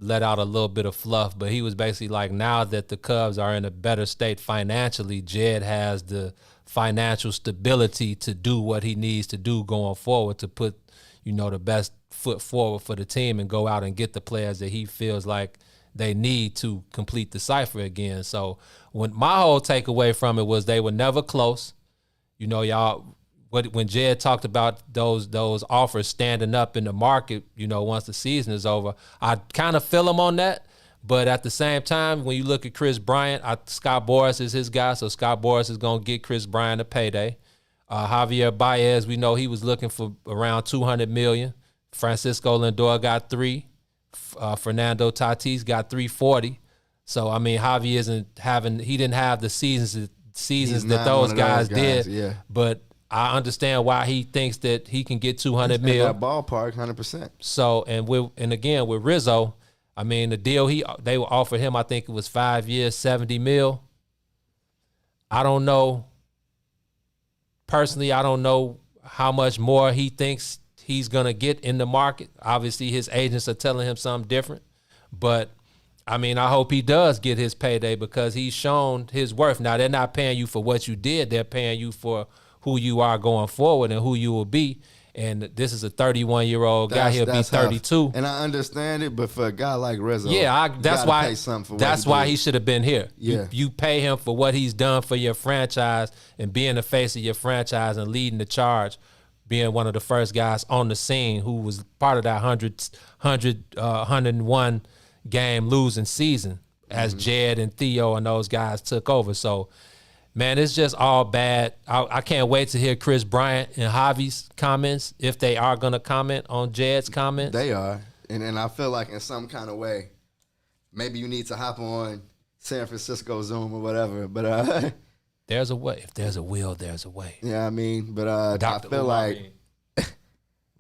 let out a little bit of fluff, but he was basically like, now that the Cubs are in a better state financially, Jed has the financial stability to do what he needs to do going forward to put, the best foot forward for the team and go out and get the players that he feels like they need to complete the cipher again. So when my whole takeaway from it was they were never close. When Jed talked about those offers standing up in the market, once the season is over, I kind of feel him on that. But at the same time, when you look at Chris Bryant, Scott Boras is his guy, so Scott Boras is going to get Chris Bryant a payday. Javier Baez, we know he was looking for around $200 million. Francisco Lindor got $3. Fernando Tatis got $340. So Javi he didn't have the seasons that those guys did. Yeah. But I understand why he thinks that he can get $200 million. That ballpark, 100%. So and again with Rizzo, the deal they offered him, I think it was 5 years, $70 million. I don't know. Personally, I don't know how much more he thinks he's gonna get in the market. Obviously, his agents are telling him something different. But I hope he does get his payday because he's shown his worth. Now, they're not paying you for what you did. They're paying you for who you are going forward and who you will be. And this is a 31-year-old guy. He'll be 32. Tough. And I understand it, but for a guy like Rizzo, that's why he should have been here. Yeah. You pay him for what he's done for your franchise and being the face of your franchise and leading the charge, being one of the first guys on the scene who was part of that 101 game losing season as Jed and Theo and those guys took over. So, man, it's just all bad. I can't wait to hear Chris Bryant and Javi's comments, if they are going to comment on Jed's comments. They are. And I feel like in some kind of way, maybe you need to hop on San Francisco Zoom or whatever. But there's a way. If there's a will, there's a way. Yeah, but I feel like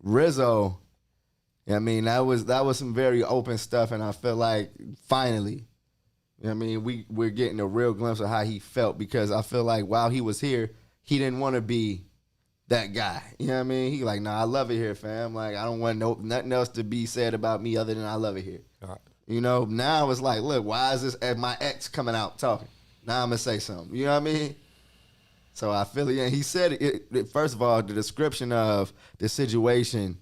Rizzo, that was some very open stuff, and I feel like finally, You know what I mean? We're getting a real glimpse of how he felt because I feel like while he was here, he didn't want to be that guy. You know what I mean? He like, nah, I love it here, fam. Like, I don't want nothing else to be said about me other than I love it here. All right. You know, now it's like, look, why is this my ex coming out talking? Now I'm going to say something. You know what I mean? So I feel it. And he said, first of all, the description of the situation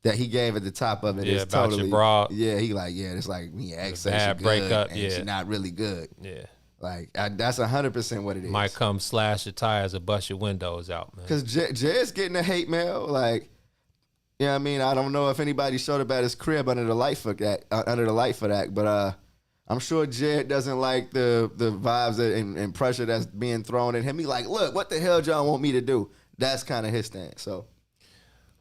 that he gave at the top of it is about totally. your broad. Yeah, he like, yeah, it's like me ex says bad she breakup, good, and yeah. she not really good. Yeah. Like, that's 100% what it is. Might come slash your tires or bust your windows out, man. Because Jed's getting the hate mail. Like, you know what I mean? I don't know if anybody showed up at his crib under the Lightfoot Act, but I'm sure Jed doesn't like the vibes and pressure that's being thrown at him. He like, look, what the hell y'all want me to do? That's kind of his stance. So,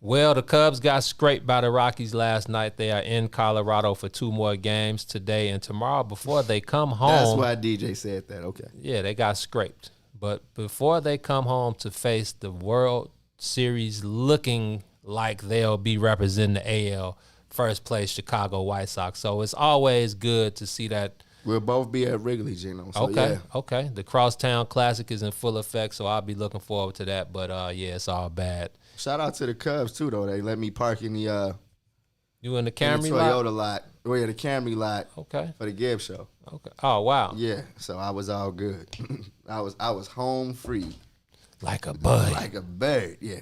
well, the Cubs got scraped by the Rockies last night. They are in Colorado for 2 more games today and tomorrow before they come home. That's why DJ said that. Okay. Yeah, they got scraped. But before they come home to face the World Series looking like they'll be representing the AL first place Chicago White Sox. So it's always good to see that. We'll both be at Wrigley, Gino. So Okay. The Crosstown Classic is in full effect, so I'll be looking forward to that. But, yeah, it's all bad. Shout out to the Cubs, too, though. They let me park in the You in the Camry Toyota lot. Oh, yeah, the Camry lot. Okay. For the Gibbs show. Okay. Oh, wow. Yeah, so I was all good. I was home free. Like a bud. Like a bird, yeah.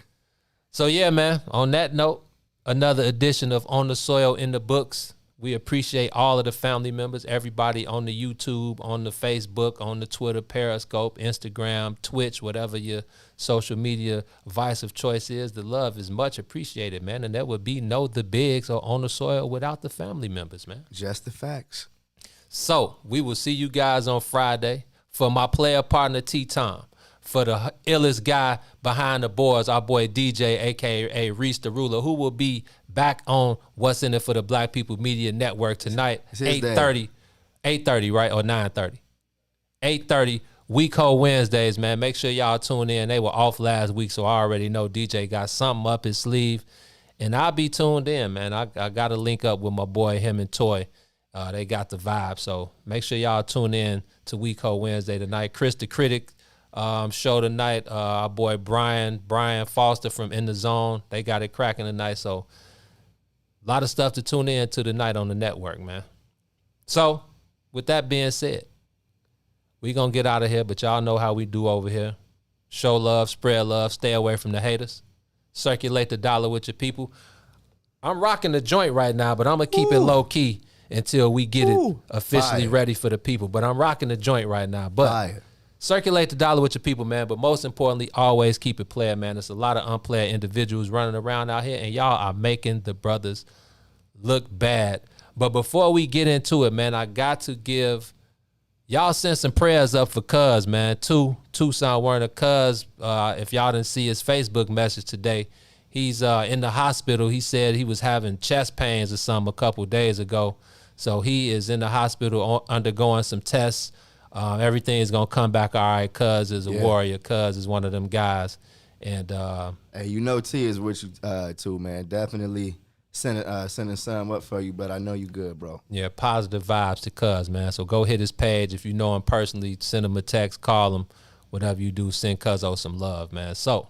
So, yeah, man, on that note, another edition of On the Soil in the books. We appreciate all of the family members, everybody on the YouTube, on the Facebook, on the Twitter, Periscope, Instagram, Twitch, whatever your social media vice of choice is. The love is much appreciated, man. And there would be no The Bigs or On the Soil without the family members, man. Just the facts. So we will see you guys on Friday. For my player partner, T-Tom. For the illest guy behind the boards, our boy DJ, a.k.a. Reese the Ruler, who will be back on What's in It for the Black People Media Network tonight, 8:30, right, or 9:30? 8:30, Week Ho Wednesdays, man. Make sure y'all tune in. They were off last week, so I already know DJ got something up his sleeve. And I'll be tuned in, man. I got to link up with my boy, him and Toy. They got the vibe, so make sure y'all tune in to Week Ho Wednesday tonight. Chris the Critic show tonight. Our boy Brian Foster from In the Zone. They got it cracking tonight. So a lot of stuff to tune in to tonight on the network, man. So with that being said, we going to get out of here, but y'all know how we do over here. Show love, spread love, stay away from the haters. Circulate the dollar with your people. I'm rocking the joint right now, but I'm going to keep it low key until we get it officially ready for the people. But I'm rocking the joint right now. But circulate the dollar with your people, man. But most importantly, always keep it player, man. There's a lot of unplayer individuals running around out here, and y'all are making the brothers look bad. But before we get into it, man, I got to give y'all send some prayers up for Cuz, man. Tucson Werner Cuz. If y'all didn't see his Facebook message today, he's in the hospital. He said he was having chest pains or something a couple days ago. So he is in the hospital undergoing some tests. Everything is going to come back all right. Cuz is a warrior. Cuz is one of them guys. And hey, you know T is with you too, man. Definitely sending some up for you, but I know you good, bro. Yeah, positive vibes to Cuz, man. So go hit his page. If you know him personally, send him a text, call him, whatever you do, send Cuzzo some love, man. So,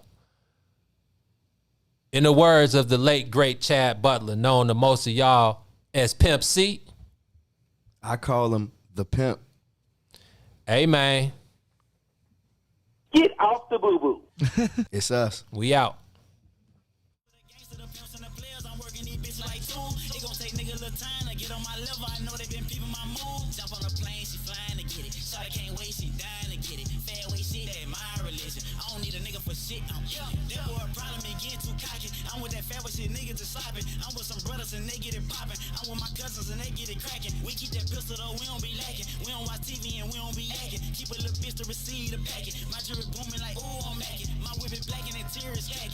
in the words of the late, great Chad Butler, known to most of y'all as Pimp C, I call him the Pimp. Hey, man. Get off the boo-boo. It's us. We out. I'm with that fat shit, niggas just slopping. I'm with some brothers and they get it popping. I'm with my cousins and they get it cracking. We keep that pistol though, we don't be lacking. We don't watch TV and we don't be acting. Keep a little bitch to receive the packet. My jewelry booming like, ooh, I'm macking. My whip is black and that tear is khaki.